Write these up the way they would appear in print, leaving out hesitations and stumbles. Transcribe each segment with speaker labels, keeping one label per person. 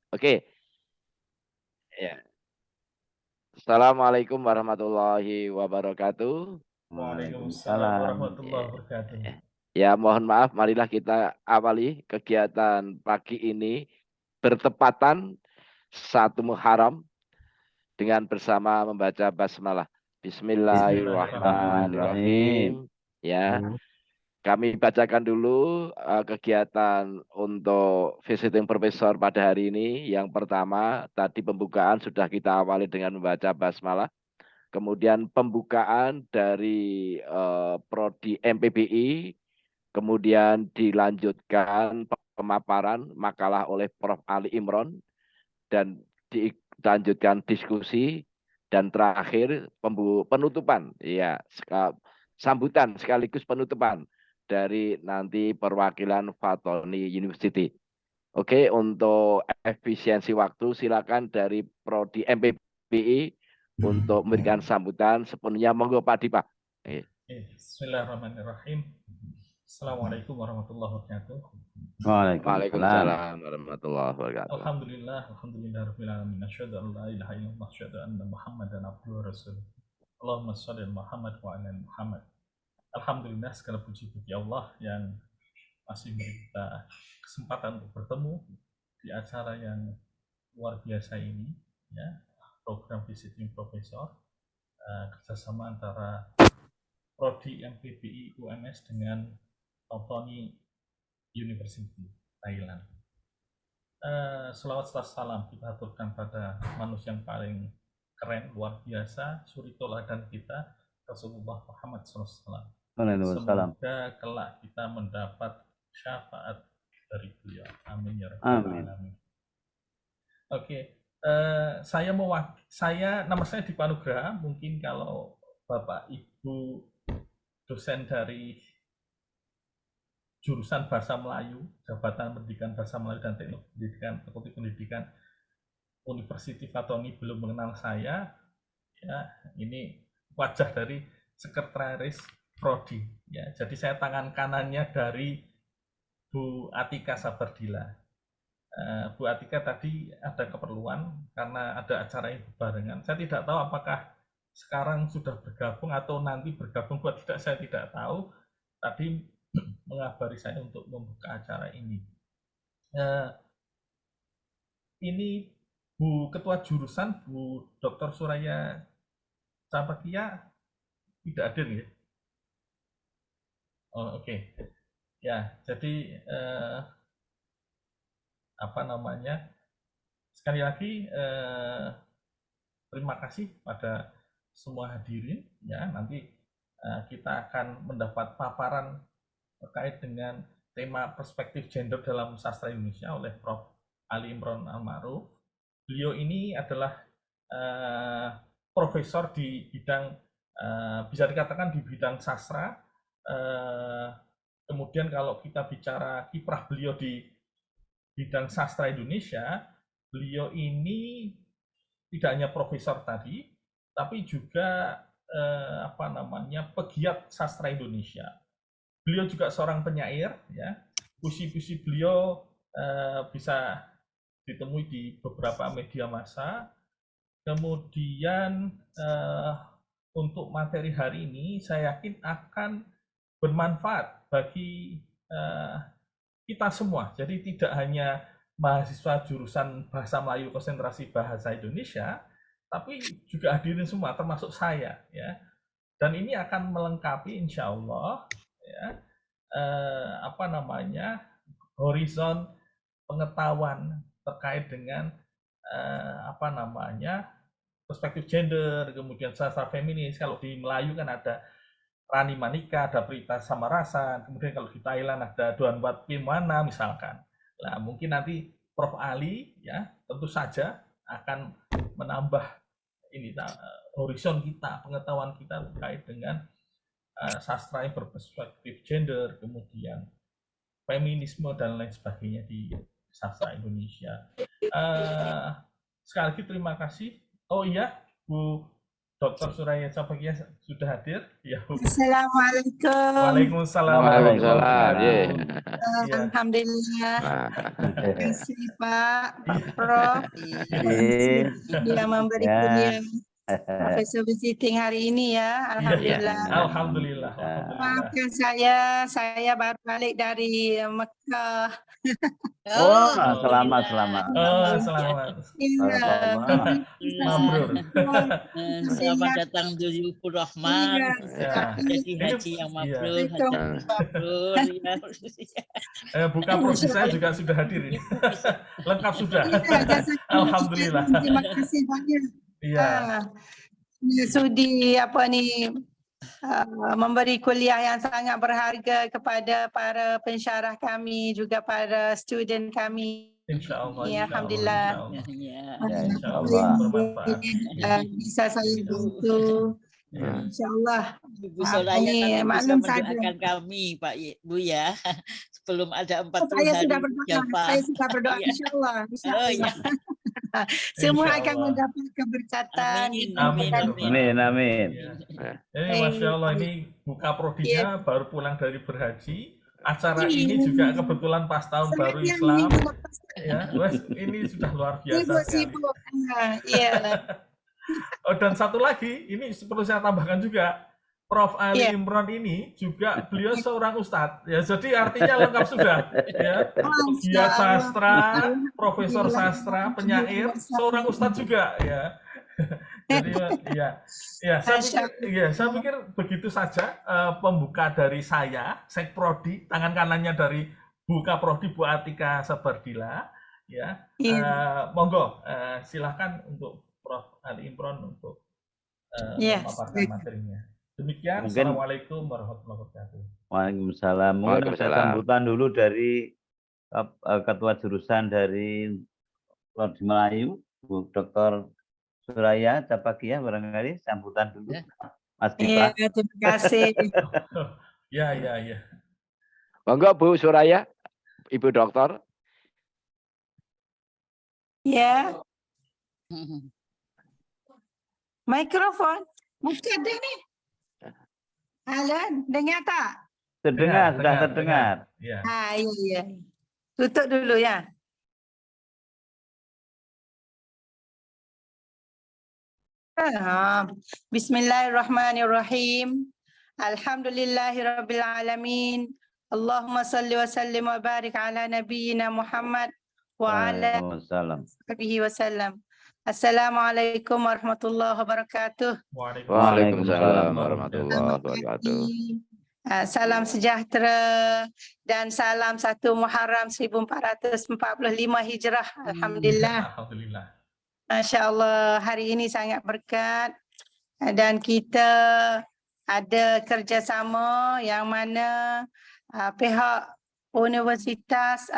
Speaker 1: Oke, ya. Assalamualaikum warahmatullahi wabarakatuh.
Speaker 2: Waalaikumsalam
Speaker 1: Eh,
Speaker 2: warahmatullahi wabarakatuh.
Speaker 1: Ya, mohon maaf, marilah kita awali kegiatan pagi ini bertepatan 1 Muharram dengan bersama membaca basmalah.
Speaker 2: Bismillahirrahmanirrahim.
Speaker 1: Bismillahirrahmanirrahim. Ya, kami bacakan dulu kegiatan untuk visiting profesor pada hari ini. Yang pertama, tadi pembukaan sudah kita awali dengan membaca basmalah. Kemudian pembukaan dari prodi MPBI, kemudian dilanjutkan pemaparan makalah oleh Prof. Ali Imron, dan dilanjutkan diskusi, dan terakhir penutupan, ya, sambutan sekaligus penutupan dari nanti perwakilan Fatoni University. Oke, untuk efisiensi waktu silakan dari prodi MPBI untuk memberikan sambutan sepenuhnya. Monggo Pak Dipa.
Speaker 2: Bismillahirrahmanirrahim. Assalamualaikum warahmatullahi wabarakatuh.
Speaker 1: Waalaikumsalam warahmatullahi wabarakatuh.
Speaker 2: Alhamdulillah rabbil alamin. Asyhadu an la ilaha illallah, asyhadu anna Muhammadan abduhu wa rasuluh. Allahumma shalli ala Muhammad wa ala ali Muhammad. Alhamdulillah, segala puji bagi Allah yang masih memberi kita kesempatan untuk bertemu di acara yang luar biasa ini, ya, program visiting professor, kerjasama antara Prodi MPBI UMS dengan Fatoni University Thailand. Selawat serta salam kita aturkan pada manusia yang paling keren, luar biasa, suri toladan kita, Rasulullah Muhammad SAW. Semoga kelak kita mendapat syafaat dari beliau. Amin ya rabbal alamin. Oke, nama saya Dipa Nugraha. Mungkin kalau Bapak Ibu dosen dari jurusan Bahasa Melayu, Jabatan Pendidikan Bahasa Melayu dan Teknologi Pendidikan, Fakultas Pendidikan Universiti Fatoni belum mengenal saya, ya, ini wajah dari sekretaris prodi, ya. Jadi saya tangan kanannya dari Bu Atika Sabardila. Bu Atika tadi ada keperluan karena ada acara yang berbarengan. Saya tidak tahu apakah sekarang sudah bergabung atau nanti bergabung, buat tidak, saya tidak tahu. Tadi mengabari saya untuk membuka acara ini. Ini Bu Ketua Jurusan, Bu Dr. Suraya Capakia tidak hadir, ya? Oh, oke. Ya, jadi sekali lagi terima kasih pada semua hadirin, ya. Nanti kita akan mendapat paparan terkait dengan tema perspektif gender dalam sastra Indonesia oleh Prof. Ali Imron Almaruf. Beliau ini adalah profesor di bidang, bisa dikatakan di bidang sastra. Kemudian kalau kita bicara kiprah beliau di bidang sastra Indonesia, beliau ini tidak hanya profesor tadi, tapi juga pegiat sastra Indonesia. Beliau juga seorang penyair, ya. Puisi-puisi beliau bisa ditemui di beberapa media massa. Kemudian untuk materi hari ini saya yakin akan bermanfaat bagi kita semua. Jadi tidak hanya mahasiswa jurusan Bahasa Melayu konsentrasi Bahasa Indonesia, tapi juga hadirin semua, termasuk saya, ya. Dan ini akan melengkapi insya Allah, ya, horizon pengetahuan terkait dengan perspektif gender, kemudian sastra feminis. Kalau di Melayu kan ada Rani Manika, ada Prita Samarasan, kemudian kalau di Thailand ada Doan Wat Pimwana misalkan. Nah, mungkin nanti Prof. Ali, ya, tentu saja akan menambah ini horizon kita, pengetahuan kita terkait dengan sastra yang berperspektif gender, kemudian feminisme dan lain sebagainya di sastra Indonesia. Sekali lagi terima kasih. Oh iya, Bu Dr. Suraya Capakia sudah hadir? Ya.
Speaker 3: Assalamualaikum.
Speaker 2: Waalaikumsalam warahmatullahi
Speaker 1: Waalaikumsalam.
Speaker 2: wabarakatuh. Iya.
Speaker 3: Alhamdulillah.
Speaker 1: Nah,
Speaker 3: Terima kasih Pak
Speaker 2: Iya.
Speaker 3: Prof.
Speaker 4: Iya.
Speaker 3: Yang memberi
Speaker 4: Ya.
Speaker 3: kuliah Profesor visiting hari ini ya. Alhamdulillah.
Speaker 2: Alhamdulillah.
Speaker 3: Maafkan saya baru balik dari Mekah.
Speaker 4: Oh, selamat.
Speaker 2: Oh, selamat.
Speaker 3: Iya.
Speaker 2: Mabrur.
Speaker 5: Selamat datang Dulur Rahman.
Speaker 2: Ya.
Speaker 5: Jadi haji yang mabrur, haji yang mabrur.
Speaker 2: Buka prodi saya juga sudah hadir ini. Lengkap sudah. Alhamdulillah.
Speaker 3: Terima kasih banyak.
Speaker 2: Iya.
Speaker 3: Sudi memberi kuliah yang sangat berharga kepada para pensyarah kami, juga para student kami.
Speaker 2: Insyaallah.
Speaker 3: Ya, Alhamdulillah.
Speaker 2: Insyaallah bermanfaat.
Speaker 3: Bisa saya bantu. Insyaallah.
Speaker 5: Ibu Soraya nanti bisa mendoakan kami, Pak Bu ya. Sebelum ada 40
Speaker 3: Saya
Speaker 5: hari
Speaker 3: sudah berdoa.
Speaker 5: Jafa.
Speaker 3: Saya sudah berdoa. Insyaallah.
Speaker 5: Oh, ya.
Speaker 3: Semua
Speaker 2: Insyaallah.
Speaker 3: akan mendapat keberkatan.
Speaker 4: Amin.
Speaker 2: Masya Allah, ini buka prodinya baru pulang dari berhaji. Acara ini juga kebetulan pas tahun baru Islam. Ya, ini sudah luar biasa sekali.
Speaker 3: Iya.
Speaker 2: Oh, dan satu lagi, ini perlu saya tambahkan juga, Prof. Ali Imron ini juga beliau seorang ustadz, ya, jadi artinya lengkap sudah, ya, pegiat sastra, profesor sastra, penyair, seorang ustadz juga, ya. Jadi, saya pikir begitu saja pembuka dari saya, Sekprodi, tangan kanannya dari Buka Prodi Bu Atika Sabardila, ya. Monggo, silahkan untuk Prof. Ali Imron untuk memaparkan materinya. Demikian, Assalamualaikum warahmatullahi wabarakatuh.
Speaker 4: Waalaikumsalam. Mungkin ada sambutan dulu dari Ketua Jurusan dari Prodi Melayu, Bu Dr. Suraya Capakia, barangkali sambutan dulu. Mas Dipa.
Speaker 3: Iya, terima kasih.
Speaker 2: Ya.
Speaker 1: monggo Bu Suraya, Ibu Dokter.
Speaker 3: Ya. Mikrofon. Buka deh nih. Halo, dengar tak?
Speaker 4: Sudah terdengar.
Speaker 2: Ya.
Speaker 3: Iya. Tutup dulu ya. Bismillahirrahmanirrahim. Alhamdulillahirabbil alamin. Allahumma salli wa sallim wa barik ala nabiyyina Muhammad wa ala alihi wasallam. Assalamualaikum warahmatullahi wabarakatuh.
Speaker 1: Waalaikumsalam warahmatullahi wabarakatuh.
Speaker 3: Salam sejahtera dan salam 1 Muharram 1445 Hijrah. Alhamdulillah.
Speaker 2: Alhamdulillah.
Speaker 3: Masya Allah, hari ini sangat berkat dan kita ada kerjasama yang mana pihak Universitas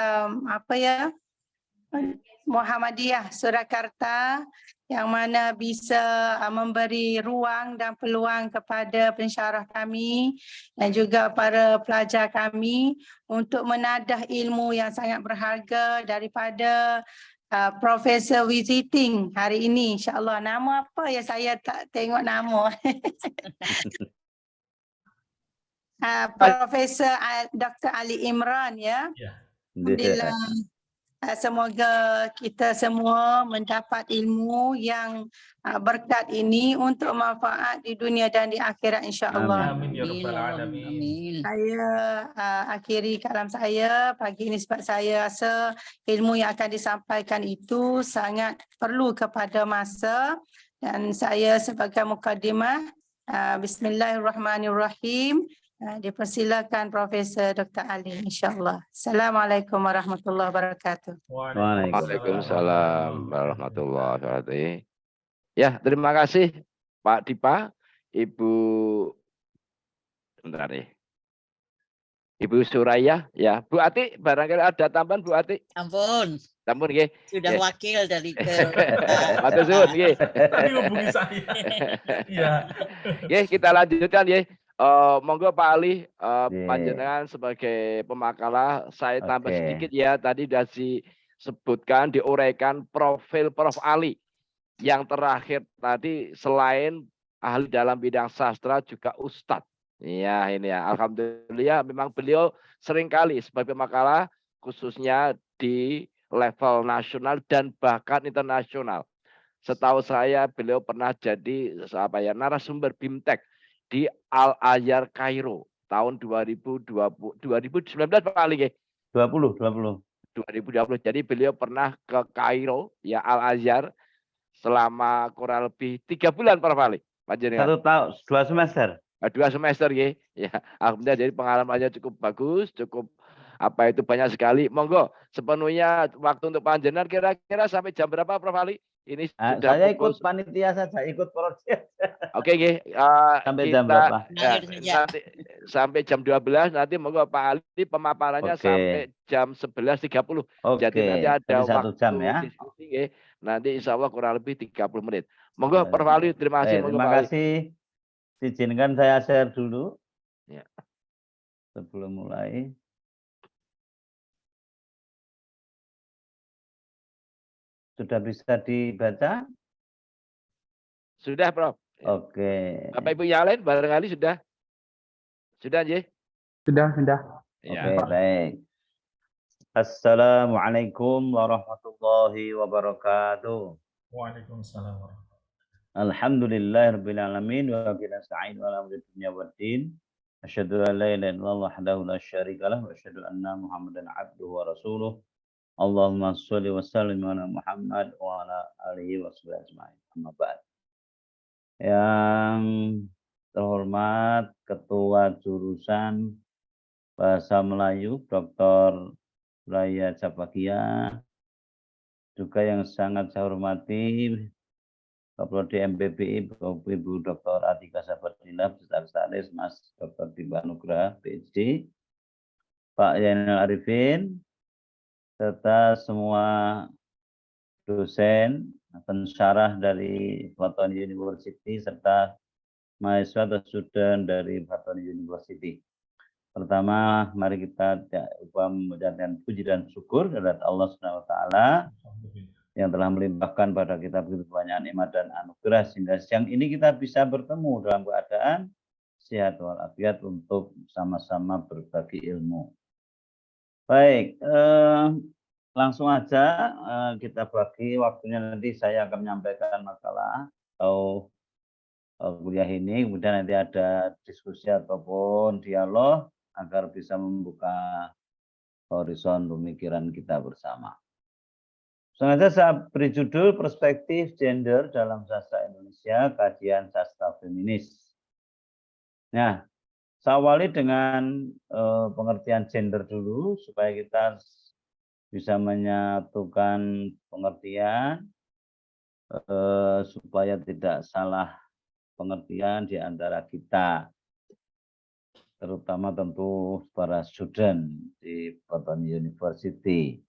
Speaker 3: Muhammadiyah Surakarta yang mana bisa memberi ruang dan peluang kepada pensyarah kami dan juga para pelajar kami untuk menadah ilmu yang sangat berharga daripada Profesor visiting hari ini. InsyaAllah. Nama apa ya, saya tak tengok nama. Profesor Dr. Ali Imron ya. Alhamdulillah. Semoga kita semua mendapat ilmu yang berkat ini untuk manfaat di dunia dan di akhirat insya-Allah.
Speaker 2: Amin ya rabbal alamin.
Speaker 3: Saya akhiri kalam saya pagi ini sebab saya rasa ilmu yang akan disampaikan itu sangat perlu kepada masa, dan saya sebagai mukadimah bismillahirrahmanirrahim. Dipersilakan Profesor Dr. Ali insya-Allah. Assalamualaikum warahmatullahi wabarakatuh.
Speaker 1: Waalaikumsalam warahmatullahi wabarakatuh. Ya, terima kasih Pak Dipa, Ibu bentar nih. Ibu Suraya, ya. Bu Ati, barangkali ada tambahan Bu Ati?
Speaker 5: Ampun.
Speaker 1: Ampun nggih.
Speaker 5: Sudah wakil dari
Speaker 1: Matur suwun nggih.
Speaker 2: Tadi hubungi saya. Iya.
Speaker 1: Nggih, kita lanjutkan nggih. Monggo Pak Ali, panjenengan sebagai pemakalah, saya tambah sedikit ya, tadi sudah disebutkan, diuraikan profil Prof. Ali. Yang terakhir tadi selain ahli dalam bidang sastra, juga ustadz. Ya, ini ya, alhamdulillah memang beliau seringkali sebagai makalah khususnya di level nasional dan bahkan internasional. Setahu saya beliau pernah jadi narasumber BIMTEK di Al-Azhar Kairo tahun 2019 paling ya.
Speaker 4: 2020.
Speaker 1: Jadi beliau pernah ke Kairo ya Al-Azhar selama kurang lebih 3 bulan Pak Fali.
Speaker 4: 1 tahun, 2 semester.
Speaker 1: 2 semester ya. Ya, alhamdulillah jadi pengalamannya cukup bagus, cukup banyak sekali. Monggo sepenuhnya waktu untuk panjenengan kira-kira sampai jam berapa Prof Ali? Ini sudah
Speaker 4: saya
Speaker 1: pukul...
Speaker 4: ikut panitia saja, ikut proses.
Speaker 1: Oke,
Speaker 4: sampai jam berapa?
Speaker 1: Nanti sampai jam 12 nanti monggo Pak Ali pemaparannya sampai jam 11.30. Jadi nanti ada waktu
Speaker 4: 1 jam ya.
Speaker 1: diskusi ya. Nanti insya Allah kurang lebih 30 menit. Monggo Prof Ali, terima kasih.
Speaker 4: Terima kasih. Izinkan saya share dulu.
Speaker 1: Ya.
Speaker 4: Sebelum mulai. Sudah bisa dibaca?
Speaker 1: Sudah, Prof.
Speaker 4: Oke.
Speaker 1: Bapak Ibu yang lain barangkali sudah? Sudah, Nji?
Speaker 2: Sudah.
Speaker 1: Ya.
Speaker 4: Oke, baik. Assalamualaikum warahmatullahi wabarakatuh.
Speaker 2: Waalaikumsalam warahmatullahi wabarakatuh.
Speaker 4: Alhamdulillahirabbil alamin wa bihi nasta'in wa ala umuri dunya waddin. Asyhadu an la ilaha illallah wahdahu la syarika lah wa asyhadu anna Muhammadan abduhu wa rasuluh. Allahumma sholli wa sallim ala Muhammad wa ala alihi wa sahbihi ajma'in. Amma ba'd. Yang terhormat Ketua Jurusan Bahasa Melayu Dr. Suraya Capakia, juga yang sangat saya hormati Kapolri MPPI Ibu Dr. Atika Sabatillah, Sekretaris Mas Dr. Dimba Nugraha PhD, Pak Yainal Arifin, serta semua dosen, pensyarah dari Fatoni University, serta mahasiswa atau student dari Fatoni University. Pertama, mari kita mengucapkan puji dan syukur kepada Allah Subhanahu wa taala yang telah melimpahkan pada kita begitu banyak nikmat dan anugerah sehingga siang ini kita bisa bertemu dalam keadaan sehat walafiat untuk sama-sama berbagi ilmu. Baik, langsung aja kita bagi waktunya, nanti saya akan menyampaikan makalah atau kuliah ini, kemudian nanti ada diskusi ataupun dialog agar bisa membuka horizon pemikiran kita bersama. Sengaja saya beri judul Perspektif Gender dalam Sastra Indonesia, Kajian Sastra Feminis. Nah, saya awali dengan pengertian gender dulu supaya kita bisa menyatukan pengertian supaya tidak salah pengertian di antara kita, terutama tentu para student di Fatoni University.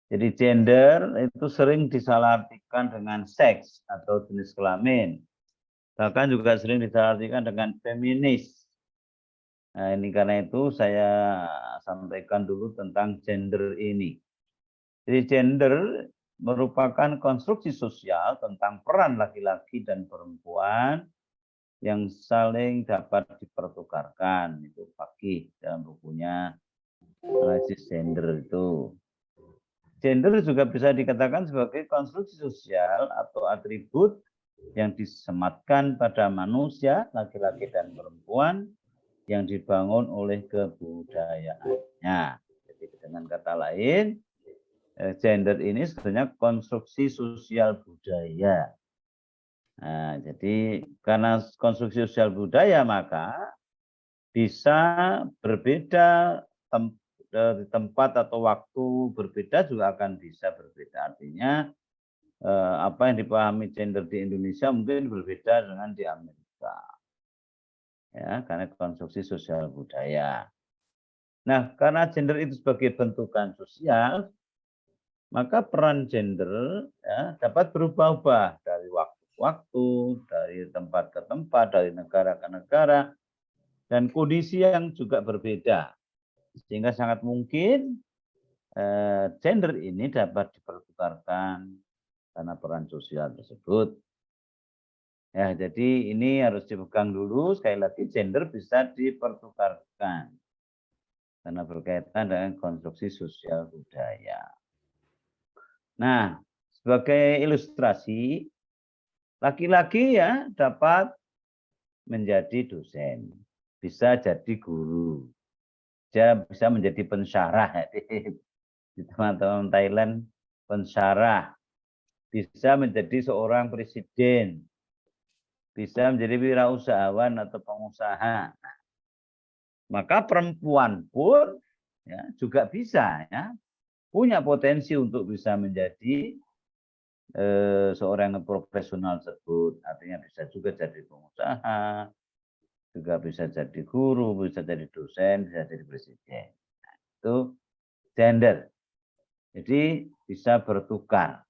Speaker 4: Jadi gender itu sering disalahartikan dengan seks atau jenis kelamin. Bahkan juga sering disalahartikan dengan feminis. Nah, ini karena itu saya sampaikan dulu tentang gender ini. Jadi gender merupakan konstruksi sosial tentang peran laki-laki dan perempuan yang saling dapat dipertukarkan. Itu Fakih dalam bukunya Analisis Gender itu. Gender juga bisa dikatakan sebagai konstruksi sosial atau atribut yang disematkan pada manusia, laki-laki dan perempuan, yang dibangun oleh kebudayaannya. Jadi dengan kata lain, gender ini sebenarnya konstruksi sosial budaya. Nah, jadi karena konstruksi sosial budaya maka bisa berbeda di tempat atau waktu berbeda juga akan bisa berbeda. Artinya apa yang dipahami gender di Indonesia mungkin berbeda dengan di Amerika. Ya, karena konstruksi sosial budaya. Nah, karena gender itu sebagai bentukan sosial, maka peran gender ya, dapat berubah-ubah dari waktu ke waktu, dari tempat ke tempat, dari negara ke negara, dan kondisi yang juga berbeda. Sehingga sangat mungkin gender ini dapat dipertukarkan karena peran sosial tersebut. Ya, jadi ini harus dipegang dulu. Sekali lagi, gender bisa dipertukarkan karena berkaitan dengan konstruksi sosial budaya. Nah, sebagai ilustrasi, laki-laki ya dapat menjadi dosen, bisa jadi guru, dia bisa menjadi pensyarah di teman-teman Thailand, pensyarah, bisa menjadi seorang presiden, bisa menjadi wirausahawan atau pengusaha. Maka perempuan pun ya, juga bisa ya, punya potensi untuk bisa menjadi seorang profesional tersebut. Artinya bisa juga jadi pengusaha, juga bisa jadi guru, bisa jadi dosen, bisa jadi presiden. Nah, itu gender. Jadi bisa bertukar.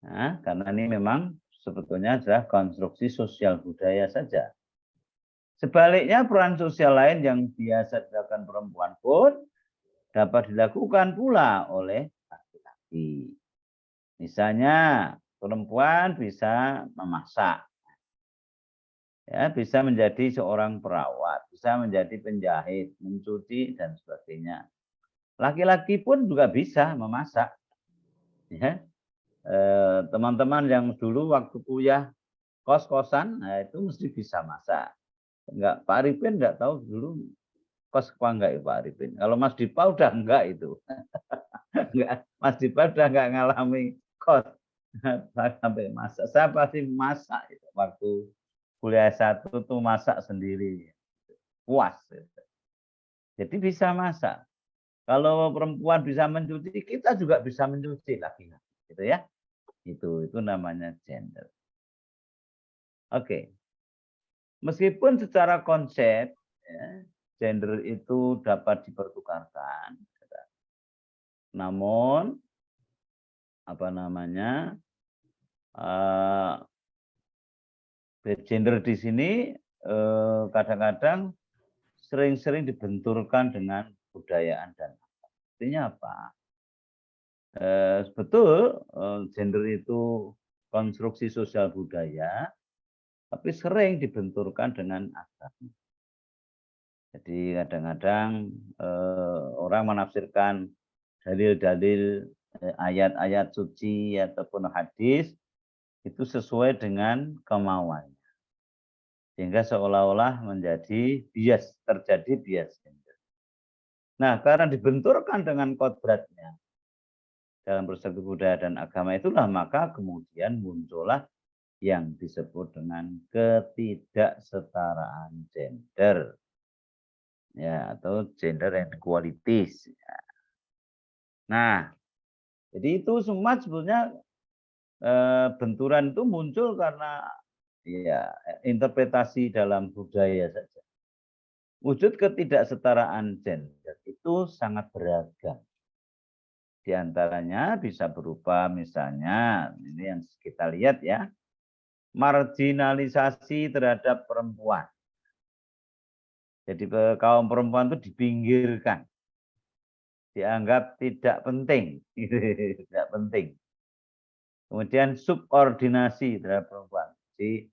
Speaker 4: Nah, karena ini memang sebetulnya adalah konstruksi sosial budaya saja. Sebaliknya peran sosial lain yang biasa dilakukan perempuan pun dapat dilakukan pula oleh laki-laki. Misalnya perempuan bisa memasak, ya, bisa menjadi seorang perawat, bisa menjadi penjahit, mencuci dan sebagainya. Laki-laki pun juga bisa memasak. Ya. Teman-teman yang dulu waktu kuliah kos-kosan, nah itu mesti bisa masak. Enggak, Pak Arifin enggak tahu dulu kos apa enggak ya Pak Arifin. Kalau Mas Dipa udah enggak itu. Enggak, Mas Dipa udah enggak ngalami kos sampai masak. Saya pasti masak itu. Waktu kuliah S1 tuh masak sendiri. Puas. Jadi bisa masak. Kalau perempuan bisa mencuci, kita juga bisa mencuci lagi. Gitu ya. Itu namanya gender. Oke. Meskipun secara konsep ya, gender itu dapat dipertukarkan, namun apa namanya gender di sini kadang-kadang sering-sering dibenturkan dengan budayaan dan artinya apa? Betul gender itu konstruksi sosial budaya, tapi sering dibenturkan dengan agama. Jadi kadang-kadang orang menafsirkan dalil-dalil ayat-ayat suci ataupun hadis itu sesuai dengan kemauan. Sehingga seolah-olah menjadi bias, terjadi bias gender. Nah, karena dibenturkan dengan kodratnya dalam perspektif budaya dan agama itulah maka kemudian muncullah yang disebut dengan ketidaksetaraan gender. Ya, atau gender inequalities. Nah, jadi itu semua sebetulnya benturan itu muncul karena ya interpretasi dalam budaya saja. Wujud ketidaksetaraan gender itu sangat beragam. Di antaranya bisa berupa misalnya ini yang kita lihat ya, marginalisasi terhadap perempuan. Jadi kaum perempuan itu dipinggirkan, dianggap tidak penting, tidak penting. Kemudian subordinasi terhadap perempuan. Jadi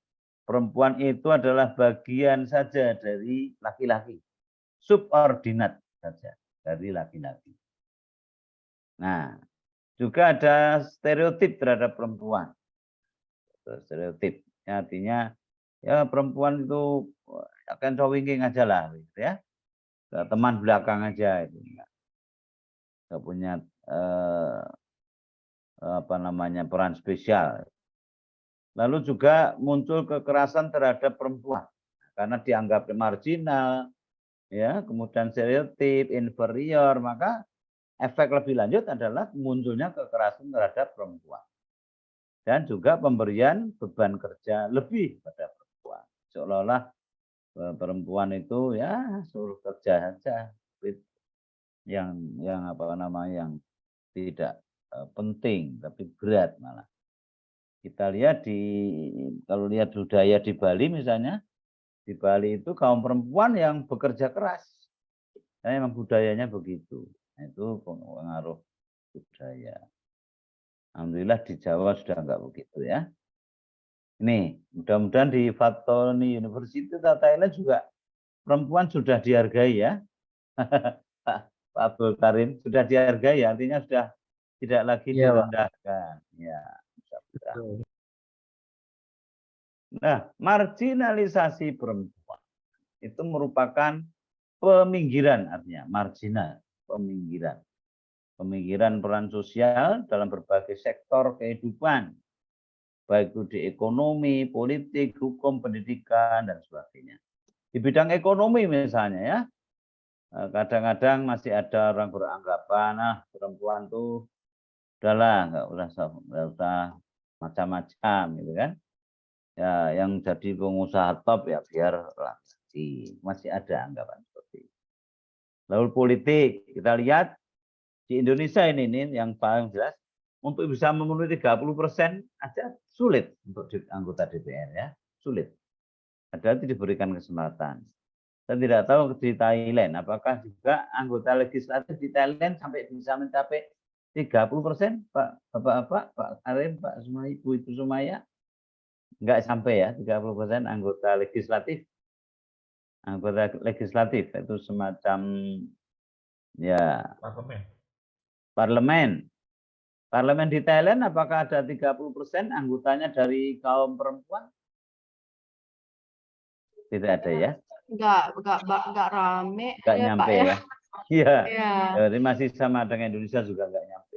Speaker 4: perempuan itu adalah bagian saja dari laki-laki, subordinat saja dari laki-laki. Nah, juga ada stereotip terhadap perempuan. Stereotip artinya ya perempuan itu akan cowingking aja lah, gitu ya. Teman belakang aja itu. Nggak punya apa namanya peran spesial. Lalu juga muncul kekerasan terhadap perempuan karena dianggap marginal, ya, kemudian stereotip, inferior, maka efek lebih lanjut adalah munculnya kekerasan terhadap perempuan. Dan juga pemberian beban kerja lebih pada perempuan. Seolah-olah perempuan itu ya suruh kerja saja yang apa namanya yang tidak penting tapi berat malah. Kita lihat kalau lihat budaya di Bali misalnya, di Bali itu kaum perempuan yang bekerja keras. Karena memang budayanya begitu. Nah, itu pengaruh budaya. Alhamdulillah di Jawa sudah enggak begitu ya. Ini mudah-mudahan di Fatoni University Thailand juga perempuan sudah dihargai ya. Pak Abdul Karim sudah dihargai, artinya sudah tidak lagi direndahkan. Ya, nah, marginalisasi perempuan itu merupakan peminggiran, artinya marginal, peminggiran. Peminggiran peran sosial dalam berbagai sektor kehidupan, baik itu di ekonomi, politik, hukum, pendidikan, dan sebagainya. Di bidang ekonomi misalnya ya, kadang-kadang masih ada orang beranggapan, nah perempuan tuh udahlah nggak usah macam-macam gitu kan. Ya, yang jadi pengusaha top ya biar laki. Masih ada anggapan seperti itu. Lalu politik, kita lihat di Indonesia ini yang paling jelas, untuk bisa memenuhi 30% aja sulit untuk anggota DPR ya, sulit. Padahal itu diberikan kesempatan. Saya tidak tahu di Thailand, apakah juga anggota legislatif di Thailand sampai bisa mencapai 30%, Bapak, Pak Karim, Pak Sumaya, Ibu Sumaya, enggak sampai ya 30% anggota legislatif. Anggota legislatif itu semacam ya parlemen. Parlemen di Thailand apakah ada 30% anggotanya dari kaum perempuan? Tidak ada ya?
Speaker 6: Enggak rame.
Speaker 4: Enggak nyampe ya? Iya.
Speaker 6: Ya.
Speaker 4: Jadi masih sama dengan Indonesia juga enggak nyampe.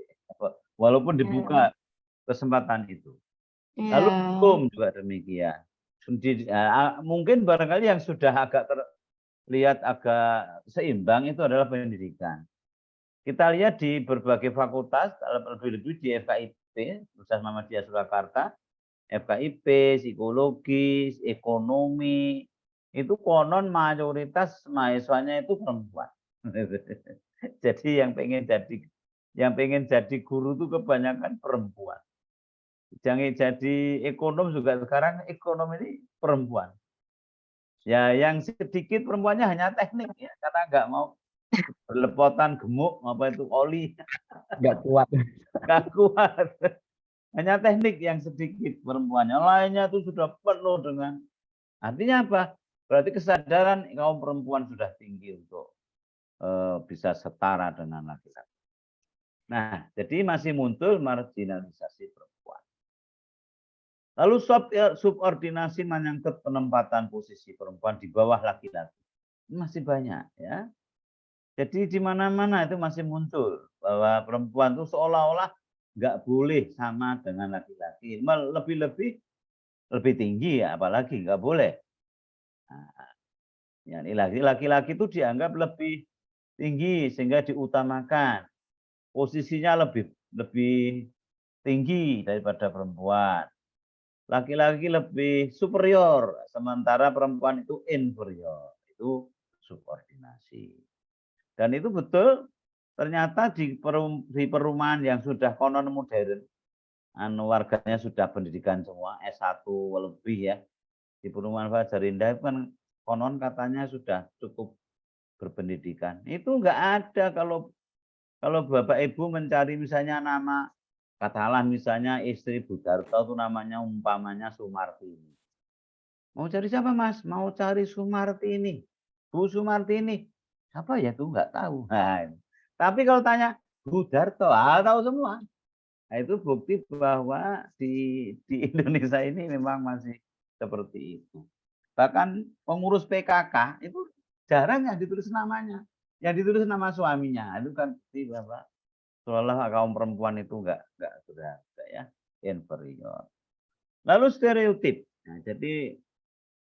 Speaker 4: Walaupun dibuka kesempatan itu. Lalu hukum juga demikian. Mungkin barangkali yang sudah agak terlihat agak seimbang itu adalah pendidikan. Kita lihat di berbagai fakultas, lebih-lebih di FKIP, Universitas Muhammadiyah Surakarta, FKIP, psikologi, ekonomi, itu konon mayoritas mahasiswanya itu perempuan. Jadi yang pengen jadi guru itu kebanyakan perempuan. Jangan jadi ekonom juga sekarang ekonom ini perempuan. Ya yang sedikit perempuannya hanya teknik ya, karena nggak mau berlepotan gemuk apa itu oli.
Speaker 7: Nggak kuat.
Speaker 4: Nggak kuat. Hanya teknik yang sedikit perempuannya. Lainnya itu sudah penuh dengan. Artinya apa? Berarti kesadaran kaum perempuan sudah tinggi untuk bisa setara dengan laki-laki. Nah, jadi masih muncul marginalisasi perempuan. Lalu subordinasi menyangkut penempatan posisi perempuan di bawah laki-laki. Masih banyak ya. Jadi di mana-mana itu masih muncul bahwa perempuan itu seolah-olah nggak boleh sama dengan laki-laki. Lebih tinggi ya, apalagi nggak boleh. Nah, ya, laki-laki itu dianggap lebih tinggi sehingga diutamakan. Posisinya lebih tinggi daripada perempuan. Laki-laki lebih superior, sementara perempuan itu inferior. Itu subordinasi. Dan itu betul, ternyata di perumahan yang sudah konon modern, warganya sudah pendidikan semua, S1 lebih ya, di perumahan Fajar Indah itu kan konon katanya sudah cukup berpendidikan. Itu enggak ada kalau Bapak Ibu mencari misalnya nama, katakanlah misalnya istri Budarto itu namanya umpamanya Sumartini. Mau cari siapa Mas? Mau cari Sumartini. Bu Sumartini. Siapa ya tuh nggak tahu. Nah, tapi kalau tanya Budarto, tahu semua. Nah, itu bukti bahwa di Indonesia ini memang masih seperti itu. Bahkan pengurus PKK itu jarang yang ditulis namanya. Yang ditulis nama suaminya. Itu kan bukti bahwa seolah kaum perempuan itu enggak berharga ya, inferior. Lalu stereotip. Nah, jadi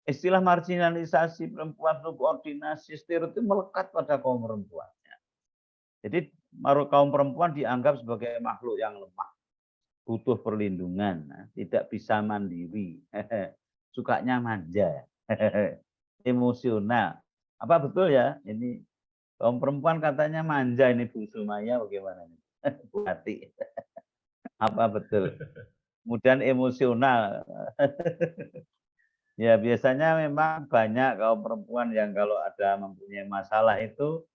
Speaker 4: istilah marginalisasi perempuan, subordinasi, stereotip melekat pada kaum perempuan. Jadi kaum perempuan dianggap sebagai makhluk yang lemah, butuh perlindungan, tidak bisa mandiri, sukanya manja, emosional. Apa betul ya? Ini kaum perempuan katanya manja ini Bu Sumaya, bagaimana ini? Bu Hati. Apa betul? Kemudian emosional. Ya biasanya memang banyak kaum perempuan yang kalau ada mempunyai masalah itu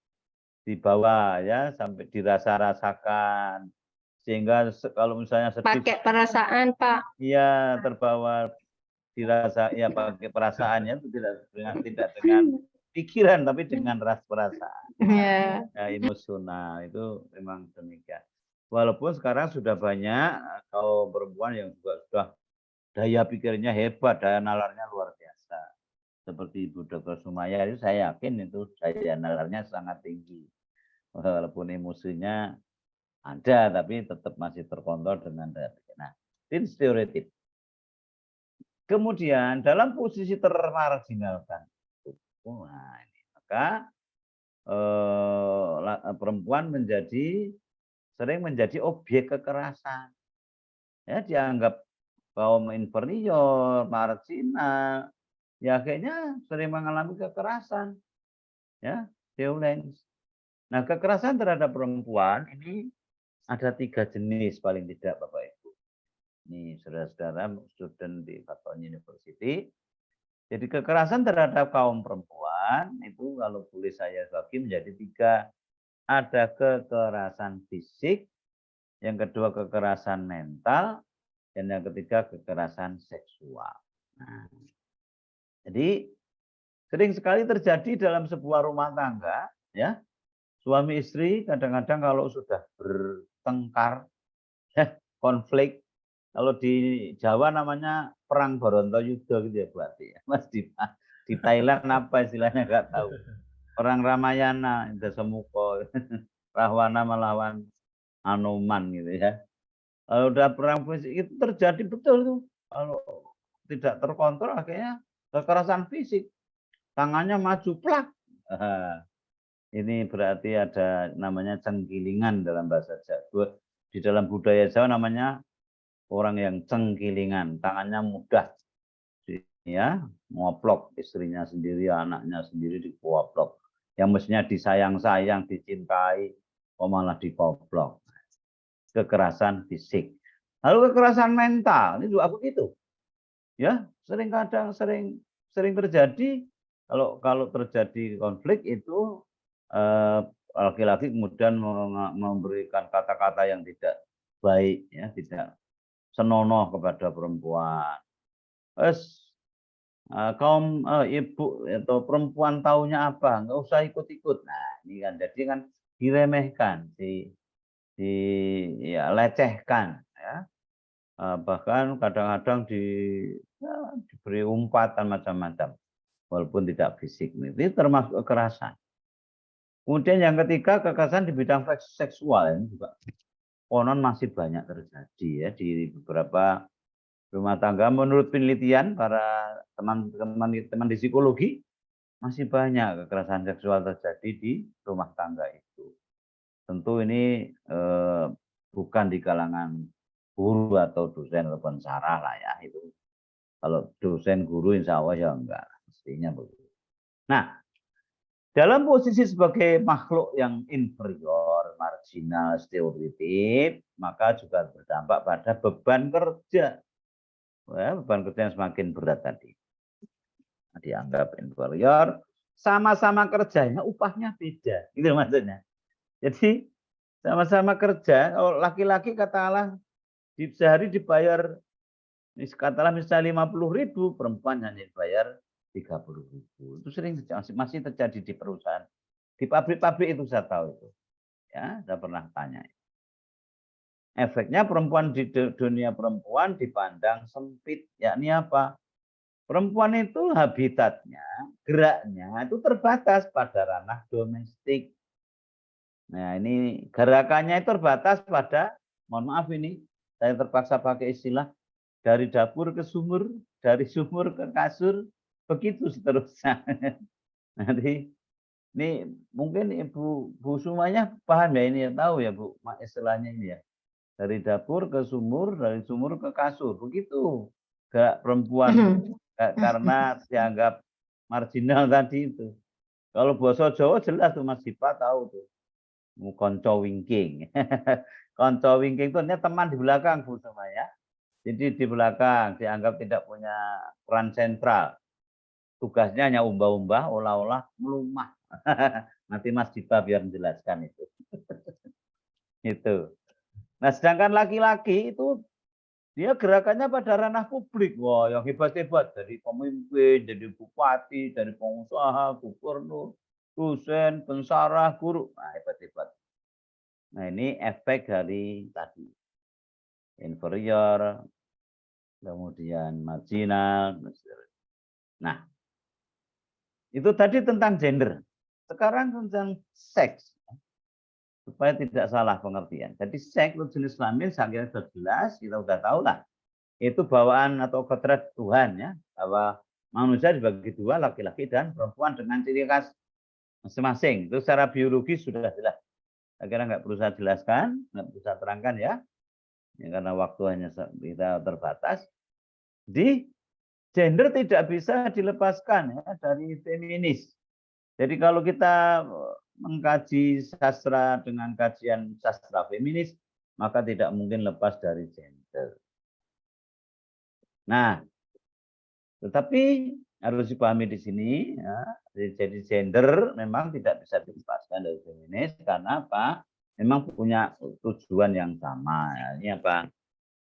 Speaker 4: dibawa ya sampai dirasa-rasakan, sehingga kalau misalnya sedih
Speaker 6: pakai perasaan Pak.
Speaker 4: Iya terbawa dirasa ya pakai perasaannya itu tidak dengan pikiran tapi dengan ras perasaan.
Speaker 6: Ya.
Speaker 4: Ya, emosional itu memang demikian. Walaupun sekarang sudah banyak kaum perempuan yang juga sudah daya pikirnya hebat, daya nalarnya luar biasa. Seperti Ibu Dr. Sumaya itu saya yakin itu daya nalarnya sangat tinggi. Walaupun emosinya ada tapi tetap masih terkontrol dengan daya pikir. Nah, ini stereotip. Kemudian dalam posisi termarginalkan, nah ini, maka perempuan sering menjadi objek kekerasan. Ya, dianggap kaum inferior, marginal, ya akhirnya sering mengalami kekerasan, ya, violence. Nah, kekerasan terhadap perempuan ini ada 3 jenis paling tidak, Bapak Ibu. Ini saudara-saudara student di Fatwa University. Jadi kekerasan terhadap kaum perempuan itu kalau boleh saya bagi menjadi 3. Ada kekerasan fisik, yang kedua kekerasan mental, dan yang ketiga kekerasan seksual. Nah, jadi sering sekali terjadi dalam sebuah rumah tangga, ya, suami istri kadang-kadang kalau sudah bertengkar, konflik, kalau di Jawa namanya perang Borontayuda gitu ya berarti ya. Mas di Thailand apa istilahnya nggak tahu. Perang Ramayana, Dasamuka, Rahwana melawan Anoman gitu ya. Kalau udah perang fisik itu terjadi betul tuh. Kalau tidak terkontrol akhirnya kekerasan fisik. Tangannya maju plak. Ini berarti ada namanya cengkilingan dalam bahasa Jawa. Di dalam budaya Jawa namanya orang yang cengkilingan, tangannya mudah, ya, ngoplok istrinya sendiri, anaknya sendiri dikoplok. Yang mestinya disayang-sayang, dicintai, kok malah dikoplok. Kekerasan fisik. Lalu kekerasan mental, ini juga begitu. Ya, sering terjadi kalau terjadi konflik itu laki-laki kemudian memberikan kata-kata yang tidak baik, ya, tidak senonoh kepada perempuan. Kaum ibu atau perempuan taunya apa, nggak usah ikut-ikut. Nah, ini kan jadi kan diremehkan, ya, lecehkan, ya. Bahkan kadang-kadang diberi umpatan macam-macam, walaupun tidak fisik. Ini termasuk kekerasan. Kemudian yang ketiga kekerasan di bidang seksual ini juga konon masih banyak terjadi ya di beberapa rumah tangga. Menurut penelitian para teman di psikologi, masih banyak kekerasan seksual terjadi di rumah tangga itu. Tentu ini bukan di kalangan guru atau dosen atau pensyarah lah ya itu. Kalau dosen guru insya Allah ya enggak, mestinya begitu. Nah, dalam posisi sebagai makhluk yang inferior, marginal, stereotip, maka juga berdampak pada beban kerja. Ya, beban kerja yang semakin berat tadi. Dianggap inferior, sama-sama kerjanya upahnya beda. Gitu maksudnya. Jadi sama-sama kerja, kalau laki-laki katakanlah sehari dibayar, katakanlah misalnya 50.000, perempuan hanya dibayar 30.000. Itu sering masih terjadi di perusahaan. Di pabrik-pabrik itu saya tahu itu. Ya, saya pernah tanya. Efeknya perempuan di dunia perempuan dipandang sempit. Yakni apa? Perempuan itu habitatnya, geraknya itu terbatas pada ranah domestik. Nah, ini gerakannya itu terbatas pada, mohon maaf ini, saya terpaksa pakai istilah, dari dapur ke sumur, dari sumur ke kasur, begitu seterusnya. Nanti ini mungkin Bu Sumaya paham ya ini ya, tahu ya Bu istilahnya ini ya. Dari dapur ke sumur, dari sumur ke kasur, begitu gerak perempuan karena dianggap marginal tadi itu. Kalau bahasa Jawa jelas tuh Mas Dipa tahu tuh. Konco wingking. Konco wingking itu artinya teman di belakang Bu Sumaya. Jadi di belakang dianggap tidak punya peran sentral. Tugasnya hanya umbah-umbah, olah-olah, melumah. Nanti Mas Dipa biar menjelaskan itu. Itu. Nah, sedangkan laki-laki itu Dia gerakannya pada ranah publik. Wah, yang hebat-hebat. Dari pemimpin, jadi bupati, dari pengusaha, gubernur, dosen, pensarah, guru. Nah, hebat-hebat. Nah, ini efek dari tadi. Inferior, kemudian marginal. Nah, itu tadi tentang gender. Sekarang tentang seks. Supaya tidak salah pengertian. Jadi seks itu jenis kelamin, saya kira sudah jelas, kita sudah tahu lah. Itu bawaan atau kodrat Tuhan ya, bahwa manusia dibagi dua, laki-laki dan perempuan dengan ciri khas masing-masing. Itu secara biologis sudah jelas. Saya kira nggak perlu saya jelaskan, nggak perlu saya terangkan ya. Karena waktu hanya kita terbatas. Di gender tidak bisa dilepaskan ya, dari feminis. Jadi kalau kita mengkaji sastra dengan kajian sastra feminis, maka tidak mungkin lepas dari gender. Nah, tetapi harus dipahami di sini, ya, jadi gender memang tidak bisa dilepaskan dari feminis karena apa? Memang punya tujuan yang sama. Ya. Ini apa?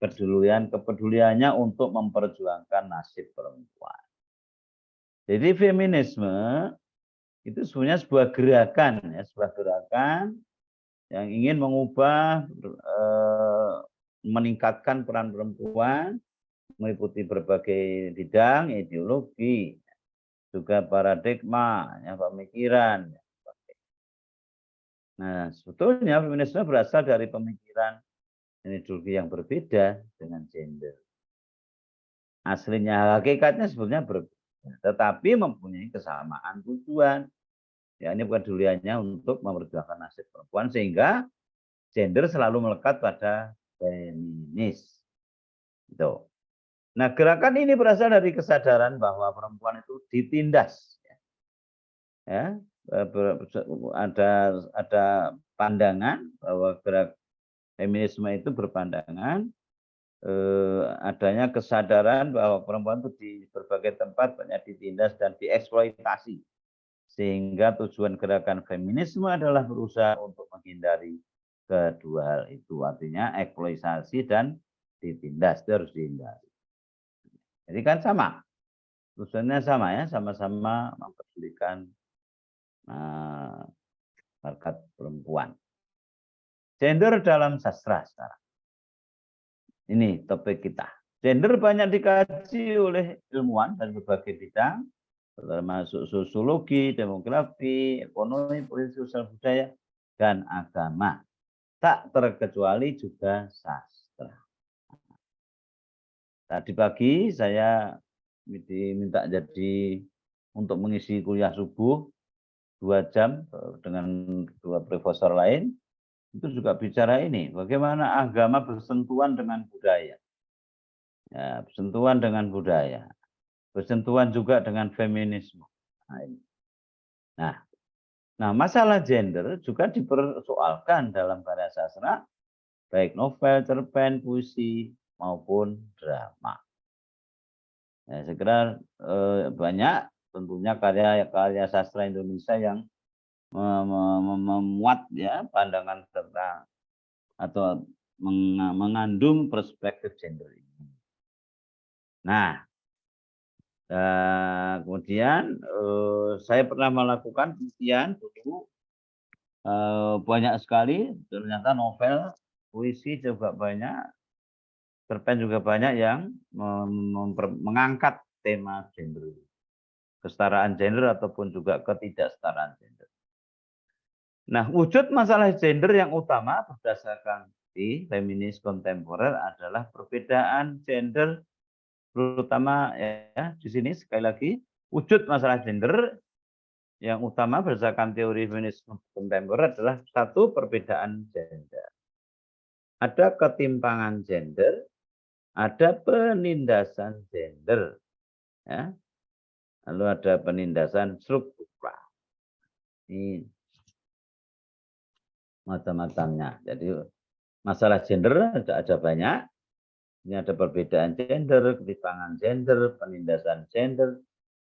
Speaker 4: Kepeduliannya untuk memperjuangkan nasib perempuan. Jadi feminisme itu sebenarnya sebuah gerakan, ya, sebuah gerakan yang ingin mengubah, meningkatkan peran perempuan, meliputi berbagai bidang ideologi, juga paradigma, ya, pemikiran. Nah, sebetulnya feminisme berasal dari pemikiran ideologi yang berbeda dengan gender. Aslinya, hakikatnya sebetulnya berbeda, tetapi mempunyai kesamaan tujuan. Ya, ini kepeduliannya untuk memperjuangkan nasib perempuan sehingga gender selalu melekat pada feminis. Itu. Nah, gerakan ini berasal dari kesadaran bahwa perempuan itu ditindas. Ya, ada pandangan bahwa gerak feminisme itu berpandangan adanya kesadaran bahwa perempuan itu di berbagai tempat banyak ditindas dan dieksploitasi. Sehingga tujuan gerakan feminisme adalah berusaha untuk menghindari kedua hal itu. Artinya eksploitasi dan ditindas itu harus dihindari. Jadi kan sama. Tujuannya sama ya, sama-sama memperdulikan harkat perempuan. Gender dalam sastra sekarang. Ini topik kita. Gender banyak dikaji oleh ilmuwan dari berbagai bidang, termasuk sosiologi, demografi, ekonomi, politik, sosial budaya, dan agama. Tak terkecuali juga sastra. Tadi pagi saya diminta jadi untuk mengisi kuliah subuh 2 jam dengan 2 profesor lain. Itu juga bicara ini, bagaimana agama bersentuhan dengan budaya. Ya, bersentuhan dengan budaya. Bersentuhan juga dengan feminisme. Nah, masalah gender juga dipersoalkan dalam karya sastra, baik novel, cerpen, puisi, maupun drama. Ya, saya kira banyak tentunya karya-karya sastra Indonesia yang memuat ya pandangan serta atau mengandung perspektif gender ini. Nah, kemudian saya pernah melakukan penelitian dulu banyak sekali, ternyata novel, puisi juga banyak, cerpen juga banyak yang mengangkat tema gender, kesetaraan gender ataupun juga ketidaksetaraan gender. Nah, wujud masalah gender yang utama berdasarkan di feminis kontemporer adalah perbedaan gender, terutama ya di sini sekali lagi wujud masalah gender yang utama berdasarkan teori feminis kontemporer adalah satu, perbedaan gender. Ada ketimpangan gender, ada penindasan gender, ya. Lalu ada penindasan struktural. Ini macam-macamnya. Jadi masalah gender ada banyak. Ini ada perbedaan gender, ketimpangan gender, penindasan gender,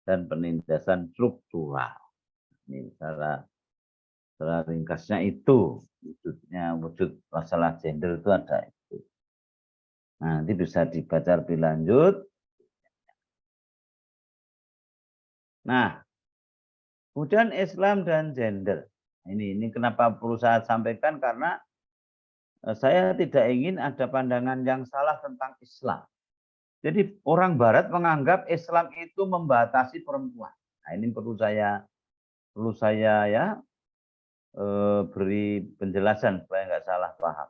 Speaker 4: dan penindasan struktural. Ini secara ringkasnya itu wujud masalah gender itu ada itu. Nah, nanti bisa dibaca lebih lanjut. Nah, kemudian Islam dan gender. Ini kenapa perlu saya sampaikan, karena saya tidak ingin ada pandangan yang salah tentang Islam. Jadi orang Barat menganggap Islam itu membatasi perempuan. Nah, ini perlu saya ya beri penjelasan supaya nggak salah paham.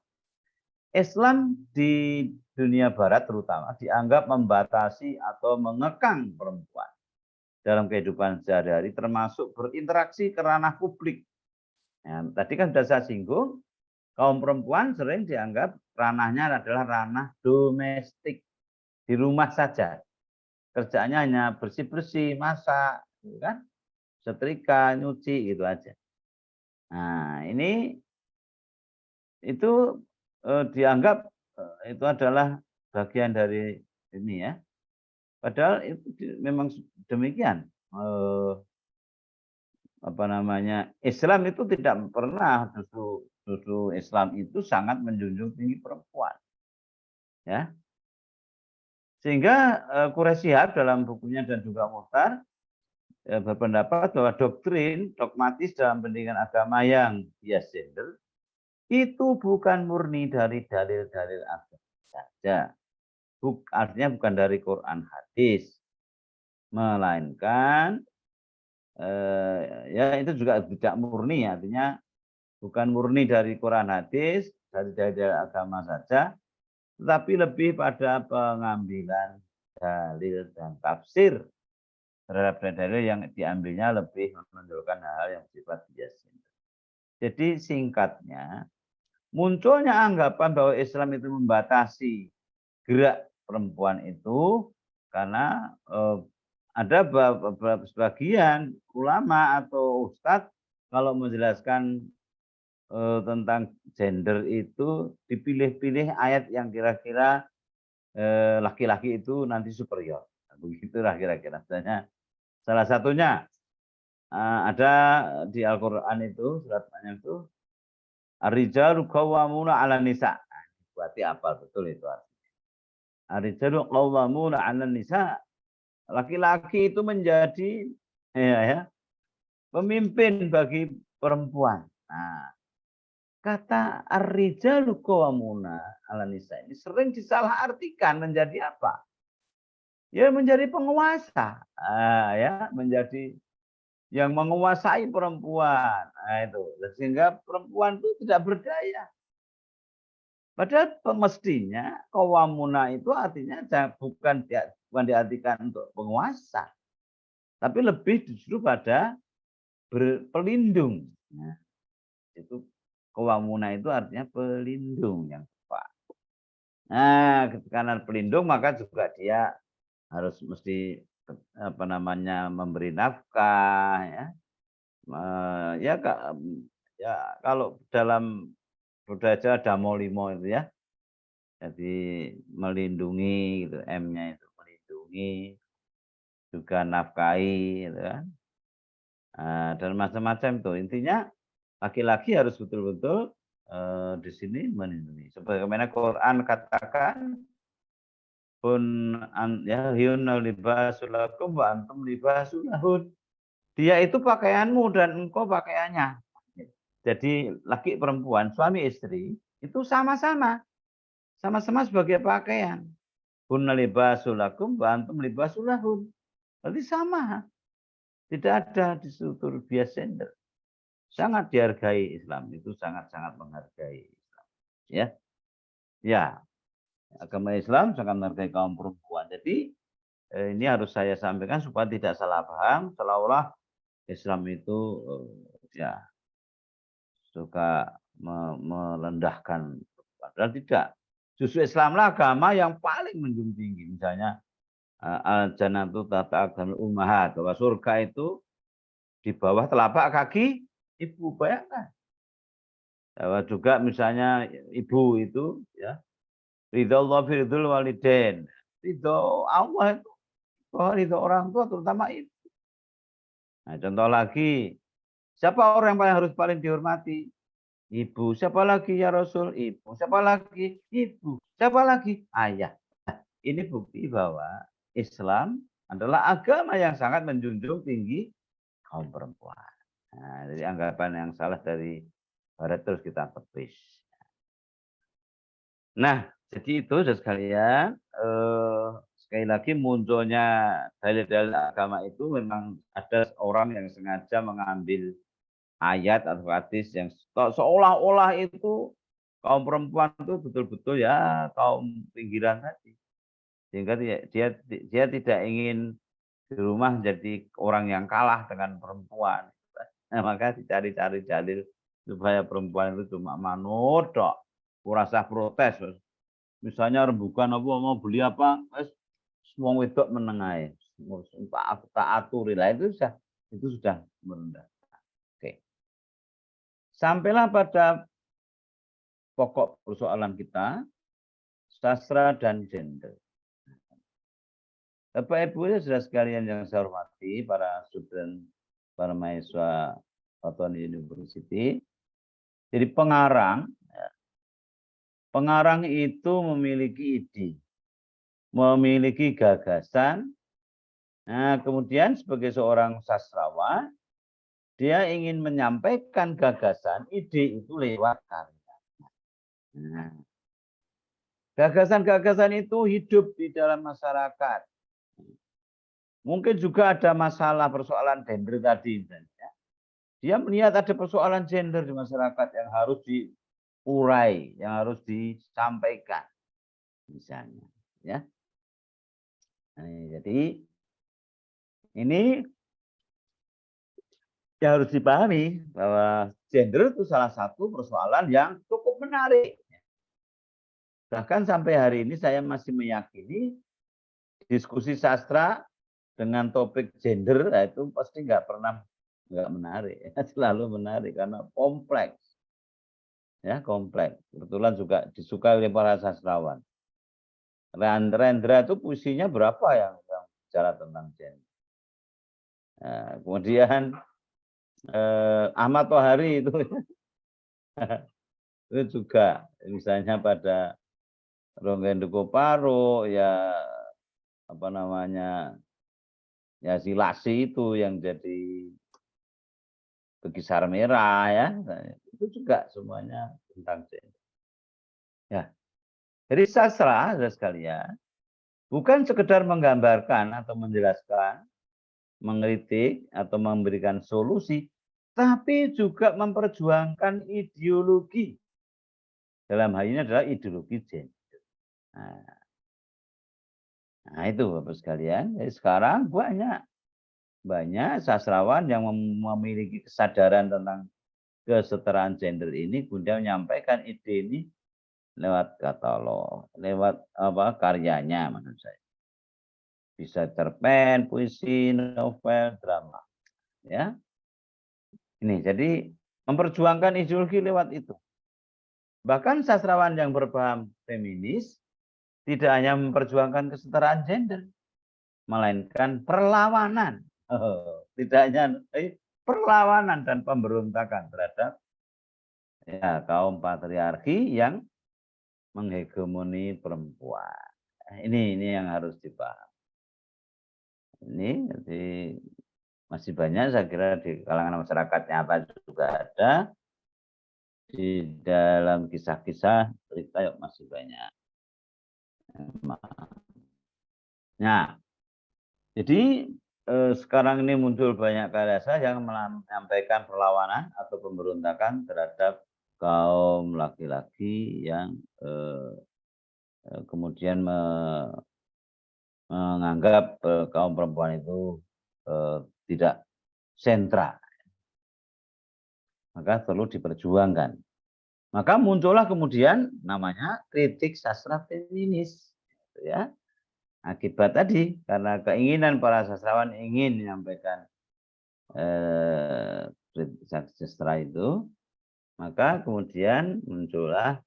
Speaker 4: Islam di dunia Barat terutama dianggap membatasi atau mengekang perempuan dalam kehidupan sehari-hari, termasuk berinteraksi ke ranah publik. Nah, tadi kan sudah saya singgung, kaum perempuan sering dianggap ranahnya adalah ranah domestik, di rumah saja. Kerjaannya hanya bersih-bersih, masak, kan, setrika, nyuci, gitu aja. Nah, itu dianggap itu adalah bagian dari ini ya. Padahal itu memang demikian. Islam itu tidak pernah, justru Islam itu sangat menjunjung tinggi perempuan. Ya. Sehingga Quraish Shihab dalam bukunya dan juga Muhtar berpendapat bahwa doktrin dogmatis dalam pendidikan agama yang bias gender itu bukan murni dari dalil-dalil agama saja. Artinya bukan dari Quran hadis, melainkan ya itu juga tidak murni, artinya bukan murni dari Quran hadis, dari dalil agama saja, tetapi lebih pada pengambilan dalil dan tafsir terhadap dalil yang diambilnya lebih menunjukkan hal yang sifat bias. Jadi singkatnya, munculnya anggapan bahwa Islam itu membatasi gerak perempuan itu karena ada sebagian ulama atau ustadz kalau menjelaskan tentang gender itu dipilih-pilih ayat yang kira-kira laki-laki itu nanti superior. Begitulah kira-kira. Misalnya salah satunya ada di Al-Quran itu, surat banyak itu, Ar-rijalu qawwamuna 'alan nisa. Berarti apa betul itu artinya? Ar-rijalu qawwamuna 'alan nisa. Laki-laki itu menjadi pemimpin bagi perempuan. Nah, kata ar-rijalu qawwamuna 'alan nisa ini sering disalahartikan menjadi apa? Ya menjadi penguasa. Ya, menjadi yang menguasai perempuan. Nah, itu. Sehingga perempuan itu tidak berdaya. Padahal mestinya qawwamuna itu artinya bukan diartikan untuk penguasa, tapi lebih justru pada pelindung. Nah, itu qawwamuna itu artinya pelindung yang tepat. Nah, karena pelindung maka juga dia harus mesti memberi nafkah ya. Ya kalau dalam budaya Damo Limo itu ya. Jadi melindungi gitu, M-nya itu melindungi, juga nafkahi gitu kan. Dan macam-macam itu. Intinya laki-laki harus betul-betul di sini melindungi. Sebagaimana Quran katakan hiunna libasul lakum wa antum libasul lahun. Dia itu pakaianmu dan engkau pakaiannya. Jadi laki perempuan, suami istri itu sama-sama sebagai pakaian. Hunna libasul lakum wa antum libasul lahun. Berarti sama. Tidak ada distruktur bias gender. Sangat dihargai Islam, itu sangat-sangat menghargai Islam. Ya. Ya. Agama Islam sangat menghargai kaum perempuan. Jadi ini harus saya sampaikan supaya tidak salah paham, seolah-olah Islam itu ya suka merendahkan. Padahal tidak. Justru Islamlah agama yang paling menjunjung tinggi. Misalnya al-jannatu tahta aqdamil ummahat, bahwa surga itu di bawah telapak kaki ibu. Bayangkan. Bahwa juga misalnya ibu itu ya ridho fi ridhul walidain. Ridho Allah itu bahwa ridho orang tua terutama ibu. Nah, contoh lagi, siapa orang yang paling dihormati? Ibu. Siapa lagi ya Rasul? Ibu. Siapa lagi? Ibu. Siapa lagi? Ayah. Nah, ini bukti bahwa Islam adalah agama yang sangat menjunjung tinggi kaum perempuan. Nah, jadi anggapan yang salah dari Barat terus kita tepis. Nah, jadi itu saudara sekalian, sekali lagi munculnya dalil-dalil agama itu memang ada orang yang sengaja mengambil ayat atau hadis yang seolah-olah itu kaum perempuan itu betul-betul ya kaum pinggiran tadi. Sehingga dia tidak ingin di rumah menjadi orang yang kalah dengan perempuan. Nah, maka dicari-cari dalil supaya perempuan itu cuma manut tok, kurasa protes. Misalnya rembukan apa mau beli apa, semua wedok menengahi. Tak aturi lah itu sudah merendah. Oke. Sampailah pada pokok persoalan kita, sastra dan gender. Bapak Ibu saudara sekalian yang saya hormati, para student, para mahasiswa Autonomous University. Jadi pengarang itu memiliki ide, memiliki gagasan. Nah, kemudian sebagai seorang sastrawan, dia ingin menyampaikan gagasan, ide itu lewat karya. Nah, gagasan-gagasan itu hidup di dalam masyarakat. Mungkin juga ada masalah persoalan gender tadi. Dia melihat ada persoalan gender di masyarakat yang harus diurai, yang harus disampaikan. Misalnya. Ya. Nah, jadi ini yang harus dipahami bahwa gender itu salah satu persoalan yang cukup menarik. Bahkan sampai hari ini saya masih meyakini diskusi sastra dengan topik gender itu pasti nggak menarik, selalu menarik karena kompleks, ya kompleks. Kebetulan juga disukai oleh para sastrawan. Rendra itu puisinya berapa yang bicara tentang gender. Nah, kemudian Ahmad Tohari itu juga misalnya pada Ronggen Duko Paro ya apa namanya ya silasi itu yang jadi Bekisar Merah ya itu juga semuanya tentang gender. Ya, jadi sastra saudara sekalian bukan sekedar menggambarkan atau menjelaskan, mengkritik atau memberikan solusi, tapi juga memperjuangkan ideologi. Dalam hal ini adalah ideologi gender. Nah itu Bapak sekalian. Jadi sekarang banyak sastrawan yang memiliki kesadaran tentang kesetaraan gender ini, kemudian menyampaikan ide ini lewat katalog, lewat karyanya maksud saya. Bisa cerpen, puisi, novel, drama. Ya. Ini jadi memperjuangkan ideologi lewat itu. Bahkan sastrawan yang berpaham feminis tidak hanya memperjuangkan kesetaraan gender, melainkan perlawanan. Tidak hanya perlawanan dan pemberontakan terhadap ya, kaum patriarki yang menghegemoni perempuan. Ini yang harus dipahami. Ini jadi masih banyak saya kira di kalangan masyarakatnya apa juga ada. Di dalam kisah-kisah cerita masih banyak. Nah, jadi sekarang ini muncul banyak karya saya yang menyampaikan perlawanan atau pemberontakan terhadap kaum laki-laki yang kemudian menganggap kaum perempuan itu tidak sentra. Maka perlu diperjuangkan. Maka muncullah kemudian namanya kritik sastra feminis. Ya. Akibat tadi, karena keinginan para sastrawan ingin menyampaikan kritik sastra itu, maka kemudian muncullah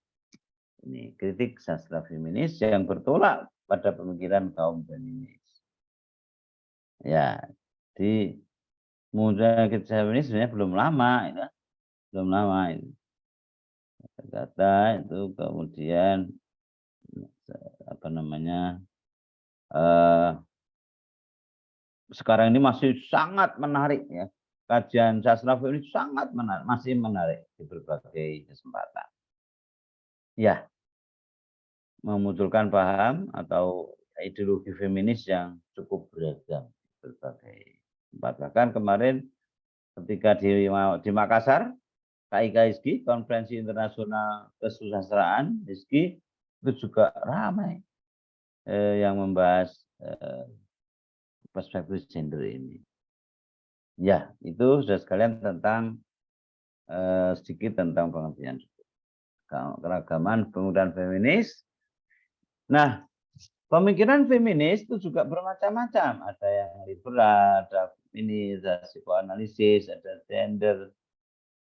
Speaker 4: ini kritik sastra feminis yang bertolak pada pemikiran kaum feminis. Ya, di munculnya kritik feminis sebenarnya belum lama, ya. Belum lama itu. Kata itu kemudian apa namanya, sekarang ini masih sangat menarik ya. Kajian sastra ini sangat menarik, masih menarik di berbagai kesempatan. Ya, memunculkan paham atau ideologi feminis yang cukup beragam di berbagai tempat. Bahkan kemarin ketika di Makassar, KIKSG, Konferensi Internasional Kesusastraan, ISGI, itu juga ramai yang membahas perspektif gender ini. Ya, itu sudah sekalian tentang sedikit tentang pengertian keragaman pemuda feminis. Nah, pemikiran feminis itu juga bermacam-macam. Ada yang liberal, ada ini, ada psikoanalisis, ada gender,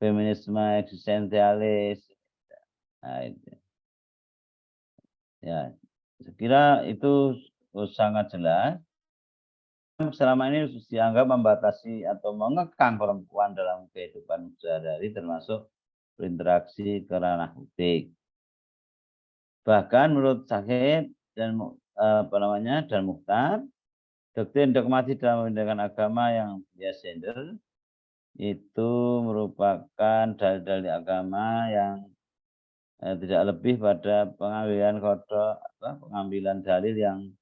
Speaker 4: feminisme eksistensialis. Nah, itu. Ya, saya kira itu sangat jelas. Selama ini dianggap membatasi atau mengekang perempuan dalam kehidupan sehari-hari, termasuk berinteraksi ke ranah publik. Bahkan menurut Syahid dan dan Mukhtar, doktrin dogmatis dalam pendidikan agama yang bias gender itu merupakan dalil-dalil agama yang tidak lebih pada pengambilan pengambilan dalil yang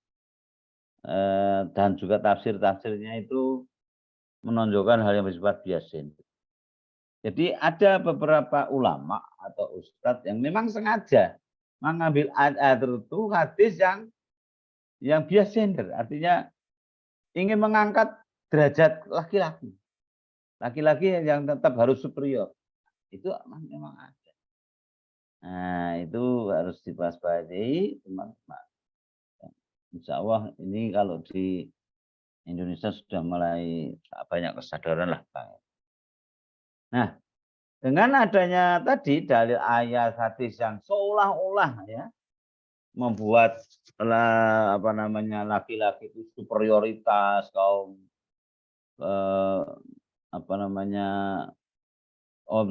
Speaker 4: dan juga tafsir-tafsirnya itu menonjolkan hal yang bersifat bias gender. Jadi ada beberapa ulama atau ustadz yang memang sengaja mengambil ayat tertentu hadis yang bias gender, artinya ingin mengangkat derajat laki-laki. Laki-laki yang tetap harus superior. Itu memang ada. Nah, itu harus diwaspadai, teman-teman. Insya Allah ini kalau di Indonesia sudah mulai banyak kesadaran lah. Nah, dengan adanya tadi dalil ayat hadis yang seolah-olah ya membuat apa namanya laki-laki itu superioritas kaum apa namanya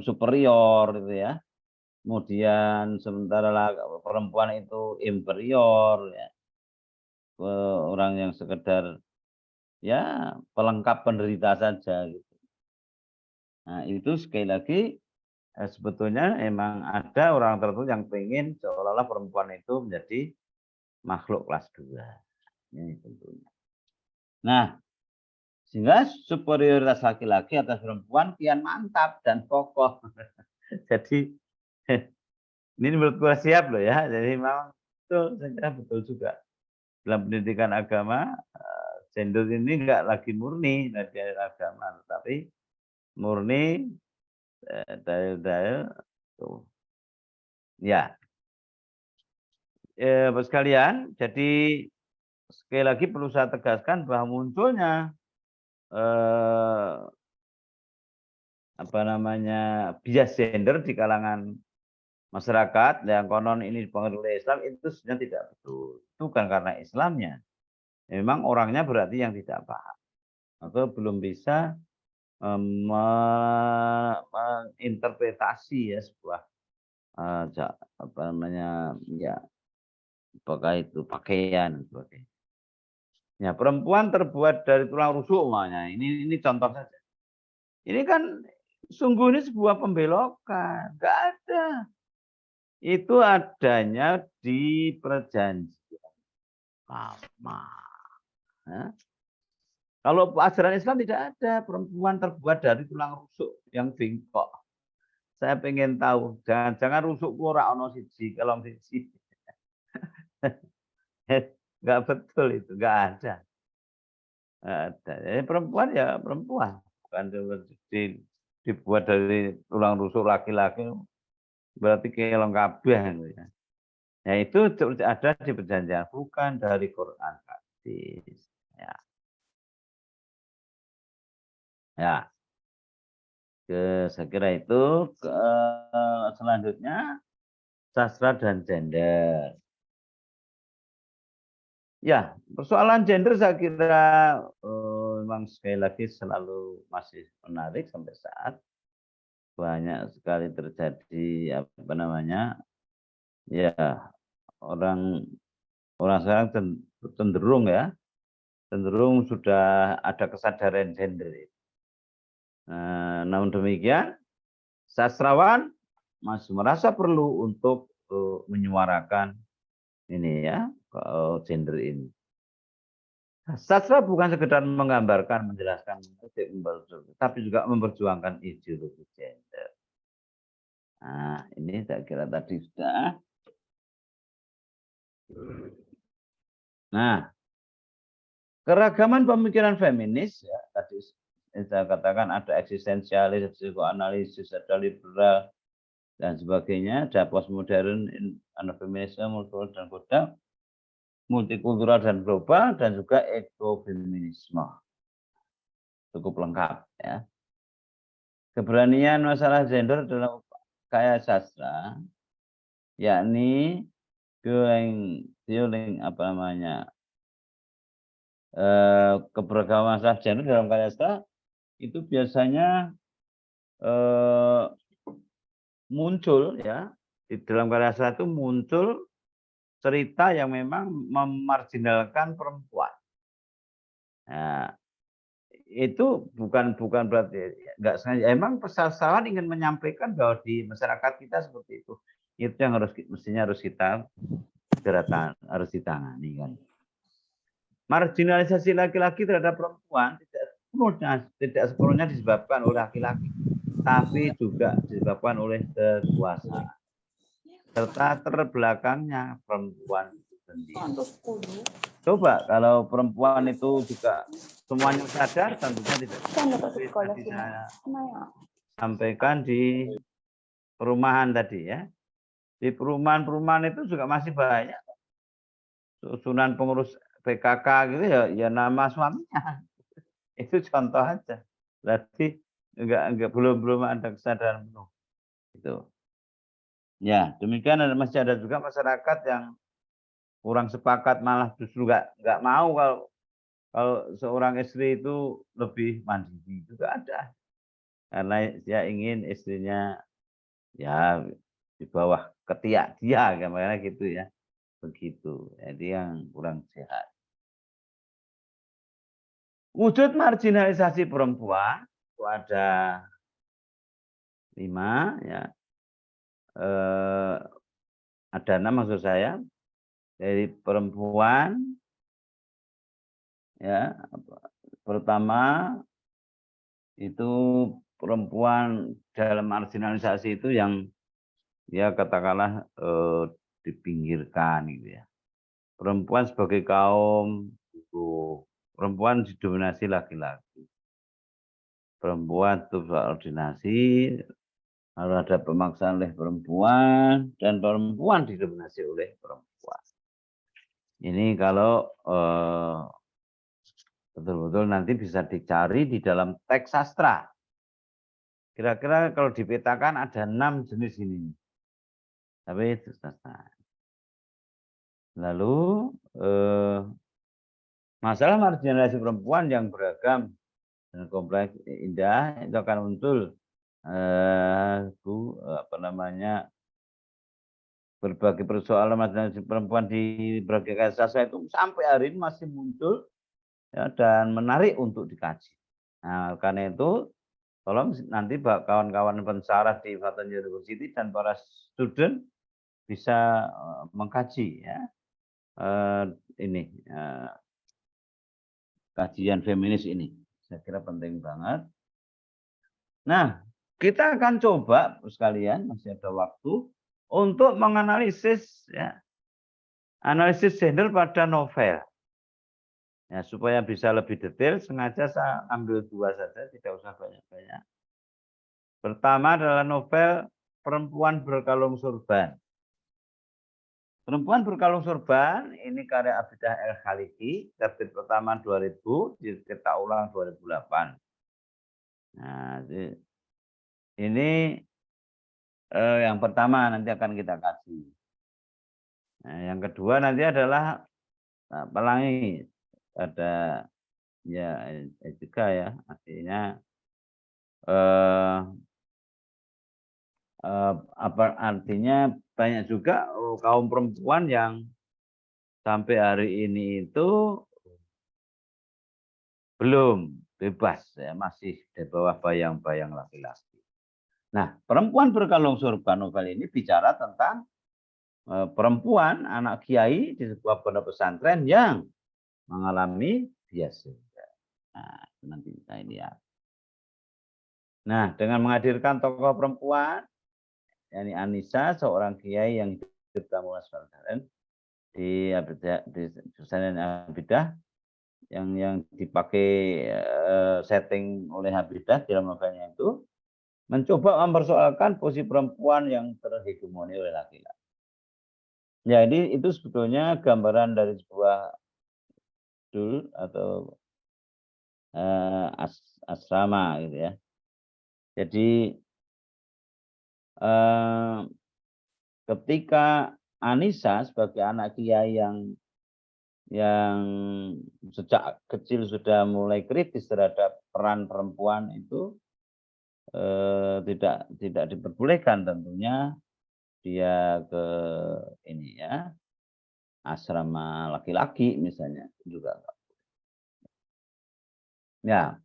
Speaker 4: superior gitu ya. Kemudian sementara perempuan itu inferior ya. Orang yang sekedar ya pelengkap penderita saja gitu. Nah, itu sekali lagi sebetulnya emang ada orang tertentu yang pengen seolah-olah perempuan itu menjadi makhluk kelas 2. Ini tentunya. Nah, sehingga superioritas laki-laki atas perempuan kian mantap dan kokoh. Jadi ini menurutku siap loh ya. Jadi memang itu saya kira betul juga. Dalam pendidikan agama, gender ini enggak lagi murni dari agama, tetapi murni dalil-dalil ya. Bapak sekalian, jadi sekali lagi perlu saya tegaskan bahwa munculnya apa namanya bias gender di kalangan masyarakat yang konon ini dipengaruhi oleh Islam itu sebenarnya tidak betul. Itu bukan karena Islamnya. Memang orangnya berarti yang tidak paham atau belum bisa menginterpretasi ya sebuah apa namanya ya apakah itu pakaian dan sebagainya. Ya, perempuan terbuat dari tulang rusuk namanya. Ini contoh saja. Ini kan sungguh ini sebuah pembelokan, enggak ada. Itu adanya di perjanjian lama. Ya. Kalau ajaran Islam tidak ada perempuan terbuat dari tulang rusuk yang bengkok. Saya pengen tahu, jangan rusuk ora ono siji, kalau siji. Enggak betul itu, enggak ada. Enggak ada. Jadi perempuan ya perempuan, bukan dibuat dari tulang rusuk laki-laki. Berarti kelong kabeh ya. Ya itu ada di perjanjian, bukan dari Quran hadis. Ya. Ya. Saya kira itu selanjutnya sastra dan gender. Ya, persoalan gender saya kira memang sekali lagi selalu masih menarik sampai saat banyak sekali terjadi apa namanya ya orang Orang sekarang cenderung ya, cenderung sudah ada kesadaran gender. Namun demikian, sastrawan masih merasa perlu untuk menyuarakan ini ya, gender ini. Sastra bukan sekedar menggambarkan, menjelaskan, tapi juga memperjuangkan ideologi gender. Nah, ini saya kira tadi sudah. Nah, keragaman pemikiran feminis, ya, tadi saya katakan ada eksistensialis, psikoanalisis, ada liberal, dan sebagainya, ada postmodern, ada feminisme, multikultural dan global, dan juga ekofeminisme. Cukup lengkap ya. Keberanian masalah gender dalam karya sastra, yakni keberagaman masalah gender dalam karya sastra itu biasanya muncul ya, di dalam karya sastra itu muncul cerita yang memang memarginalkan perempuan. Nah, itu bukan berarti nggak sengaja. Emang sastrawan ingin menyampaikan bahwa di masyarakat kita seperti itu. Itu yang mestinya harus kita harus ditangani kan. Marginalisasi laki-laki terhadap perempuan tidak sepenuhnya disebabkan oleh laki-laki, tapi juga disebabkan oleh kekuasaan serta terbelakangnya perempuan sendiri. Coba kalau perempuan itu juga semuanya sadar, tentunya tidak bisa sampaikan di perumahan tadi ya. Di perumahan-perumahan itu juga masih banyak susunan pengurus PKK gitu ya nama suaminya. Itu contoh aja. Berarti belum ada kesadaran penuh. Itu. Ya, demikian masih ada juga masyarakat yang kurang sepakat, malah justru nggak mau kalau seorang istri itu lebih mandiri, juga ada. Karena dia ingin istrinya ya di bawah ketiak dia, gimana gitu ya. Begitu. Jadi yang kurang sehat. Wujud marginalisasi perempuan itu ada 5 ya. Ada 6 maksud saya. Dari perempuan ya, pertama itu perempuan dalam marginalisasi itu yang ya katakanlah dipinggirkan gitu ya. Perempuan sebagai kaum buruh, perempuan didominasi laki-laki. Perempuan subordinasi, lalu ada pemaksaan oleh perempuan, dan perempuan didominasi oleh perempuan. Ini kalau betul-betul nanti bisa dicari di dalam teks sastra. Kira-kira kalau dipetakan ada 6 jenis ini. Tapi itu sastra. Lalu masalah marginalisasi perempuan yang beragam dan kompleks indah itu akan muncul berbagai persoalan marginalisasi perempuan di berbagai karya sastra itu sampai hari ini masih muncul ya, dan menarik untuk dikaji. Nah, karena itu tolong nanti kawan-kawan pensarah di Fathon University dan para student bisa mengkaji ya ini kajian feminis ini. Saya kira penting banget. Nah, kita akan coba sekalian, masih ada waktu untuk menganalisis ya, analisis gender pada novel. Ya, supaya bisa lebih detail, sengaja saya ambil 2 saja, tidak usah banyak-banyak. Pertama adalah novel Perempuan Berkalung Sorban. Perempuan Berkalung Sorban ini karya Abidah El Khaliki, terbit pertama 2000, dicetak ulang 2008. Nah, ini yang pertama nanti akan kita kasih. Nah, yang kedua nanti adalah Pelangi, ada ya juga ya, artinya apa artinya banyak juga kaum perempuan yang sampai hari ini itu belum bebas ya, masih di bawah bayang-bayang laki-laki. Nah, perempuan berkalung surga novel ini bicara tentang perempuan anak kiai di sebuah pondok pesantren yang mengalami bias. Nah, nanti kita lihat. Nah, dengan menghadirkan tokoh perempuan, yakni Anissa, seorang kiai yang hidup dalam pesantren di pesantren Abidah, yang dipakai setting oleh Habidah dalam novelnya itu, mencoba mempersoalkan posisi perempuan yang terhegemoni oleh laki-laki. Jadi itu sebetulnya gambaran dari sebuah dul atau asrama gitu ya. Jadi ketika Anissa sebagai anak kiai yang sejak kecil sudah mulai kritis terhadap peran perempuan itu tidak diperbolehkan tentunya dia ke ini ya asrama laki-laki misalnya juga. Ya.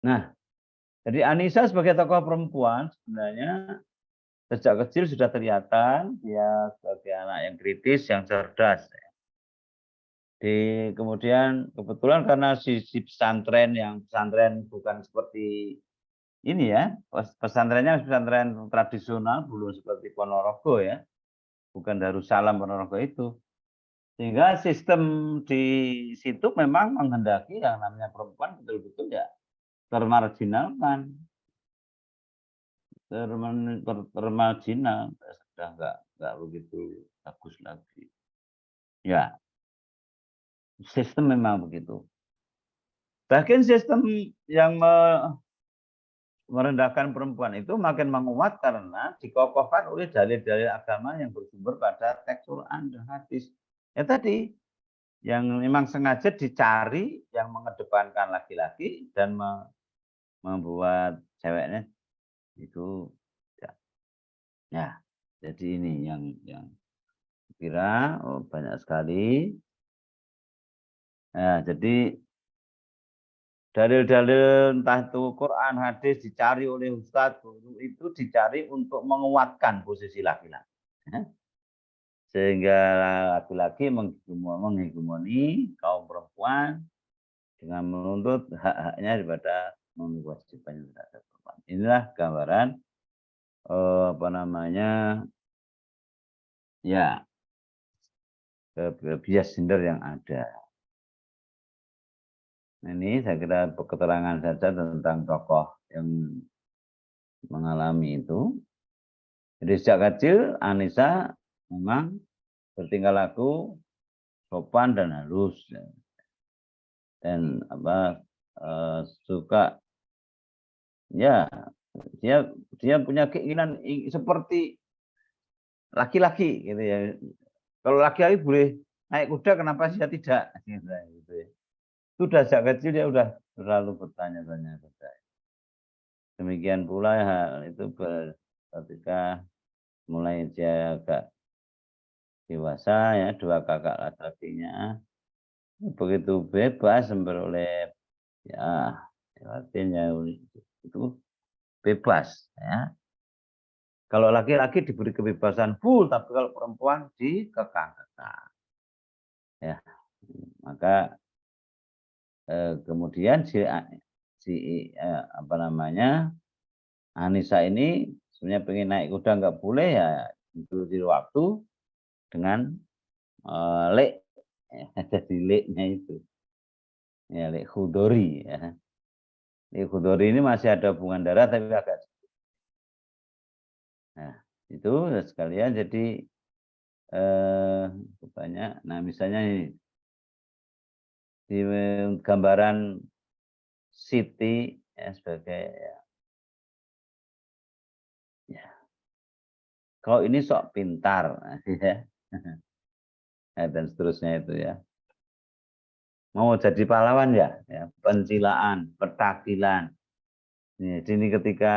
Speaker 4: Nah, jadi Anissa sebagai tokoh perempuan sebenarnya sejak kecil sudah kelihatan dia sebagai anak yang kritis, yang cerdas. Kemudian kebetulan karena si pesantren bukan seperti ini ya, pesantrennya pesantren tradisional, belum seperti Ponorogo ya, bukan Darussalam Ponorogo itu. Sehingga sistem di situ memang menghendaki yang namanya perempuan betul-betul ya termarginalkan, termarginal, sudah nggak begitu bagus lagi. Ya, sistem memang begitu. Bahkan sistem yang merendahkan perempuan itu makin menguat karena dikokohkan oleh dalil-dalil agama yang bersumber pada teks Quran dan hadis. Ya tadi, yang memang sengaja dicari yang mengedepankan laki-laki dan membuat ceweknya itu ya. Jadi ini yang kira banyak sekali. Nah, jadi dalil-dalil entah itu Quran, hadis dicari oleh ustadz guru itu dicari untuk menguatkan posisi laki-laki. Sehingga laki-laki menghegemoni kaum perempuan dengan menuntut hak-haknya daripada memenuhi kewajibannya terhadap perempuan. Inilah gambaran ya bias gender yang ada. Ini saya kira keterangan saja tentang tokoh yang mengalami itu. Jadi sejak kecil Anissa memang bertingkah laku sopan dan halus dan suka ya dia punya keinginan seperti laki-laki gitu ya. Kalau laki-laki boleh naik kuda, kenapa dia tidak? Gitu ya. Sudah sejak kecil dia udah selalu bertanya-tanya. Demikian pula hal itu ketika mulai dia agak dewasa ya, dua kakak laki-lakinya begitu bebas memperoleh ya artinya itu bebas ya. Kalau laki-laki diberi kebebasan full, tapi kalau perempuan dikekang-kekang. Ya, maka kemudian Anissa ini sebenarnya pengen naik kuda nggak boleh ya itu di waktu dengan lek jadi leknya itu ya lek khudori ya. Lek khudori ini masih ada hubungan darah tapi agak nah itu sekalian jadi banyak. Nah misalnya ini di gambaran Siti ya sebagai ya kalau ini sok pintar ya dan seterusnya itu ya mau jadi pahlawan ya pencilaan petakilan ini ketika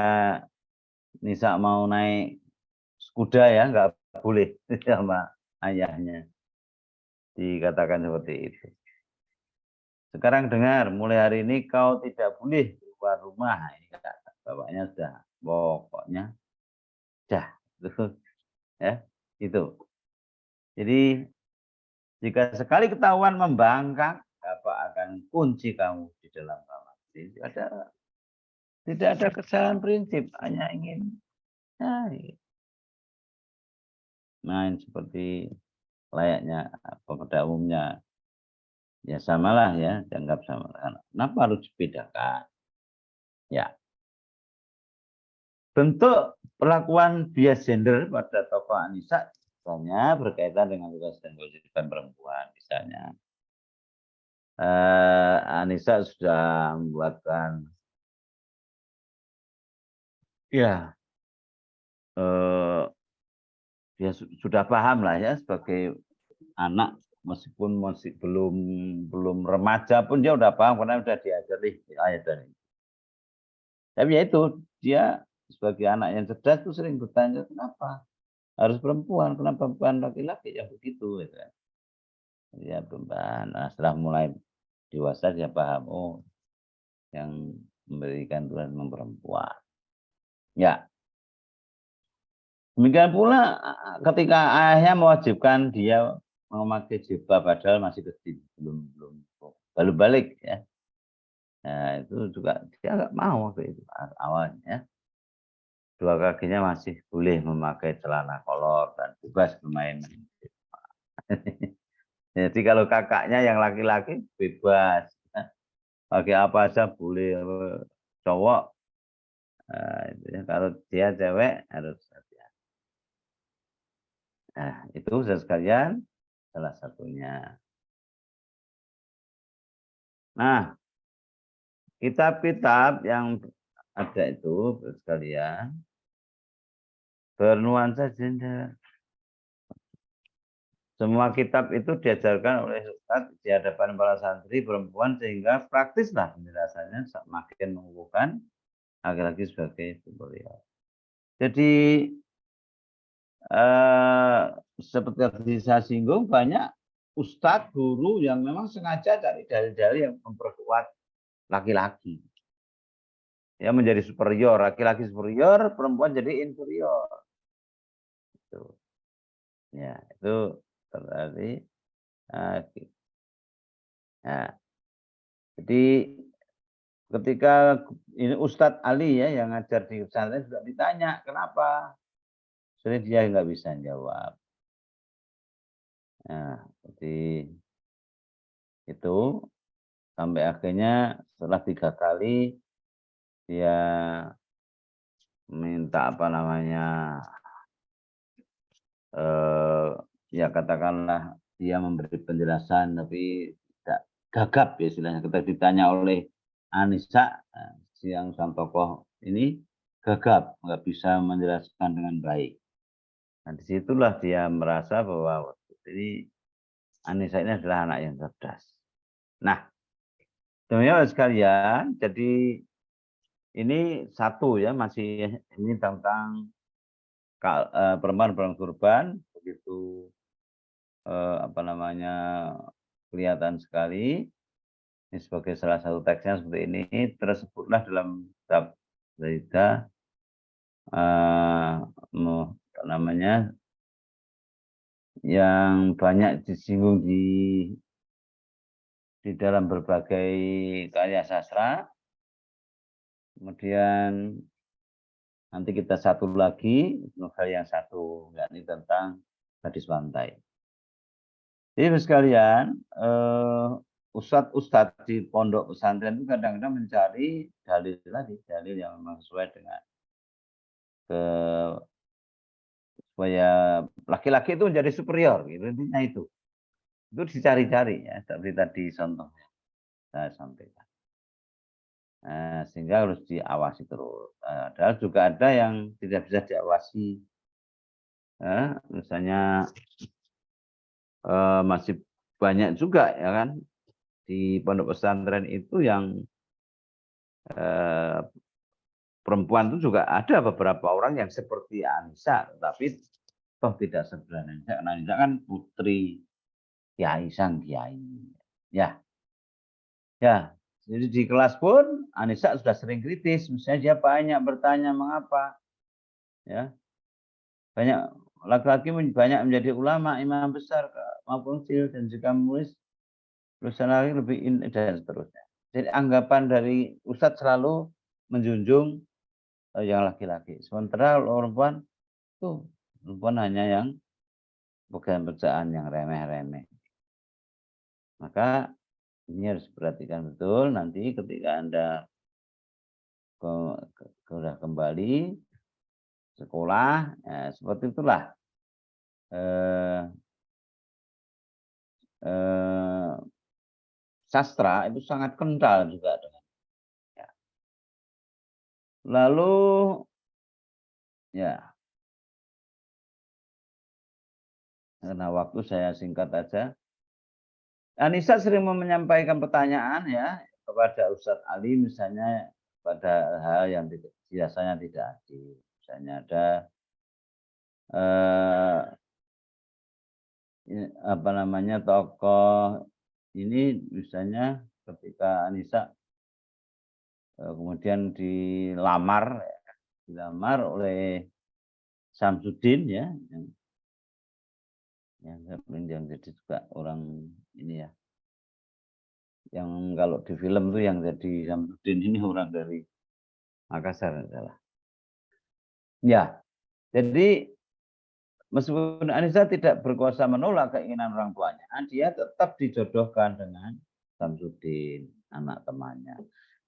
Speaker 4: Nisa mau naik kuda ya nggak boleh sama ayahnya dikatakan seperti itu. Sekarang dengar, mulai hari ini kau tidak boleh keluar rumah. Ini kata bapaknya sudah, pokoknya dah, ya itu. Jadi jika sekali ketahuan membangkang, bapak akan kunci kamu di dalam kamar. Tidak ada kesalahan prinsip, hanya ingin main seperti layaknya pada umumnya. Ya samalah ya, dianggap sama. Kenapa harus dibedakan? Ya. Bentuk perlakuan bias gender pada tokoh Anissa misalnya berkaitan dengan tugas dan kewajiban perempuan. Misalnya Anissa sudah membuatkan ya dia sudah paham lah ya sebagai anak, meskipun masih belum remaja pun dia udah paham karena udah diajari ayat dan ini. Tapi ya itu, dia sebagai anak yang cerdas tuh sering bertanya, kenapa harus perempuan, kenapa bukan laki-laki yang begitu gitu. Dia perempuan. Nah, setelah mulai dewasa dia paham, oh yang memberikan Tuhan memang perempuan. Ya. Demikian pula ketika ayahnya mewajibkan dia memakai jilbab padahal masih kecil, belum balik ya. Nah, itu juga dia nggak mau waktu itu awalnya. Dua kakinya masih boleh memakai celana kolor dan bebas bermain. Jadi kalau kakaknya yang laki-laki bebas, pakai apa aja boleh, cowok. Nah, itu ya. Kalau dia cewek harus hati-hati. Nah, itu sekalian salah satunya. Nah, kitab-kitab yang ada itu sekalian bernuansa gender. Semua kitab itu diajarkan oleh Ustadz di hadapan para santri perempuan sehingga praktislah penjelasannya semakin mengukuhkan laki-laki sebagai superior. Jadi seperti yang saya singgung, banyak Ustadz, guru yang memang sengaja cari dalil-dalil yang memperkuat laki-laki. Ya menjadi superior, laki-laki superior, perempuan jadi inferior. Itu. Ya, itu berarti nah, jadi ketika ini Ustadz Ali ya yang ngajar di pesantren juga ditanya kenapa, sering dia nggak bisa jawab. Nah, jadi itu sampai akhirnya setelah 3 kali dia minta apa namanya ya katakanlah dia memberi penjelasan tapi tidak gagap ya istilahnya. Ketika ditanya oleh Anissa yang sang tokoh ini gagap, nggak bisa menjelaskan dengan baik. Nah disitulah dia merasa bahwa ini Anissa ini adalah anak yang cerdas. Nah teman-teman sekalian, jadi ini satu ya masih ini tentang perempuan kurban begitu apa namanya kelihatan sekali ini sebagai salah satu teksnya seperti ini tersebutlah dalam kitab Zaidah apa namanya yang banyak disinggung di dalam berbagai karya sastra. Kemudian nanti kita satu lagi novel yang satu yakni tentang gadis pantai. Jadi sekalian, ustadz di pondok pesantren itu kadang-kadang mencari dalil tadi, dalil yang memang sesuai dengan supaya laki-laki itu menjadi superior, gitu intinya itu dicari-cari ya, seperti tadi contohnya saya sampaikan. Sehingga harus diawasi terus. Padahal juga ada yang tidak bisa diawasi, misalnya masih banyak juga ya kan di pondok pesantren itu yang perempuan itu juga ada beberapa orang yang seperti Anissa, tapi toh tidak sebenarnya. Karena Anissa kan putri kiai sang kiai. Ya. Ya, jadi di kelas pun Anissa sudah sering kritis, misalnya dia banyak bertanya mengapa. Ya. Banyak laki-laki banyak menjadi ulama, imam besar maupun kecil, dan jika menulis tulisan lagi lebih dan seterusnya. Jadi anggapan dari Ustadz selalu menjunjung yang laki-laki. Sementara perempuan tuh perempuan hanya yang pekerjaan yang remeh-remeh. Maka ini harus diperhatikan betul nanti ketika Anda sudah kembali sekolah, ya, seperti itulah sastra itu sangat kental juga dengan. Ya. Lalu ya, karena waktu saya singkat aja. Anissa sering menyampaikan pertanyaan ya kepada Ustadz Ali, misalnya pada hal yang biasanya tidak adil. Misalnya ada apa namanya tokoh ini, misalnya ketika Anissa kemudian dilamar oleh Samsudin ya, yang jadi juga orang ini ya, yang kalau di film tuh yang jadi Samsudin ini orang dari Makassar adalah. Ya, jadi meskipun Anissa tidak berkuasa menolak keinginan orang tuanya, dia tetap dijodohkan dengan Samsudin, anak temannya.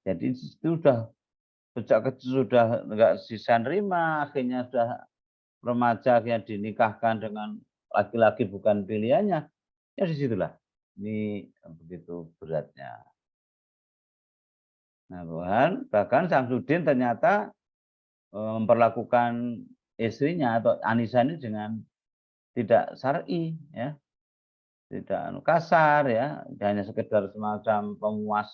Speaker 4: Jadi itu sudah sejak kecil sudah enggak bisa nerima, akhirnya sudah remaja akhirnya dinikahkan dengan laki-laki bukan pilihannya. Ya disitulah ini begitu beratnya. Nah, bahkan Samsudin ternyata memperlakukan istrinya atau Anissa ini dengan tidak syar'i ya, tidak kasar ya, hanya sekedar semacam pemuas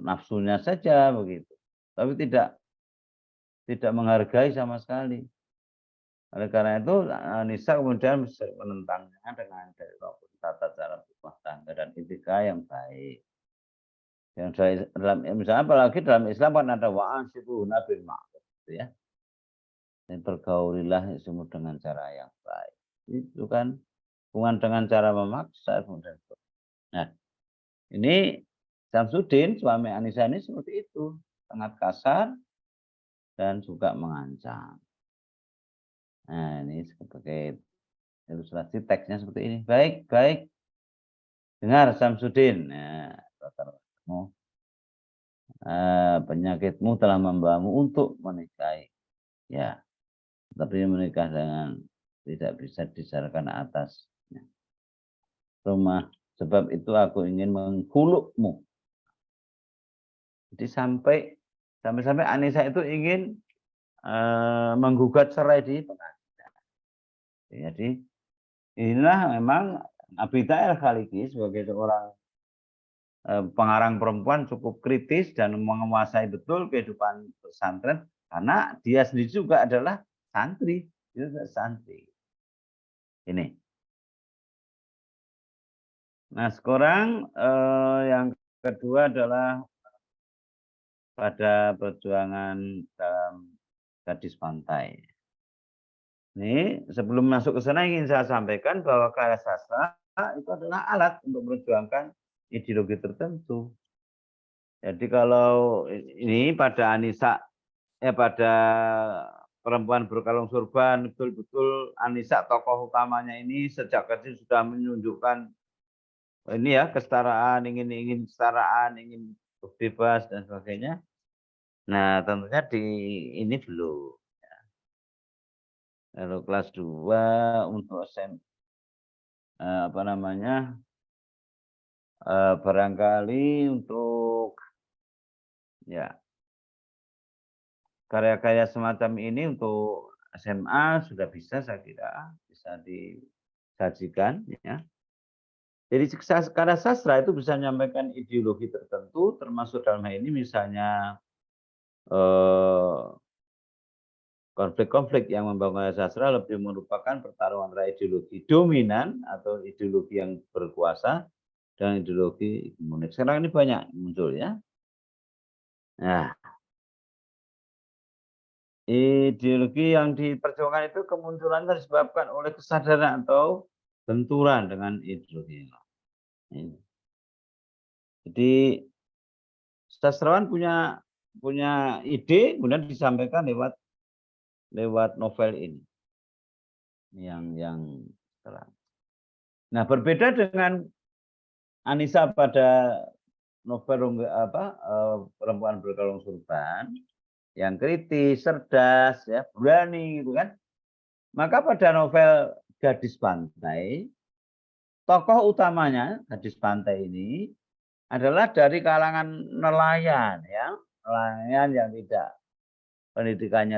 Speaker 4: nafsunya saja begitu, tapi tidak menghargai sama sekali. Oleh karena itu Anissa kemudian menentangnya dengan tata cara rumah tangga dan etika yang baik. Yang dalam misalnya apalagi dalam Islam kan ada wa'asyiruhunna bil ma'ruf ya. Dan bergaulilah semua dengan cara yang baik. Itu kan bukan dengan cara memaksa. Nah, ini Samsudin suami Anissa ini seperti itu, sangat kasar dan juga mengancam. Nah, ini sebagai ilustrasi teksnya seperti ini. Baik. Dengar Samsudin. Nah, penyakitmu telah membawamu untuk menikahi. Ya, tapi menikah dengan tidak bisa disyaratkan atas rumah. Sebab itu aku ingin menghulukmu. Jadi sampai Anissa itu ingin menggugat cerai di pengadilan. Jadi inilah memang Abida El-Khaliki sebagai seorang pengarang perempuan cukup kritis dan menguasai betul kehidupan pesantren karena dia sendiri juga adalah santri. Ini. Nah, sekarang yang kedua adalah pada perjuangan dalam Gadis Pantai. Ini sebelum masuk ke sana ingin saya sampaikan bahwa karya sastra itu adalah alat untuk memperjuangkan ideologi tertentu. Jadi kalau ini pada Anissa, pada perempuan berkalung sorban, betul-betul Anissa tokoh utamanya ini sejak kecil sudah menunjukkan ini ya kesetaraan, ingin kesetaraan, ingin bebas dan sebagainya. Nah, tentunya ini belum. Lalu kelas 2 untuk apa namanya? Barangkali untuk ya karya-karya semacam ini untuk SMA sudah bisa, saya kira bisa disajikan ya. Jadi karya sastra itu bisa menyampaikan ideologi tertentu, termasuk dalam hal ini misalnya konflik-konflik yang membangun sastra lebih merupakan pertarungan antara ideologi dominan atau ideologi yang berkuasa dan ideologi hegemonik. Sekarang ini banyak muncul ya. Nah, ideologi yang diperjuangkan itu kemunculannya disebabkan oleh kesadaran atau benturan dengan ideologi. Jadi sastrawan punya ide kemudian disampaikan lewat novel ini yang terang. Nah, berbeda dengan Anissa pada novel Perempuan Berkalung Surban yang kritis, cerdas, ya, berani gitu kan. Maka pada novel Gadis Pantai, tokoh utamanya Gadis Pantai ini adalah dari kalangan nelayan, ya, nelayan yang tidak pendidikannya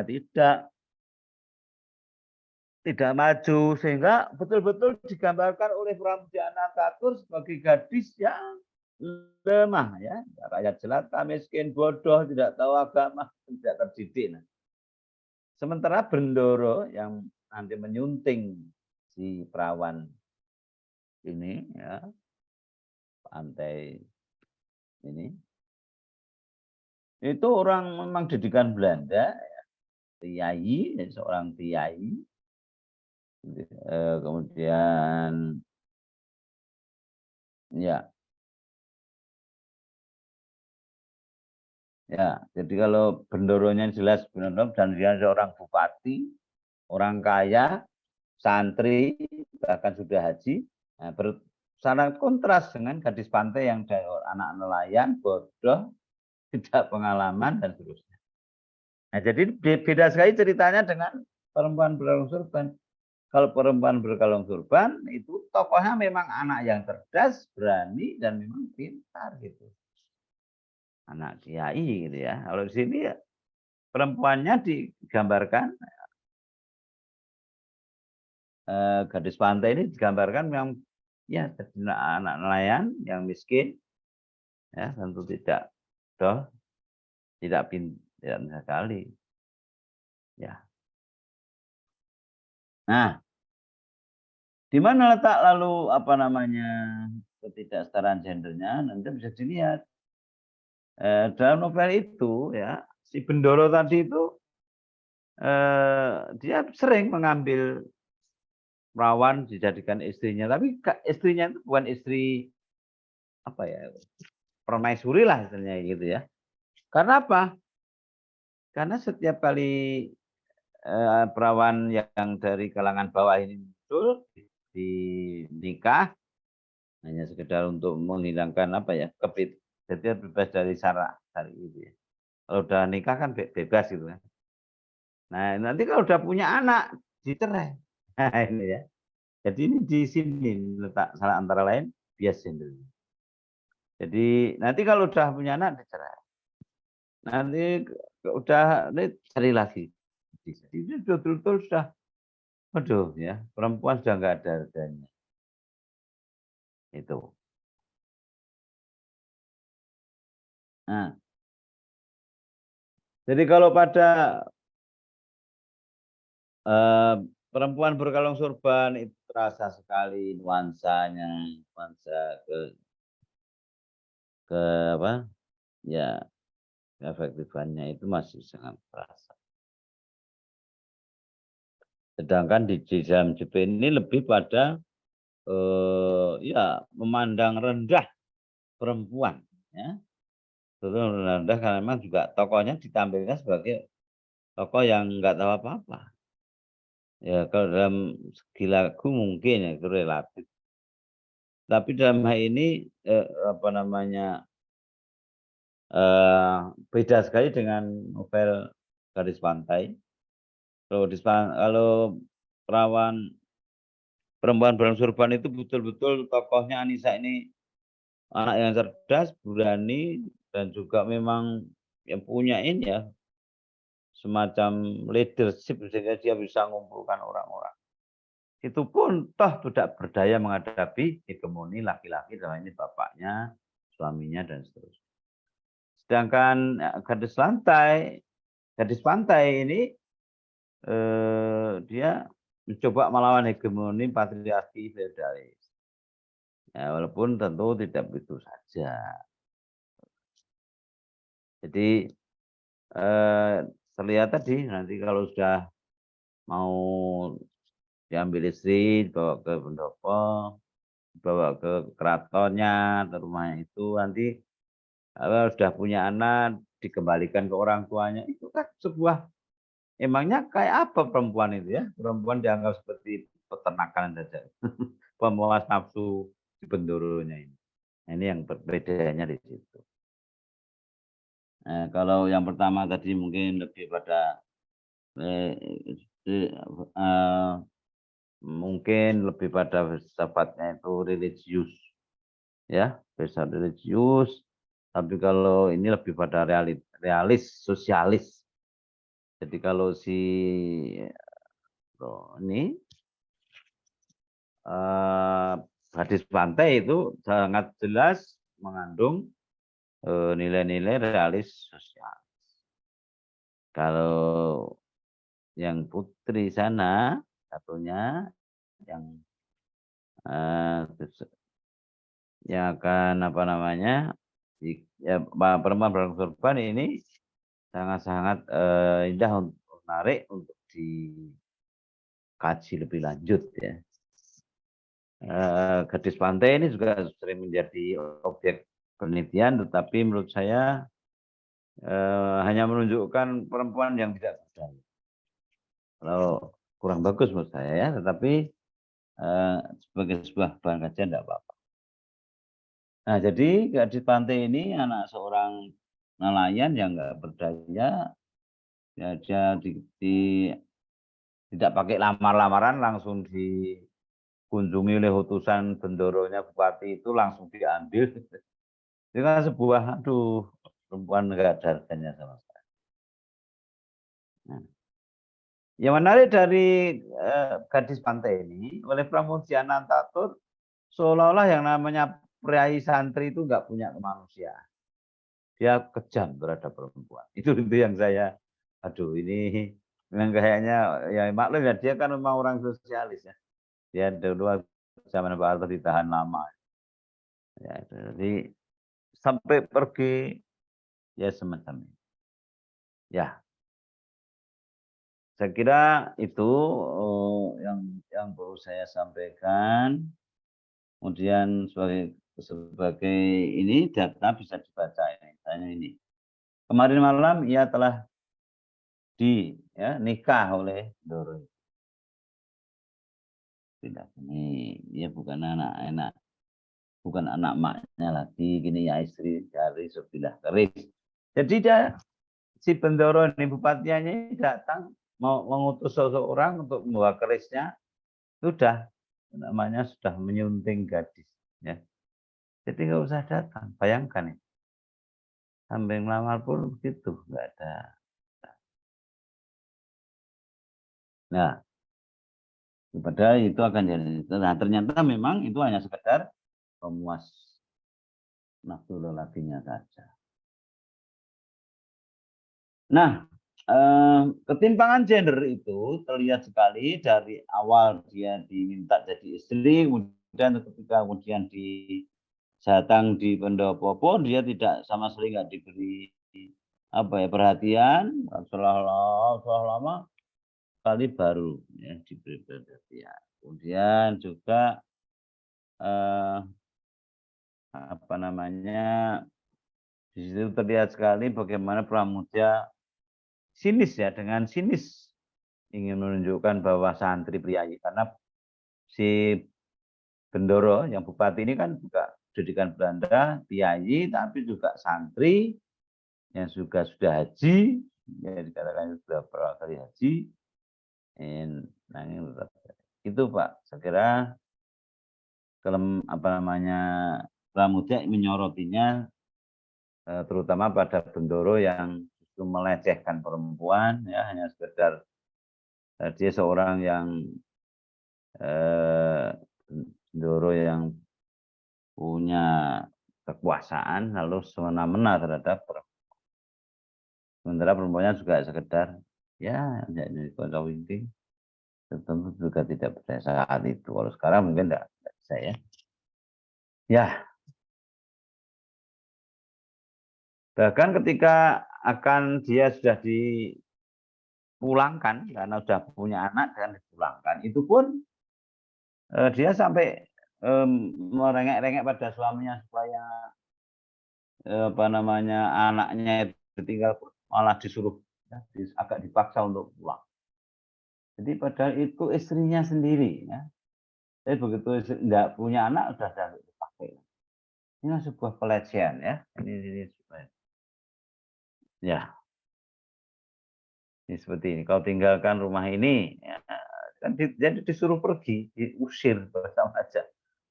Speaker 4: tidak maju, sehingga betul-betul digambarkan oleh Pramudia Anantatur sebagai gadis yang lemah, ya, rakyat jelata, miskin, bodoh, tidak tahu agama, tidak terdidik. Nah, sementara Bendoro yang nanti menyunting si perawan ini, ya, pantai ini, itu orang memang didikan Belanda, ya, Tiai, seorang Tiai. Kemudian ya jadi kalau Bendoronya jelas benar dan dia seorang bupati, orang kaya, santri, bahkan sudah haji. Nah, sangat kontras dengan Gadis Pantai yang anak nelayan, bodoh, tidak pengalaman dan seterusnya. Nah, jadi beda sekali ceritanya dengan Perempuan Berkalung Surban. Kalau Perempuan Berkalung Surban itu tokohnya memang anak yang cerdas, berani, dan memang pintar gitu. Anak kiai gitu ya. Kalau di sini ya, perempuannya digambarkan, Gadis Pantai ini digambarkan memang ya anak nelayan yang miskin, ya tentu tidak pintar sekali. Ya. Nah, di mana letak lalu ketidaksetaraan gendernya? Nanti bisa dilihat dalam novel itu, ya, si Bendoro tadi itu dia sering mengambil perawan dijadikan istrinya, tapi istrinya itu bukan istri permaisuri lah istilahnya gitu ya. Karena apa? Karena setiap kali perawan yang dari kalangan bawah ini muncul di nikah hanya sekedar untuk menghilangkan jadi bebas dari syarat itu ya. Kalau udah nikah kan bebas gitu kan. Nah, nanti kalau udah punya anak dicerai. Nah, ini ya. Jadi ini di sini letak salah antara lain bias gender. Jadi nanti kalau udah punya anak dicerai. Nanti udah cari lagi. Jadi itu betul-betul sudah, aduh ya, perempuan sudah nggak ada harganya. Itu. Nah, jadi kalau pada Perempuan Berkalung Surban itu terasa sekali nuansanya, nuansa keefektifannya itu masih sangat terasa. Sedangkan di dalam JP ini lebih pada memandang rendah perempuan, ya. Terus rendah karena memang juga tokohnya ditampilkan sebagai tokoh yang nggak tahu apa-apa. Ya, kalau dalam segi lagu mungkin ya itu relatif. Tapi dalam hal ini beda sekali dengan novel Gadis Pantai. Kalau Perempuan Berkalung Surban itu betul-betul tokohnya Anissa ini anak yang cerdas, berani, dan juga memang yang punya ini ya semacam leadership sehingga dia bisa mengumpulkan orang-orang. Itu pun toh tidak berdaya menghadapi hegemoni laki-laki, dalam ini bapaknya, suaminya, dan seterusnya. Sedangkan Gadis Pantai ini dia mencoba melawan hegemoni patriarki feodalis. Ya, walaupun tentu tidak begitu saja. Jadi terlihat tadi nanti kalau sudah mau diambil istri, bawa ke pendopo, bawa ke keratonnya, ke rumahnya itu nanti sudah punya anak dikembalikan ke orang tuanya, itu kan sebuah, emangnya kayak apa perempuan itu ya? Perempuan dianggap seperti peternakan saja, pemuas nafsu di bendoronya ini. Nah, ini yang berbedanya di situ. Kalau yang pertama tadi mungkin lebih pada mungkin lebih pada sifatnya itu religius, ya, besar religius. Tapi kalau ini lebih pada realis, sosialis. Jadi kalau si ini Gadis Pantai itu sangat jelas mengandung nilai-nilai realis sosial. Kalau yang Putri sana satunya yang akan apa namanya ya, perempuan berkorban ini sangat-sangat indah untuk menarik untuk dikaji lebih lanjut ya. Gadis Pantai ini juga sering menjadi objek penelitian, tetapi menurut saya hanya menunjukkan perempuan yang tidak berdaya. Kalau kurang bagus menurut saya ya, tetapi sebagai sebuah bahan kajian tidak apa-apa. Nah, jadi Gadis Pantai ini anak seorang nelayan yang nggak berdaya, ya, dia tidak pakai lamar-lamaran, langsung dikunjungi oleh utusan bendoronya bupati itu, langsung diambil. Itu kan sebuah, aduh, perempuan nggak ada harganya sama sekali. Nah, yang menarik dari Gadis Pantai ini, oleh Pramudiana Antatur, seolah-olah yang namanya priai santri itu nggak punya kemanusiaan. Dia kejam terhadap perempuan. Itu yang saya, aduh, ini memang kayaknya ya maklum ya, dia kan memang orang sosialis ya. Dia dulu zaman Pak Harto ditahan lama. Ya, jadi sampai pergi ya semacam ini. Ya, saya kira itu yang perlu saya sampaikan. Kemudian sebagai ini data bisa dibaca ini. Kemarin malam ia telah nikah oleh Doro. Tidak, ini dia bukan anak maknya lagi, gini ya, istri dari sebilah keris. Jadi si Bendoro ini, bupatinya ini datang mau mengutus seseorang untuk membawa kerisnya, sudah menyunting gadis ya. Jadi nggak usah datang, bayangkan ya. Sampai melamar pun begitu, nggak ada. Nah, padahal itu akan jadi. Nah, ternyata memang itu hanya sekedar pemuas nafsu lelakinya saja. Nah, ketimpangan gender itu terlihat sekali dari awal dia diminta jadi istri, kemudian datang di pendopo pun dia tidak sama sekali nggak diberi perhatian, setelah lama kali baru ya diberi perhatian. Kemudian juga di situ terlihat sekali bagaimana Pramudia sinis ya, dengan sinis ingin menunjukkan bahwa santri priayi, karena si Bendoro yang bupati ini kan juga pendidikan Belanda, priayi, tapi juga santri yang juga sudah haji, ya dikatakan sudah berapa kali haji. Nah, ini itu Pak, saya kira Pramudia menyorotinya terutama pada Bendoro yang justru melecehkan perempuan, ya, hanya sekedar dia seorang yang Bendoro yang punya kekuasaan lalu semena-mena terhadap perempuan. Sementara perempuannya juga sekedar Ya, jadi konco winti tentu juga tidak pada saat itu. Kalau sekarang mungkin enggak bisa ya. Ya. Bahkan ketika akan dia sudah dipulangkan karena sudah punya anak dan dipulangkan, itu pun dia sampai merengek-rengek pada suaminya supaya apa namanya anaknya itu tinggal, malah disuruh ya, agak dipaksa untuk pulang. Jadi padahal itu istrinya sendiri ya. Tapi begitu nggak punya anak sudah dipakai. Ini sebuah pelecehan ya. Ini ya. Ini seperti ini. Kau tinggalkan rumah ini, ya, kan jadi disuruh pergi, diusir bersama aja.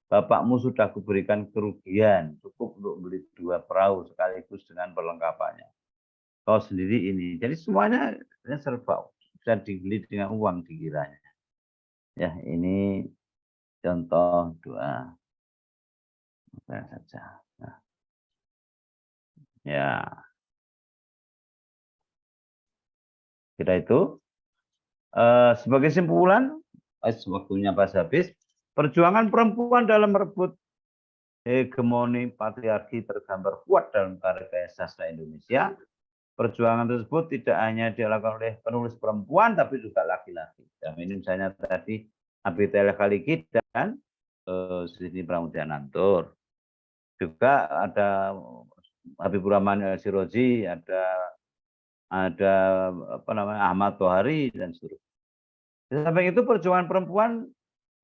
Speaker 4: Bapakmu sudah kuberikan kerugian, cukup untuk beli 2 perahu sekaligus dengan perlengkapannya. Kau sendiri ini. Jadi semuanya serba bisa dibeli dengan uang dikiranya. Ya, ini contoh doa. Saja. Nah. Ya. Kira itu. Sebagai simpulan, waktunya pas habis, perjuangan perempuan dalam merebut hegemoni patriarki tergambar kuat dalam karya sastra Indonesia. Perjuangan tersebut tidak hanya dilakukan oleh penulis perempuan, tapi juga laki-laki. Dan ini misalnya tadi Abitela Khaliki dan Siti Pramudia Nantur. Juga ada Habibur Rahman Siroji, ada apa namanya Ahmad Tohari dan seterusnya. Di samping itu perjuangan perempuan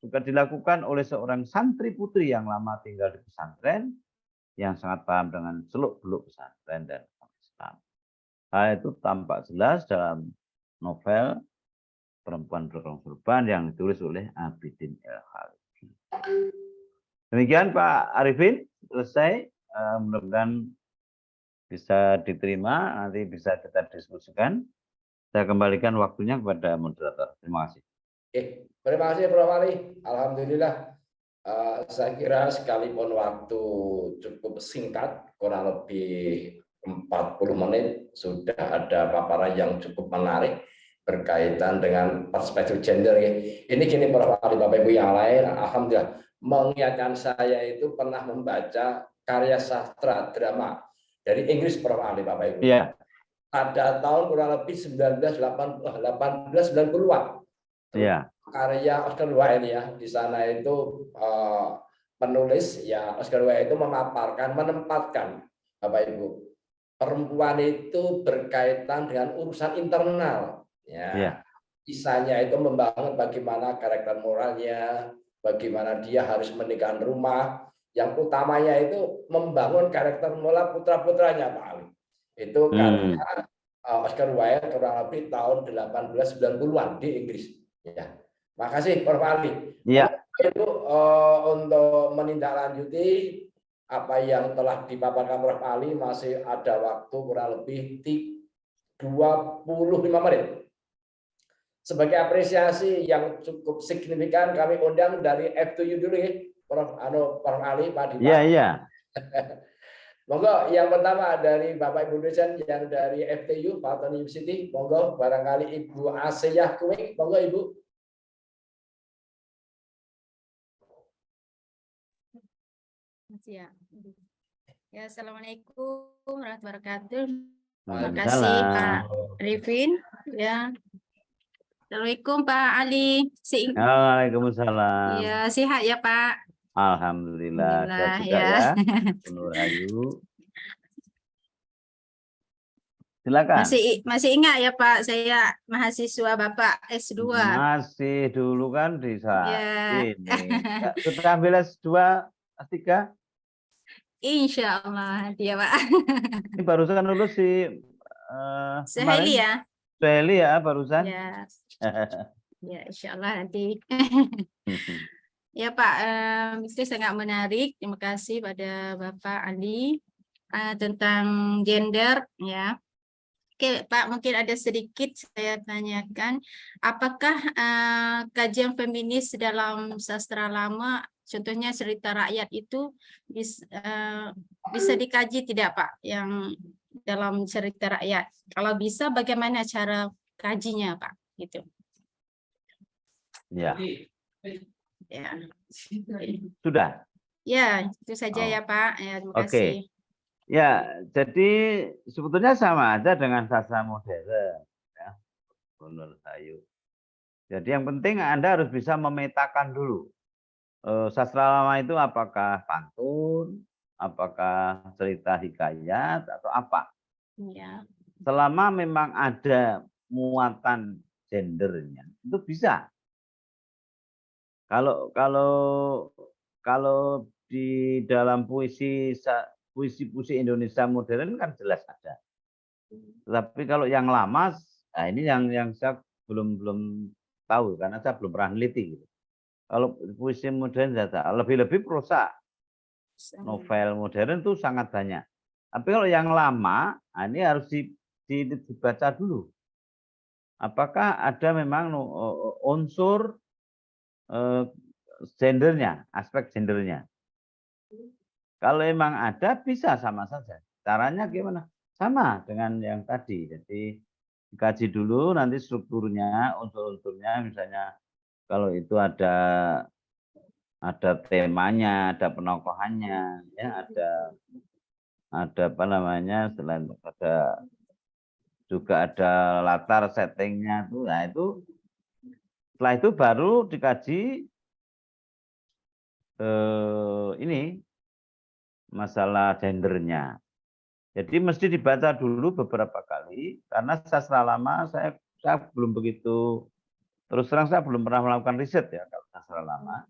Speaker 4: juga dilakukan oleh seorang santri putri yang lama tinggal di pesantren, yang sangat paham dengan seluk-beluk pesantren dan Islam. Hal itu tampak jelas dalam novel Perempuan Berkerudung Sorban yang ditulis oleh Abidin El Khaliki. Demikian Pak Arifin, selesai. Mudah-mudahan bisa diterima, nanti bisa kita diskusikan. Saya kembalikan waktunya kepada moderator. Terima kasih.
Speaker 7: Terima kasih Prof. Ali. Alhamdulillah. Saya kira sekalipun waktu cukup singkat, kurang lebih 40 menit, sudah ada paparan yang cukup menarik berkaitan dengan perspektif gender. Ini gini Prof. Ali, Bapak Ibu yang lain, alhamdulillah mengingatkan saya itu pernah membaca karya sastra drama dari Inggris Prof. Ali, Bapak Ibu.
Speaker 4: Iya.
Speaker 7: Pada tahun kurang lebih 1890-an.
Speaker 4: Iya.
Speaker 7: Karya Oscar Wilde ya, di sana itu penulis ya Oscar Wilde itu menempatkan Bapak Ibu, perempuan itu berkaitan dengan urusan internal ya. Kisahnya itu membangun bagaimana karakter moralnya, bagaimana dia harus meninggalkan rumah, yang utamanya itu membangun karakter moral putra-putranya Pak Ali. Itu karya Oscar Wilde kurang lebih tahun 1890-an di Inggris ya. Makasih Prof. Ali.
Speaker 4: Iya.
Speaker 7: Itu untuk menindaklanjuti apa yang telah dipaparkan Prof. Ali, masih ada waktu kurang lebih 25 menit. Sebagai apresiasi yang cukup signifikan, kami undang dari F2U dulu ya, Prof. Ali, Pak Dipa.
Speaker 4: Iya, iya.
Speaker 7: Monggo, yang pertama dari Bapak Ibu dosen yang dari FTU, Pak Tony University. Monggo, barangkali Ibu Asiyah Kuing. Monggo Ibu.
Speaker 8: Ya, assalamualaikum warahmatullahi wabarakatuh. Terima kasih Pak Rifin. Ya, assalamualaikum Pak Ali.
Speaker 4: Waalaikumsalam.
Speaker 8: Ya, sehat ya Pak.
Speaker 4: Alhamdulillah.
Speaker 8: Alhamdulillah
Speaker 4: ya. Penuh Ayu. Silakan.
Speaker 8: Masih ingat ya Pak, saya mahasiswa Bapak S2.
Speaker 4: Masih dulu kan di saat
Speaker 8: ya.
Speaker 4: ini. Sudah ambil S2, S3?
Speaker 8: Insya Allah dia Pak.
Speaker 4: Ini barusan lulus si
Speaker 8: Suhaili ya.
Speaker 4: Suhaili ya barusan.
Speaker 8: Ya. Ya insya Allah nanti. Ya Pak, itu sangat menarik. Terima kasih pada Bapak Ali tentang gender ya. Oke Pak, mungkin ada sedikit saya tanyakan, apakah kajian feminis dalam sastra lama, contohnya cerita rakyat itu bisa dikaji tidak Pak, yang dalam cerita rakyat? Kalau bisa, bagaimana cara dikajinya Pak, gitu.
Speaker 4: Ya.
Speaker 8: Ya.
Speaker 4: Sudah.
Speaker 8: Ya, itu saja ya Pak. Ya, terima kasih.
Speaker 4: Ya, jadi sebetulnya sama aja dengan sastra modern, ya, menurut saya. Jadi yang penting Anda harus bisa memetakan dulu. Sastra lama itu apakah pantun, apakah cerita hikayat, atau apa.
Speaker 8: Ya.
Speaker 4: Selama memang ada muatan gendernya, itu bisa. Kalau di dalam puisi Indonesia modern kan jelas ada. Tapi kalau yang lama, nah ini yang saya belum tahu karena saya belum pernah neliti. Gitu. Kalau puisi modern lebih prosa, novel modern itu sangat banyak. Tapi kalau yang lama, nah ini harus dibaca dulu. Apakah ada memang unsur gendernya, aspek gendernya. Kalau emang ada, bisa sama saja. Caranya gimana? Sama dengan yang tadi. Jadi dikaji dulu nanti strukturnya, unsur-unsurnya, misalnya kalau itu ada temanya, ada penokohannya, ya ada apa namanya, selain ada juga ada latar settingnya tuh. Nah itu setelah itu baru dikaji ini masalah gendernya. Jadi mesti dibaca dulu beberapa kali karena sastra lama saya belum begitu, terus terang saya belum pernah melakukan riset ya kalau sastra lama.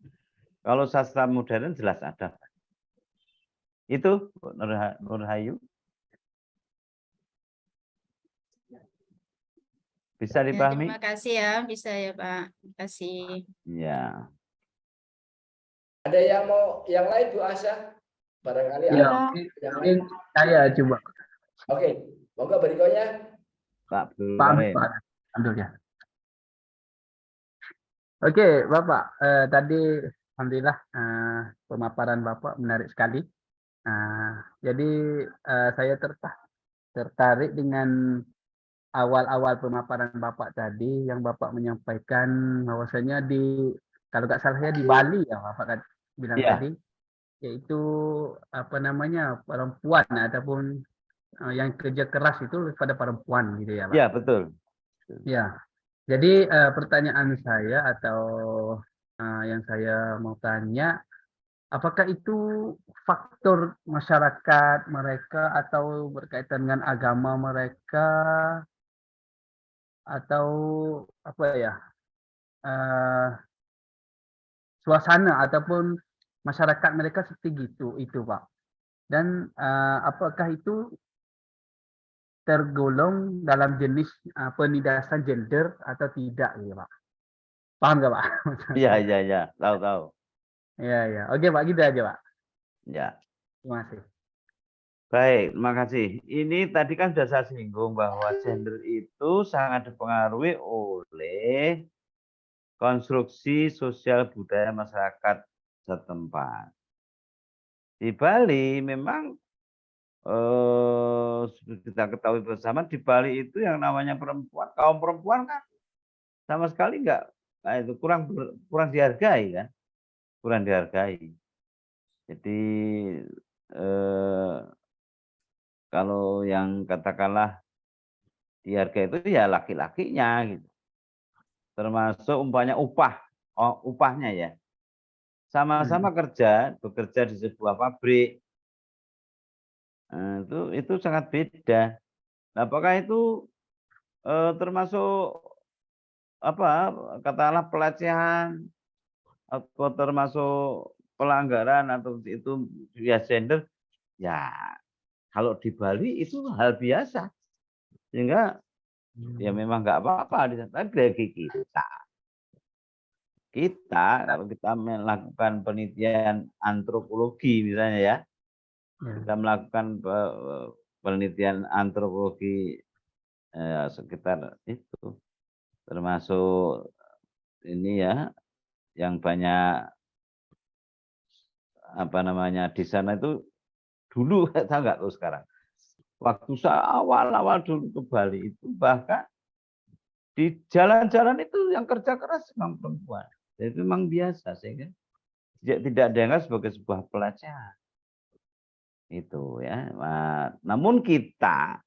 Speaker 4: Kalau sastra modern jelas ada. Itu Nur Hayu. Bisa dipahami?
Speaker 8: Ya, terima kasih ya, bisa ya Pak. Terima kasih.
Speaker 4: Ya.
Speaker 7: Ada yang lain Bu Asya? Barangkali
Speaker 9: ya, mungkin saya coba.
Speaker 7: Oke, monggo berikutnya.
Speaker 4: Pak
Speaker 9: Abdul ya. Oke, Bapak. Tadi alhamdulillah pemaparan Bapak menarik sekali. Jadi saya tertarik dengan awal-awal pemaparan Bapak tadi yang Bapak menyampaikan bahwasanya kalau nggak salah ya di Bali ya Bapak kan bilang tadi, yaitu apa namanya perempuan ataupun yang kerja keras itu pada perempuan gitu ya Pak.
Speaker 4: Ya betul.
Speaker 9: Ya, jadi pertanyaan saya atau yang saya mau tanya, apakah itu faktor masyarakat mereka atau berkaitan dengan agama mereka atau apa ya suasana ataupun masyarakat mereka seperti itu Pak. Dan apakah itu tergolong dalam jenis penindasan gender atau tidak gitu Pak? Paham nggak Pak?
Speaker 4: Iya, tahu.
Speaker 9: Iya. Oke Pak, gitu aja Pak.
Speaker 4: Ya.
Speaker 9: Terima kasih.
Speaker 4: Baik, terima kasih. Ini tadi kan sudah saya singgung bahwa gender itu sangat dipengaruhi oleh konstruksi sosial budaya masyarakat setempat. Di Bali memang kita ketahui bersama, di Bali itu yang namanya perempuan, kaum perempuan kan sama sekali enggak, itu kurang dihargai kan, kurang dihargai. Jadi kalau yang katakanlah dihargai itu ya laki-lakinya gitu. Termasuk umpamanya upahnya ya. Sama-sama bekerja di sebuah pabrik. Nah, itu sangat beda. Nah, apakah itu termasuk apa katakanlah pelecehan atau termasuk pelanggaran atau itu ya gender? Ya kalau di Bali itu hal biasa, sehingga ya memang nggak apa-apa. Tapi bagi kita kalau kita melakukan penelitian antropologi misalnya ya, kita melakukan penelitian antropologi sekitar itu, termasuk ini ya, yang banyak apa namanya di sana itu dulu, saya nggak tahu sekarang. Waktu saya awal-awal dulu ke Bali itu bahkan Di jalan-jalan itu yang kerja keras memang perempuan. Jadi memang biasa sehingga tidak dianggap sebagai sebuah pelecehan. Itu ya. Nah, namun kita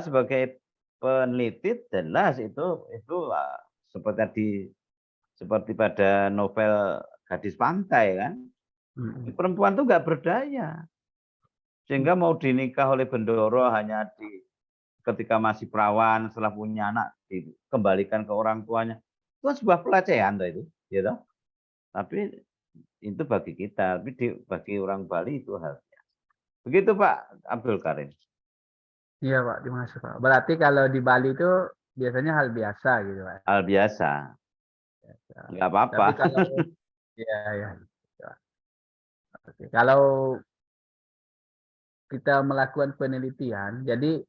Speaker 4: sebagai peneliti jelas itu seperti pada novel Gadis Pantai kan. Perempuan itu nggak berdaya. Sehingga mau dinikah oleh Bendoro hanya ketika masih perawan, setelah punya anak dikembalikan ke orang tuanya. Itu sebuah pelecehan itu, gitu. Tapi itu bagi kita, tapi bagi orang Bali itu hal biasa. Begitu Pak Abdul Karim.
Speaker 9: Iya Pak, terima kasih Pak. Berarti kalau di Bali itu biasanya hal biasa gitu Pak.
Speaker 4: Hal biasa. Nggak apa-apa.
Speaker 9: Tapi kalau ya. Oke. Kalau kita melakukan penelitian, jadi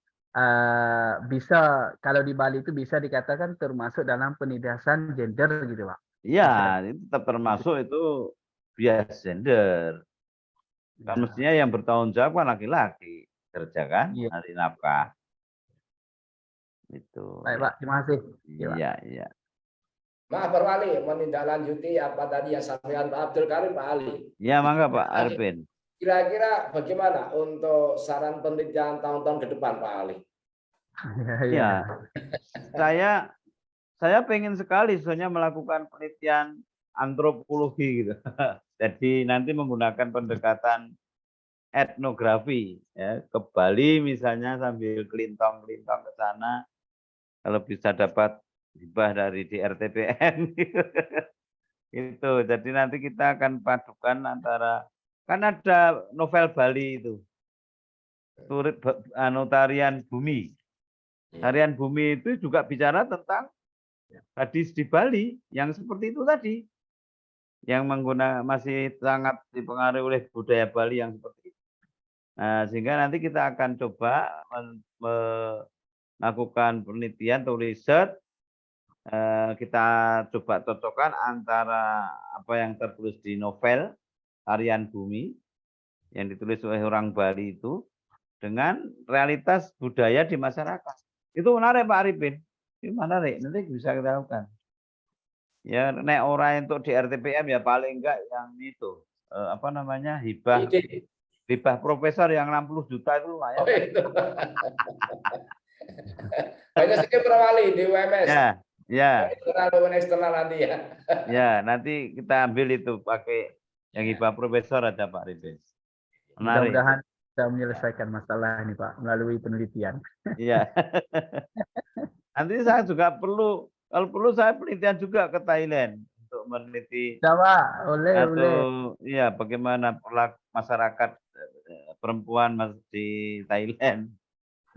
Speaker 9: bisa kalau di Bali itu bisa dikatakan termasuk dalam penindasan gender gitu Pak.
Speaker 4: Iya, itu tetap termasuk itu bias gender. Kan mestinya yang bertanggung jawab kan laki-laki kerja kan, hari nafkah. Itu.
Speaker 9: Baik Pak, terima kasih.
Speaker 4: Iya.
Speaker 7: Maaf Pak Wali, menindaklanjuti apa tadi yang sampaikan Pak Abdul Karim, Pak Ali.
Speaker 4: Ya, mangga Pak Arifin.
Speaker 7: Kira-kira bagaimana untuk saran penelitian tahun-tahun ke depan, Pak Ali?
Speaker 4: Ya, saya pengen sekali soalnya melakukan penelitian antropologi gitu. Jadi nanti menggunakan pendekatan etnografi ya, ke Bali misalnya sambil kelintong-kelintong ke sana. Kalau bisa dapat hibah dari DRTPN itu. Jadi nanti kita akan padukan antara, kan ada novel Bali itu. Tarian Bumi. Tarian Bumi itu juga bicara tentang hadis di Bali yang seperti itu tadi. Yang masih sangat dipengaruhi oleh budaya Bali yang seperti itu. Nah, sehingga nanti kita akan coba melakukan penelitian atau riset, kita coba cocokkan antara apa yang tertulis di novel Tarian Bumi yang ditulis oleh orang Bali itu dengan realitas budaya di masyarakat. Itu menarik Pak Arifin. Itu menarik, nanti bisa kita lakukan. Ya, nek orang untuk di RTPM ya paling enggak yang itu apa namanya hibah profesor yang 60 juta itu lumayan.
Speaker 7: Oh, itu. Banyak sekali Pak Wali di UMS.
Speaker 4: Ya.
Speaker 7: Eksternal nanti ya.
Speaker 4: Ya, nanti kita ambil itu pakai yang hibah profesor ada Pak Arifin. Menarik.
Speaker 9: Mudah-mudahan bisa menyelesaikan masalah ini Pak melalui penelitian.
Speaker 4: Iya. Nanti saya juga kalau perlu saya penelitian juga ke Thailand untuk meneliti iya bagaimana perilaku masyarakat perempuan di Thailand.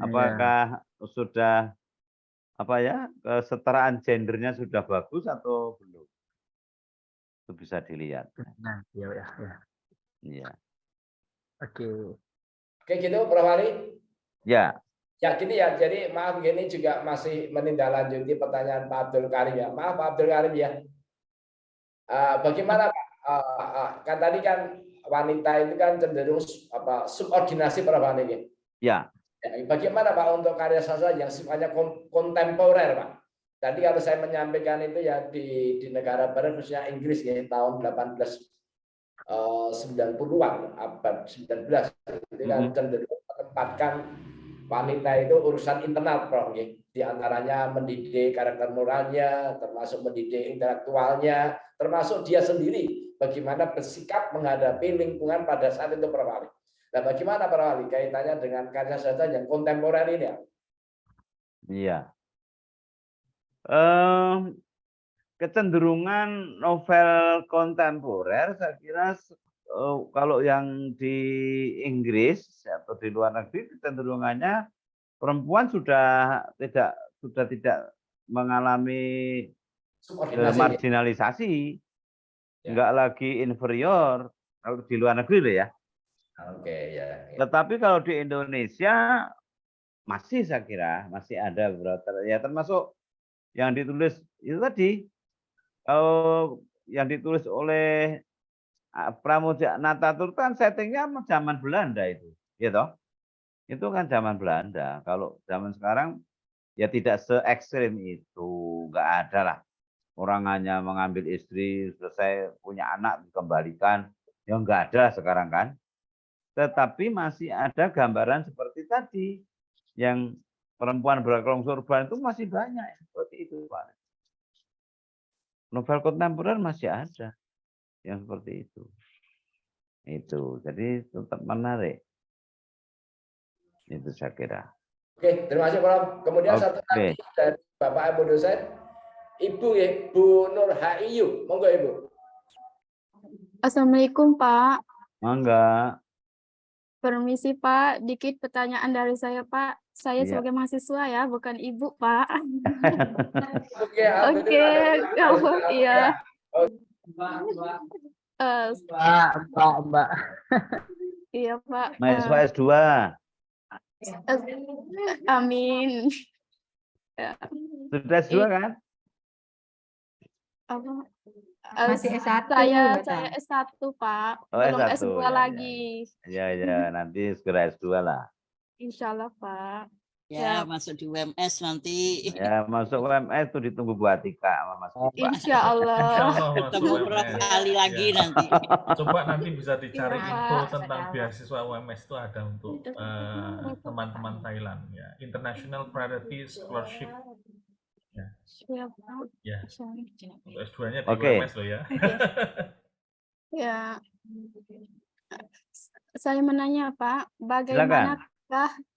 Speaker 4: Apakah sudah kesetaraan gendernya sudah bagus atau belum? Itu bisa dilihat.
Speaker 9: Nah, ya.
Speaker 4: Iya.
Speaker 7: Oke gitu Prof. Wali.
Speaker 4: Ya.
Speaker 7: Ya gini ya, jadi maaf gini juga masih menindaklanjuti pertanyaan Pak Abdul Karim ya. Maaf Pak Abdul Karim ya. Bagaimana Pak? Kan tadi kan wanita itu kan cenderung subordinasi Prof. Wali.
Speaker 4: Ya.
Speaker 7: Bagaimana Pak untuk karya sastra yang sifatnya kontemporer Pak? Tadi kalau saya menyampaikan itu ya di negara barat khususnya Inggris ya tahun 1890-an abad 19 itu kan cenderung menempatkan wanita itu urusan internal Prof. Di antaranya mendidik karakter moralnya, termasuk mendidik intelektualnya, termasuk dia sendiri bagaimana bersikap menghadapi lingkungan pada saat itu Prof. Nah, bagaimana Prof. Ali kaitannya dengan karya sastra yang kontemporer ini ya?
Speaker 4: Iya. Kecenderungan novel kontemporer saya kira kalau yang di Inggris atau di luar negeri kecenderungannya perempuan sudah tidak mengalami marginalisasi, enggak lagi inferior kalau di luar negeri loh ya.
Speaker 7: Oke, ya.
Speaker 4: Tetapi kalau di Indonesia masih saya kira masih ada beberapa ya termasuk yang ditulis itu tadi kalau yang ditulis oleh Pramoedya Nataturk kan settingnya zaman Belanda itu, gitu. Itu kan zaman Belanda. Kalau zaman sekarang Ya tidak se ekstrim itu, nggak ada lah. Orang hanya mengambil istri, selesai punya anak, dikembalikan. Ya nggak ada sekarang kan. Tetapi masih ada gambaran seperti tadi. Yang perempuan berkerudung sorban itu masih banyak. Seperti itu, Pak. Novel kontemporer masih ada. Yang seperti itu. Itu. Jadi tetap menarik. Itu saya kira.
Speaker 7: Oke, terima kasih Prof. Kemudian satu lagi dari Bapak Ibu dosen, Ibu ya, Bu Nur Haiyu, monggo Ibu.
Speaker 8: Assalamualaikum Pak.
Speaker 4: Mangga.
Speaker 8: Permisi Pak, dikit pertanyaan dari saya Pak. Saya sebagai mahasiswa ya, bukan ibu Pak.
Speaker 7: Oke,
Speaker 8: iya.
Speaker 9: Mbak.
Speaker 8: Iya Pak.
Speaker 4: Mahasiswa S2.
Speaker 8: Amin.
Speaker 4: Sudah S2 kan?
Speaker 6: Masih S1.
Speaker 8: Saya S1 Pak.
Speaker 4: Oh,
Speaker 8: Belum
Speaker 4: S1.
Speaker 8: S2 lagi.
Speaker 4: Ya, nanti segera S2 lah.
Speaker 8: Insya Allah Pak.
Speaker 5: Ya, masuk di UMS nanti.
Speaker 4: Ya, masuk UMS itu ditunggu Bu Atika sama Mas Iqbal.
Speaker 8: Insya Allah.
Speaker 5: Ketemu berapa kali lagi nanti.
Speaker 2: Coba nanti bisa dicari info tentang beasiswa UMS itu ada untuk teman-teman Thailand ya. International Priority Scholarship. Ya. Ya. Untuk S2-nya di UMS loh ya.
Speaker 8: Ya. Saya menanya Pak, bagaimana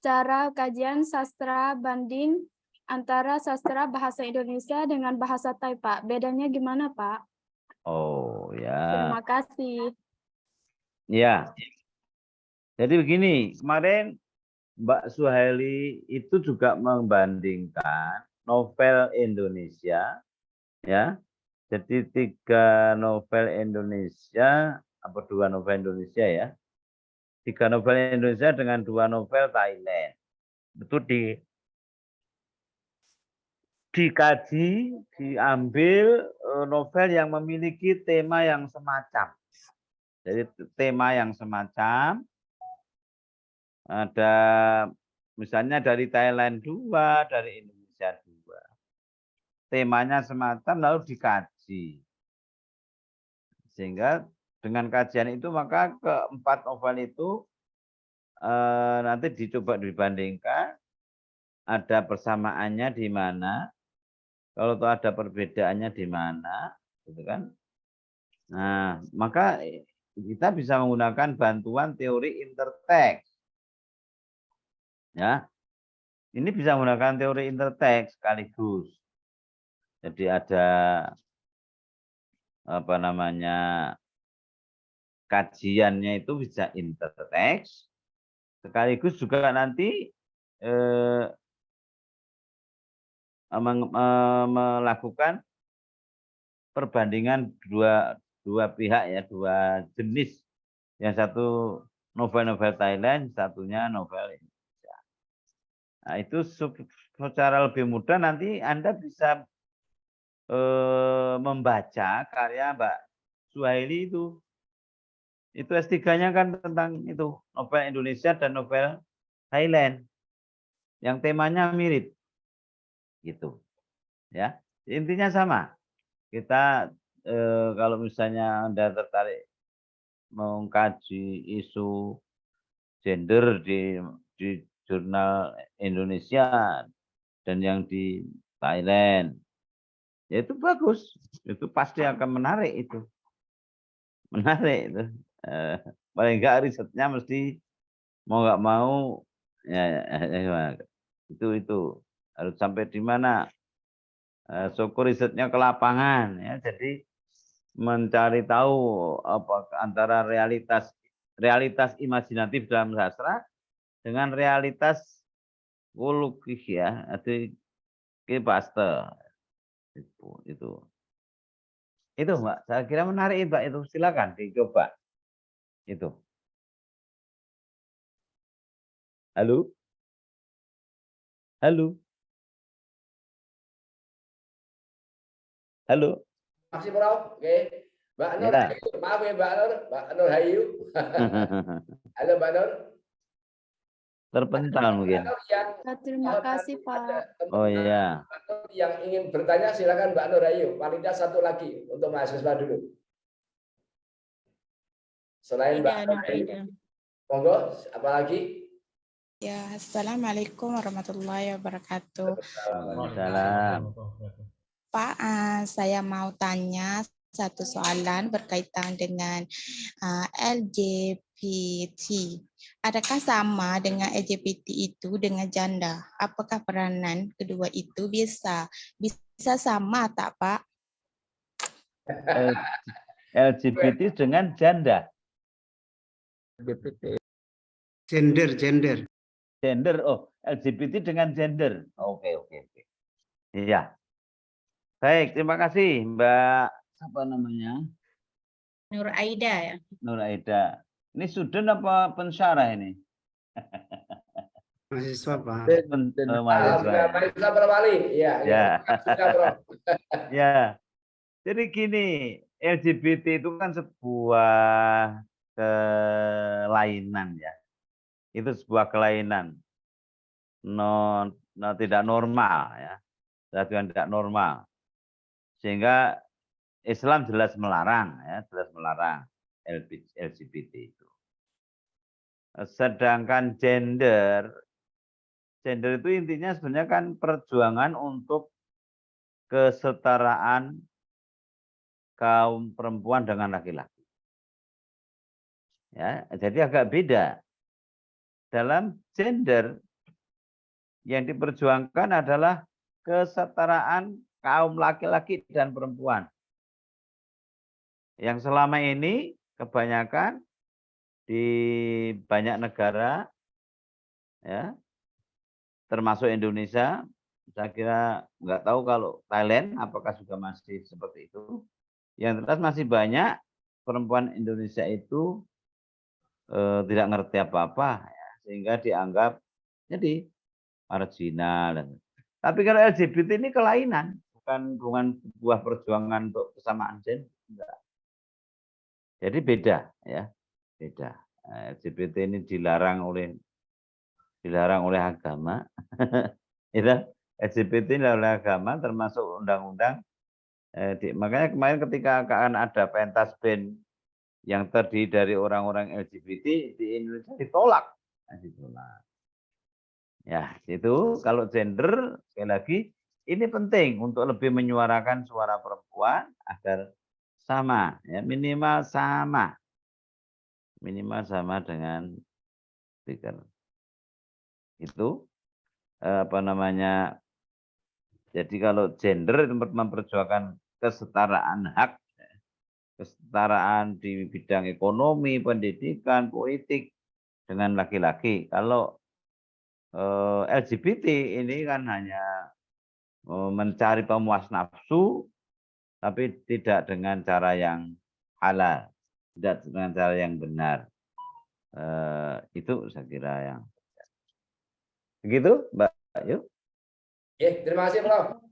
Speaker 8: cara kajian sastra banding antara sastra bahasa Indonesia dengan bahasa Thai, Pak? Bedanya gimana, Pak?
Speaker 4: Oh, ya.
Speaker 8: Terima kasih.
Speaker 4: Ya. Jadi begini, kemarin Mbak Suhaili itu juga membandingkan novel Indonesia, ya. Jadi 3 novel Indonesia, apa 2 novel Indonesia ya. 3 novel Indonesia dengan 2 novel Thailand. Itu dikaji, diambil novel yang memiliki tema yang semacam. Jadi tema yang semacam, ada misalnya dari Thailand 2, dari Indonesia 2. Temanya semacam lalu dikaji. Sehingga dengan kajian itu maka keempat novel itu nanti dicoba dibandingkan, ada persamaannya di mana, kalau itu ada perbedaannya di mana, gitu kan? Nah, maka kita bisa menggunakan bantuan teori interteks, ya. Ini bisa menggunakan teori interteks sekaligus. Jadi ada apa namanya? Kajiannya itu bisa interteks, sekaligus juga nanti melakukan perbandingan dua pihak ya, 2 jenis. Yang satu novel-novel Thailand, satunya novel Indonesia. Nah, itu secara lebih mudah nanti Anda bisa membaca karya Mbak Suhaili itu. Itu S3-nya kan tentang itu, novel Indonesia dan novel Thailand. Yang temanya mirip. Gitu. Ya. Intinya sama. Kita kalau misalnya Anda tertarik mengkaji isu gender di jurnal Indonesia dan yang di Thailand, ya itu bagus. Itu pasti akan menarik itu. Menarik itu. Paling enggak risetnya mesti mau nggak mau ya, itu harus sampai di mana, syukur risetnya ke lapangan ya. Jadi mencari tahu apa antara realitas imajinatif dalam sastra dengan realitas psikologis ya, itu Pasteur itu Mbak, saya kira menarik Mbak, itu silakan dicoba. Itu. Halo? Halo? Halo?
Speaker 7: Makasih Prof. Oke. Mbak Nur,
Speaker 4: Ya.
Speaker 7: maaf ya Mbak Nur Hayu. Halo Mbak Nur.
Speaker 4: terpental mungkin.
Speaker 8: Terima kasih Pak.
Speaker 4: Oh iya.
Speaker 7: Yang ingin bertanya silakan Mbak Nur, ayo. Paling tidak satu lagi untuk mahasiswa dulu. Selain Mbak Nur, monggo, apa lagi?
Speaker 10: Ya, Assalamualaikum warahmatullahi wabarakatuh.
Speaker 4: Waalaikumsalam.
Speaker 10: Pak, saya mau tanya satu soalan berkaitan dengan LGBT. Adakah sama dengan LGBT itu dengan janda? Apakah peranan kedua itu bisa sama tak, Pak?
Speaker 4: LGBT dengan janda.
Speaker 9: LGBT.
Speaker 4: Gender, oh LGBT dengan gender. Oke. Iya. Baik, terima kasih Mbak. Apa namanya?
Speaker 8: Nur Aida ya.
Speaker 4: Nur Aida. Ini student apa pensyarah ini?
Speaker 11: Mahasiswa Pak.
Speaker 7: Mahasiswa Perwali. Ya.
Speaker 4: Ya. Jadi gini, LGBT itu kan sebuah kelainan ya. Itu sebuah kelainan tidak normal ya, sesuatu yang tidak normal, sehingga Islam jelas melarang ya, jelas melarang LGBT itu. Sedangkan gender itu intinya sebenarnya kan perjuangan untuk kesetaraan kaum perempuan dengan laki-laki. Ya, jadi agak beda. Dalam gender yang diperjuangkan adalah kesetaraan kaum laki-laki dan perempuan. Yang selama ini kebanyakan di banyak negara, ya, termasuk Indonesia, saya kira nggak tahu kalau Thailand apakah juga masih seperti itu. Yang jelas masih banyak perempuan Indonesia itu tidak ngerti apa-apa. Sehingga dianggap jadi marginal. Tapi kalau LGBT ini kelainan, bukan sebuah perjuangan untuk kesamaan gender. Jadi beda ya, beda. LGBT ini dilarang oleh agama. Itu LGBT ini oleh agama, termasuk undang-undang. Makanya kemarin ketika akan ada pentas band yang terdiri dari orang-orang LGBT di Indonesia ditolak. Ya, itu kalau gender sekali lagi ini penting untuk lebih menyuarakan suara perempuan agar sama, ya minimal sama dengan speaker. Itu apa namanya? Jadi kalau gender itu memperjuangkan kesetaraan hak, kesetaraan di bidang ekonomi, pendidikan, politik dengan laki-laki. Kalau LGBT ini kan hanya mencari pemuas nafsu, tapi tidak dengan cara yang halal, tidak dengan cara yang benar. Itu saya kira yang begitu, Mbak Ayu.
Speaker 7: Terima kasih, Prof.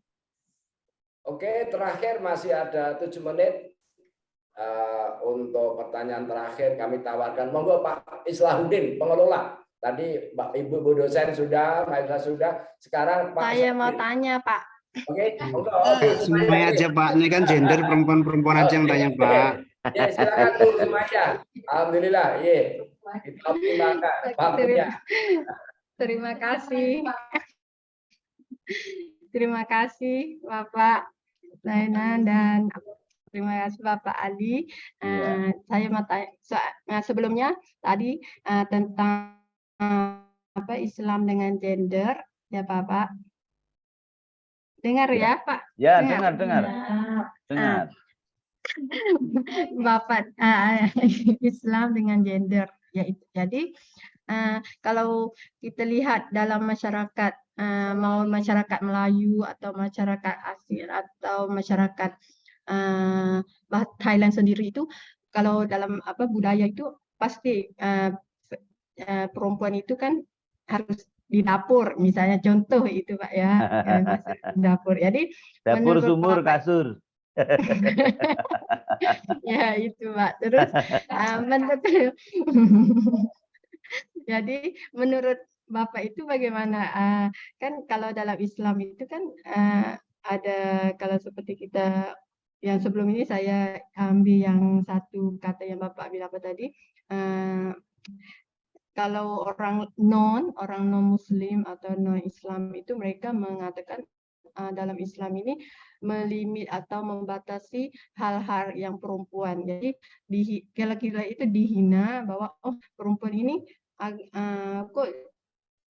Speaker 7: Oke, terakhir masih ada 7 menit. Untuk pertanyaan terakhir kami tawarkan, monggo Pak Islahuddin, pengelola. Tadi Ibu dosen sudah, mahasiswa sudah. Sekarang Pak.
Speaker 8: Saya mau tanya Pak.
Speaker 7: Oke, monggo.
Speaker 11: Semuanya aja Pak. Ini kan gender perempuan-perempuan aja yang tanya Pak.
Speaker 7: Ya, silakan tuh semuanya. Alhamdulillah. Kita optimalkan waktunya.
Speaker 6: Terima kasih. Terima kasih Bapak Zainal dan terima kasih Bapak Ali. Saya mau tanya sebelumnya tadi tentang apa Islam dengan gender ya Bapak. Dengar ya Pak?
Speaker 4: Ya, dengar.
Speaker 6: Bapak Islam dengan gender yaitu. Jadi kalau kita lihat dalam masyarakat mau masyarakat Melayu atau masyarakat Asing atau masyarakat Thailand sendiri itu kalau dalam budaya itu pasti perempuan itu kan harus di dapur misalnya contoh itu Pak ya di dapur. Jadi
Speaker 4: dapur, sumur, kasur.
Speaker 6: Ya itu Pak. Terus jadi menurut Bapak itu bagaimana? Kan kalau dalam Islam itu kan ada kalau seperti kita yang sebelum ini saya ambil yang satu kata yang Bapak bilang apa tadi, kalau orang non Muslim atau non Islam itu mereka mengatakan dalam Islam ini melimit atau membatasi hal-hal yang perempuan. Jadi kira-kira itu dihina bahwa oh perempuan ini kok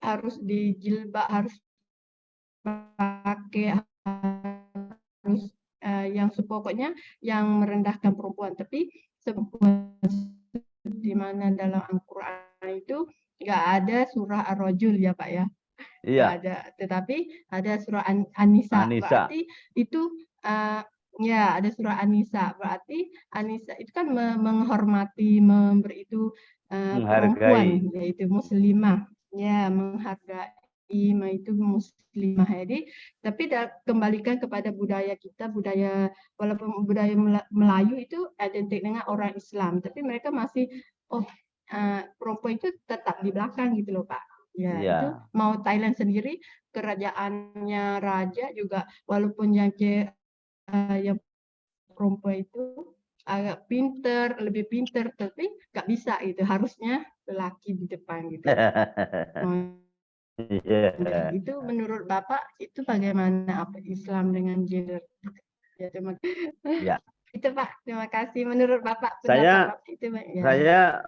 Speaker 6: harus dijilbab, harus pakai, harus yang pokoknya yang merendahkan perempuan. Tapi di mana dalam Al-Quran itu nggak ada surah Ar-Rajul ya Pak ya.
Speaker 4: Iya.
Speaker 6: Nggak ada, tetapi ada surah An-Nisa. Berarti itu ya ada surah An-Nisa. Berarti An-Nisa itu kan menghormati, memberi itu perempuan yaitu muslimah. Ya, menghargai itu muslimah. Jadi tapi kembalikan kepada budaya kita, walaupun budaya Melayu itu identik dengan orang Islam, tapi mereka masih perempuan itu tetap di belakang gitu loh Pak. Ya, itu mau Thailand sendiri kerajaannya raja juga walaupun yang perempuan itu agak lebih pinter, tapi nggak bisa gitu, harusnya lelaki di depan gitu. Itu menurut Bapak itu bagaimana apa Islam dengan gender? Ya, itu Pak, terima kasih. Menurut Bapak
Speaker 4: saya
Speaker 6: itu, ya.
Speaker 4: Saya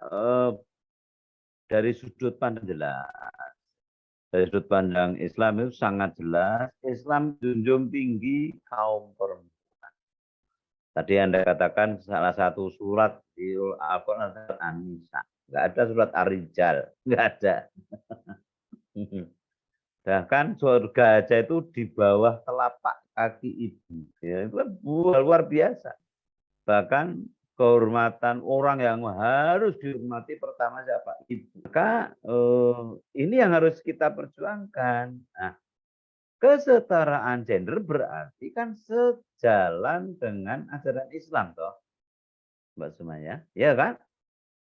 Speaker 4: dari sudut pandang jelas, dari sudut pandang Islam itu sangat jelas. Islam junjung tinggi kaum perempuan. Tadi Anda katakan salah satu surat di Al-Quran adalah An-Nisa. Nggak ada surat Ar-Rijal, nggak ada. Bahkan surga aja itu di bawah telapak kaki ibu. Ya, itu luar biasa. Bahkan kehormatan orang yang harus dihormati pertama siapa? Ibu. Maka ini yang harus kita perjuangkan. Nah, kesetaraan gender berarti kan sejalan dengan ajaran Islam toh, Mbak Sumaya, ya kan?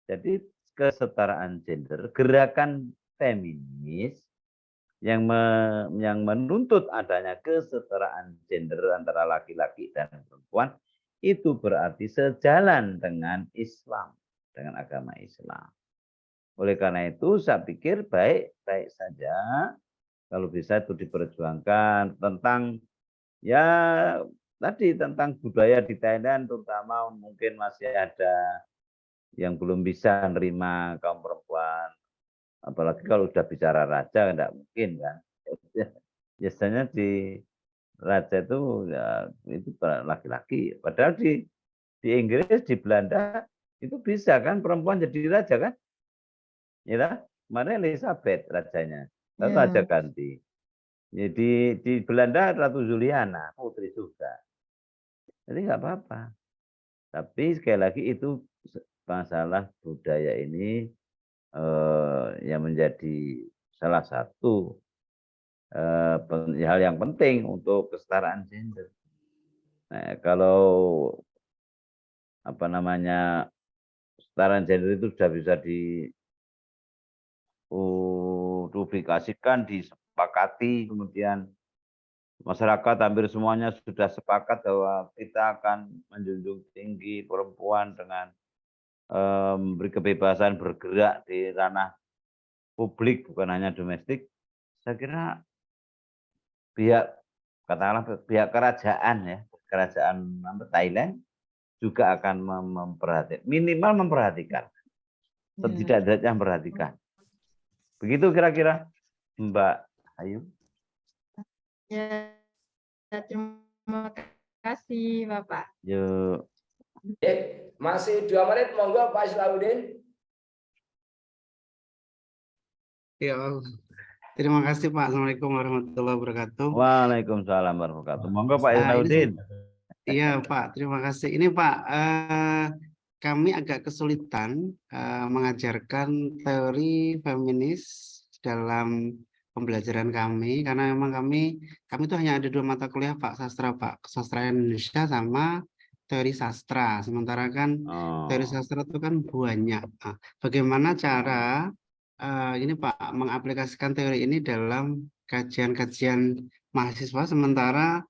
Speaker 4: Jadi kesetaraan gender, gerakan feminis yang menuntut adanya kesetaraan gender antara laki-laki dan perempuan itu berarti sejalan dengan Islam, dengan agama Islam. Oleh karena itu saya pikir baik-baik saja kalau bisa itu diperjuangkan tentang ya tadi tentang budaya di Thailand, terutama mungkin masih ada yang belum bisa menerima kaum perempuan, apalagi kalau sudah bicara raja tidak mungkin kan. Biasanya di raja itu ya itu laki-laki, padahal di Inggris, di Belanda itu bisa kan perempuan jadi raja kan, ya kemarin Elizabeth rajanya. Lalu aja ganti. Jadi di Belanda Ratu Juliana, putri juga. Jadi nggak apa-apa. Tapi sekali lagi itu masalah budaya ini yang menjadi salah satu hal yang penting untuk kesetaraan gender. Nah, kalau apa namanya kesetaraan gender itu sudah bisa dipublikasikan, disepakati, kemudian masyarakat hampir semuanya sudah sepakat bahwa kita akan menjunjung tinggi perempuan dengan memberi kebebasan bergerak di ranah publik bukan hanya domestik. Saya kira katakanlah pihak kerajaan Thailand juga akan minimal memperhatikan, setidaknya memperhatikan. Begitu kira-kira Mbak Ayu.
Speaker 6: Ya, terima kasih Bapak.
Speaker 4: Yuk.
Speaker 7: Masih 2 menit, monggo Pak Islahuddin.
Speaker 11: Ya, terima kasih Pak. Assalamualaikum warahmatullahi wabarakatuh.
Speaker 4: Waalaikumsalam warahmatullahi wabarakatuh. Monggo Pak Islahuddin.
Speaker 11: Iya Pak, terima kasih. Ini Pak, kami agak kesulitan mengajarkan teori feminis dalam pembelajaran kami karena memang kami itu hanya ada 2 mata kuliah Pak, sastra Pak, sastra Indonesia sama teori sastra. Sementara kan teori sastra itu kan banyak. Nah, bagaimana cara ini Pak mengaplikasikan teori ini dalam kajian-kajian mahasiswa, sementara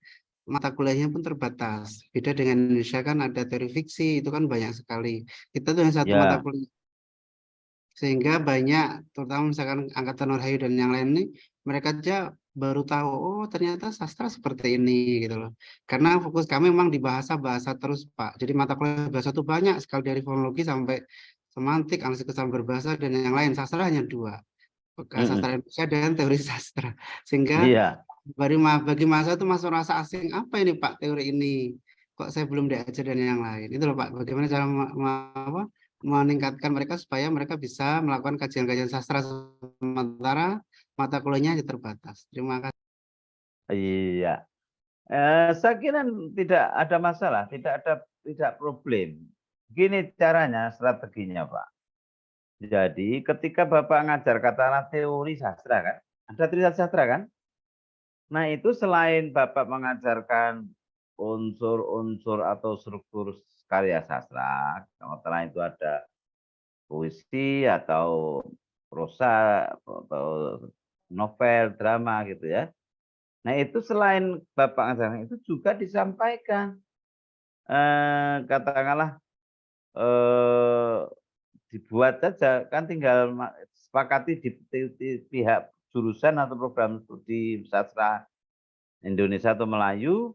Speaker 11: mata kuliahnya pun terbatas. Beda dengan Indonesia kan ada teori fiksi, itu kan banyak sekali. Kita tuh yang satu mata
Speaker 4: Ya,
Speaker 11: kuliah. Sehingga banyak, terutama misalkan Angkatan Nurhayu dan yang lain ini, mereka aja baru tahu, oh ternyata sastra seperti ini gitu loh. Karena fokus kami memang di bahasa-bahasa terus Pak. Jadi mata kuliah bahasa itu banyak sekali dari fonologi sampai semantik, analisis kesan berbahasa dan yang lain. Sastra hanya 2, sastra Indonesia dan teori sastra. Sehingga
Speaker 4: iya,
Speaker 11: bagi masa itu masuk rasa asing, apa ini Pak teori ini? Kok saya belum diajar dan yang lain. Itu loh Pak, bagaimana cara meningkatkan mereka supaya mereka bisa melakukan kajian-kajian sastra sementara mata kuliahnya terbatas. Terima kasih.
Speaker 4: iya. Saya kira tidak ada masalah, tidak problem. Gini caranya, strateginya Pak. Jadi ketika Bapak ngajar katakanlah teori sastra kan, ada teori sastra kan? Nah itu selain Bapak mengajarkan unsur-unsur atau struktur karya sastra, setelah itu ada puisi atau prosa atau novel, drama gitu ya. Nah itu selain Bapak ngajarkan itu juga disampaikan, katakanlah dibuat saja kan, tinggal sepakati di pihak jurusan atau program studi sastra Indonesia atau Melayu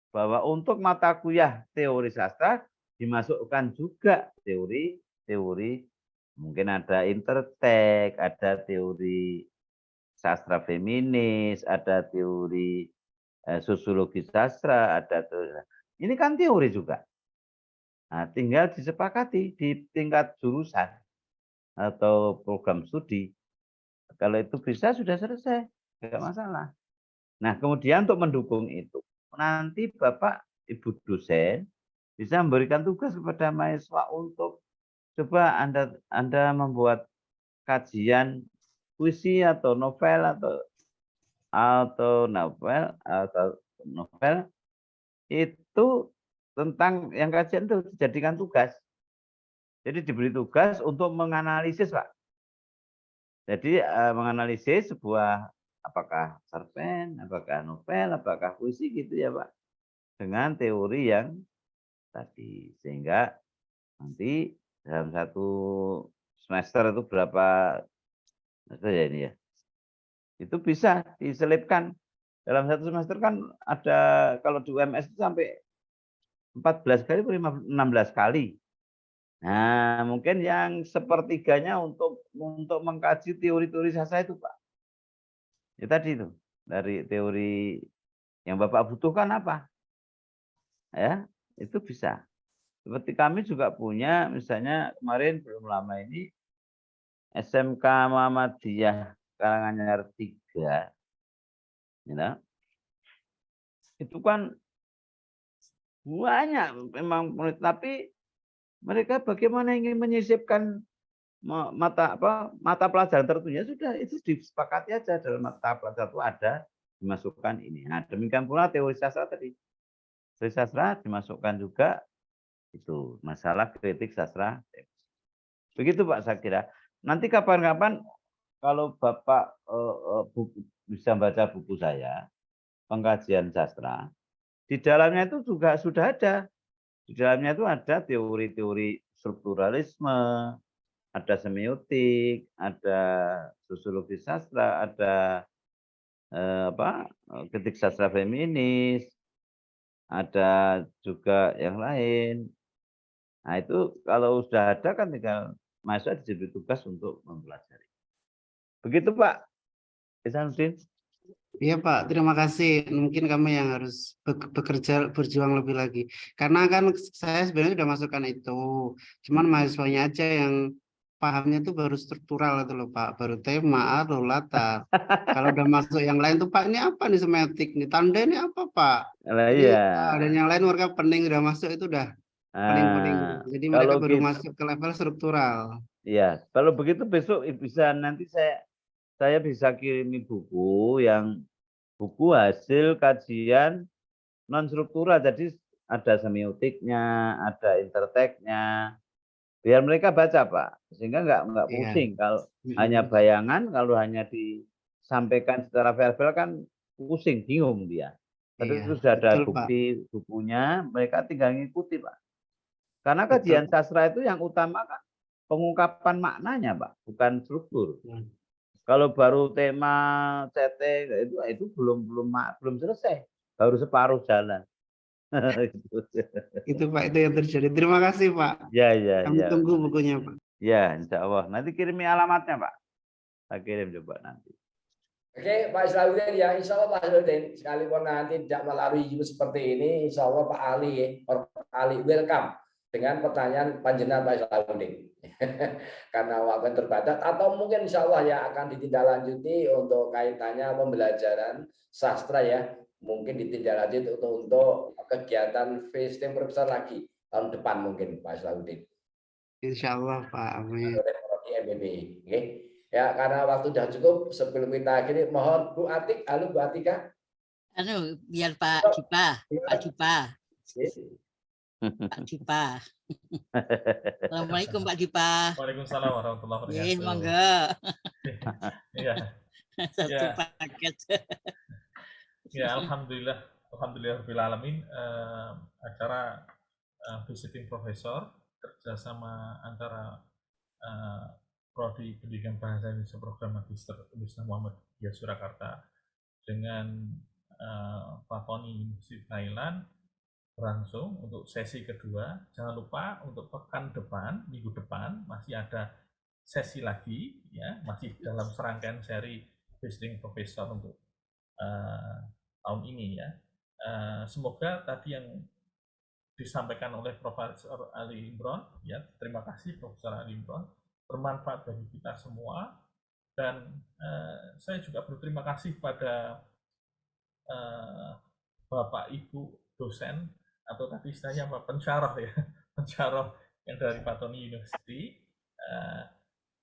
Speaker 4: bahwa untuk mata kuliah teori sastra dimasukkan juga teori mungkin ada intertek, ada teori sastra feminis, ada teori sosiologi sastra, ada teori. Ini kan teori juga. Nah, tinggal disepakati di tingkat jurusan atau program studi. Kalau itu bisa sudah selesai, tidak masalah. Nah, kemudian untuk mendukung itu, nanti Bapak Ibu dosen bisa memberikan tugas kepada mahasiswa untuk coba Anda membuat kajian puisi atau novel atau novel itu tentang yang kajian itu dijadikan tugas. Jadi diberi tugas untuk menganalisis, Pak. Jadi menganalisis sebuah apakah cerpen, apakah novel, apakah puisi gitu ya Pak. Dengan teori yang tadi. Sehingga nanti dalam satu semester itu berapa semester ya ini ya. Itu bisa diselipkan. Dalam satu semester kan ada, kalau di UMS itu sampai 14 kali, 16 kali. Nah, mungkin yang sepertiganya untuk mengkaji teori-teori sastra itu, Pak. Ya tadi itu, dari teori yang Bapak butuhkan apa? Ya, itu bisa. Seperti kami juga punya, misalnya kemarin belum lama ini SMK Muhammadiyah Karanganyar 3. Ya, itu kan banyak memang, tapi mereka bagaimana ingin menyisipkan mata pelajaran tertentunya, sudah itu disepakati aja dalam mata pelajaran itu ada dimasukkan ini. Nah, demikian pula teori sastra tadi. Teori sastra dimasukkan juga itu masalah kritik sastra. Begitu Pak saya kira. Nanti kapan-kapan kalau Bapak bisa baca buku saya, pengkajian sastra, di dalamnya itu juga sudah ada. Di dalamnya itu ada teori-teori strukturalisme, ada semiotik, ada sosiologi sastra, ada kritik sastra feminis, ada juga yang lain. Nah itu kalau sudah ada kan tinggal mahasiswa diberi tugas untuk mempelajari. Begitu Pak Ihsanuddin.
Speaker 11: Iya Pak, terima kasih. Mungkin kami yang harus berjuang lebih lagi. Karena kan saya sebenarnya sudah masukkan itu. Cuman mahasiswanya aja yang pahamnya itu baru struktural itu loh Pak. Baru tema, atau latar. Kalau udah masuk yang lain tuh Pak, ini apa nih semiotik nih? Tanda ini apa Pak? Jadi,
Speaker 4: Iya.
Speaker 11: dan yang lain warga pening udah masuk itu udah pening-pening. Jadi mereka baru masuk ke level struktural.
Speaker 4: Iya, kalau begitu besok bisa nanti saya bisa kirimi buku yang buku hasil kajian non struktural, jadi ada semiotiknya, ada interteknya, Biar mereka baca, Pak, sehingga nggak
Speaker 11: Iya.
Speaker 4: pusing. Kalau hanya bayangan, kalau hanya disampaikan secara verbal kan pusing, bingung dia. Tapi
Speaker 11: Iya,
Speaker 4: itu sudah ada
Speaker 11: betul, Pak.
Speaker 4: bukti bukunya, mereka tinggal ngikuti, Pak. Karena
Speaker 11: Betul.
Speaker 4: kajian sastra itu yang utama kan pengungkapan maknanya, Pak, bukan struktur. Kalau baru tema setting itu belum selesai, baru separuh jalan.
Speaker 11: Itu Pak, itu yang terjadi. Terima kasih Pak.
Speaker 4: Ya.
Speaker 11: Kami tunggu bukunya Pak.
Speaker 4: Ya, insya Allah. Nanti kirimi alamatnya, Pak. Saya kirim coba nanti.
Speaker 7: Oke, Pak Islahuddin ya, insya Allah Pak Islahuddin, sekalipun nanti tidak melalui Zoom seperti ini, insya Allah Pak Ali welcome dengan pertanyaan panjenengan Pak Islahuddin. Karena waktu terbatas, atau mungkin insya Allah ya akan ditindaklanjuti untuk kaitannya pembelajaran sastra ya, mungkin ditindaklanjuti untuk kegiatan visiting profesor lagi tahun depan mungkin Pak Islahuddin.
Speaker 11: Insya Allah Pak, amin.
Speaker 7: Di MBBI, oke. Ya, karena waktu sudah cukup, sebelum kita akhiri, mohon Bu Atik, halo Bu Atika.
Speaker 5: Biar Pak Dipa. Assalamualaikum Pak Dipa.
Speaker 2: Waalaikumsalam warahmatullahi wabarakatuh.
Speaker 5: Monggo.
Speaker 2: Iya.
Speaker 5: Satu paket.
Speaker 2: Ya, alhamdulillah alamin, acara visiting profesor kerjasama antara Prodi Pendidikan Bahasa Indonesia Program Magister Universitas Muhammadiyah Surakarta dengan Fatoni University Thailand berlangsung untuk sesi kedua. Jangan lupa untuk pekan depan, minggu depan masih ada sesi lagi, ya, masih dalam serangkaian seri visiting profesor untuk tahun ini ya. Semoga tadi yang disampaikan oleh Profesor Ali Imron, ya, terima kasih Profesor Ali Imron, bermanfaat bagi kita semua. Dan saya juga berterima kasih pada Bapak Ibu dosen, atau tadi istilahnya apa, pensyarah ya, pensyarah yang dari Fatoni University,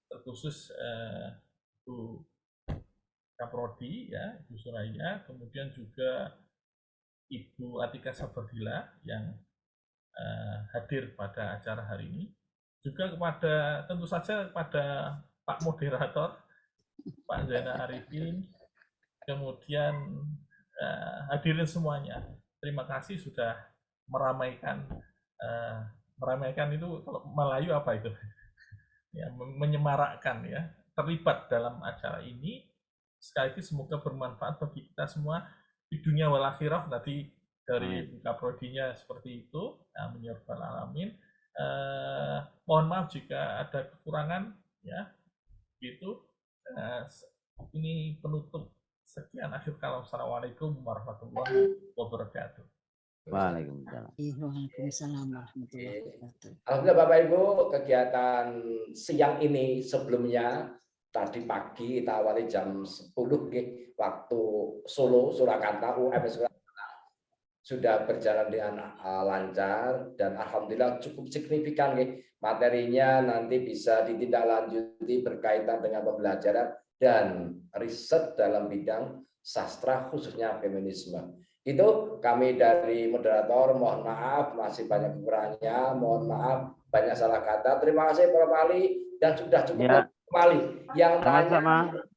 Speaker 2: terkhusus Bu Kaprodi ya, Ibu Suraya, kemudian juga Ibu Atika Sabardila yang hadir pada acara hari ini, juga kepada tentu saja kepada Pak Moderator Pak Zainal Arifin, kemudian hadirin semuanya. Terima kasih sudah meramaikan itu, kalau Melayu apa itu? Ya, menyemarakkan ya, terlibat dalam acara ini. Sekali lagi semoga bermanfaat bagi kita semua di dunia wal akhirah. Tadi dari buka prodinya seperti itu. Amin ya rabbal alamin. Mohon maaf jika ada kekurangan ya. Gitu. Ini penutup. Sekian akhir kalam. Assalamualaikum warahmatullahi wabarakatuh.
Speaker 4: Waalaikumsalam.
Speaker 5: Waalaikumsalam warahmatullahi wabarakatuh.
Speaker 7: Alhamdulillah Bapak Ibu, kegiatan siang ini sebelumnya tadi pagi kita awali jam 10 waktu Solo, Surakarta, UMS Surakarta sudah berjalan dengan lancar dan alhamdulillah cukup signifikan materinya nanti bisa ditindaklanjuti berkaitan dengan pembelajaran dan riset dalam bidang sastra khususnya feminisme. Itu kami dari moderator, mohon maaf masih banyak kekurangannya, mohon maaf banyak salah kata. Terima kasih Prof. Ali dan sudah cukup kembali. Yang tanya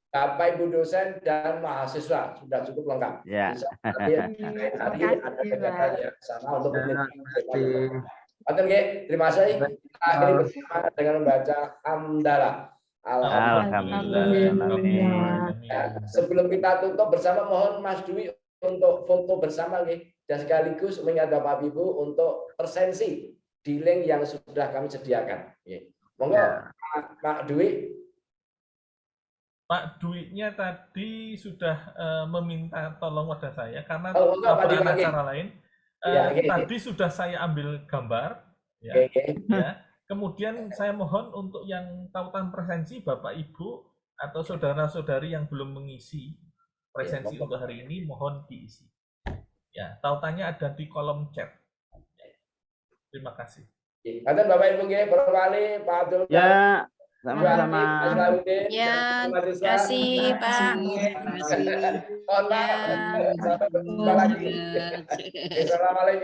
Speaker 7: Bapak Ibu dosen dan mahasiswa sudah cukup lengkap.
Speaker 4: Ya.
Speaker 7: Hari ada kegiatannya sama untuk terima kasih. Akhiri bersama dengan membaca hamdalah.
Speaker 4: Alhamdulillah.
Speaker 7: Sebelum kita tutup bersama, mohon Mas Dwi untuk foto bersama dan sekaligus mengingat Bapak Ibu untuk presensi di link yang sudah kami sediakan. Monggo Pak Dwi.
Speaker 2: Pak Dwi-nya tadi sudah meminta tolong pada saya karena acara lain. Tadi sudah saya ambil gambar, ya. Kemudian saya mohon untuk yang tautan presensi Bapak Ibu atau saudara-saudari yang belum mengisi presensi untuk hari ini, mohon diisi. Ya, tautannya ada di kolom chat. Terima kasih.
Speaker 7: Ada Bapak Ibu Prof. Ali, Pak Abdul.
Speaker 4: Ya, sama-sama.
Speaker 8: Ya, terima kasih Pak.
Speaker 7: Mohon maaf. Sampai berjumpa lagi. Assalamualaikum.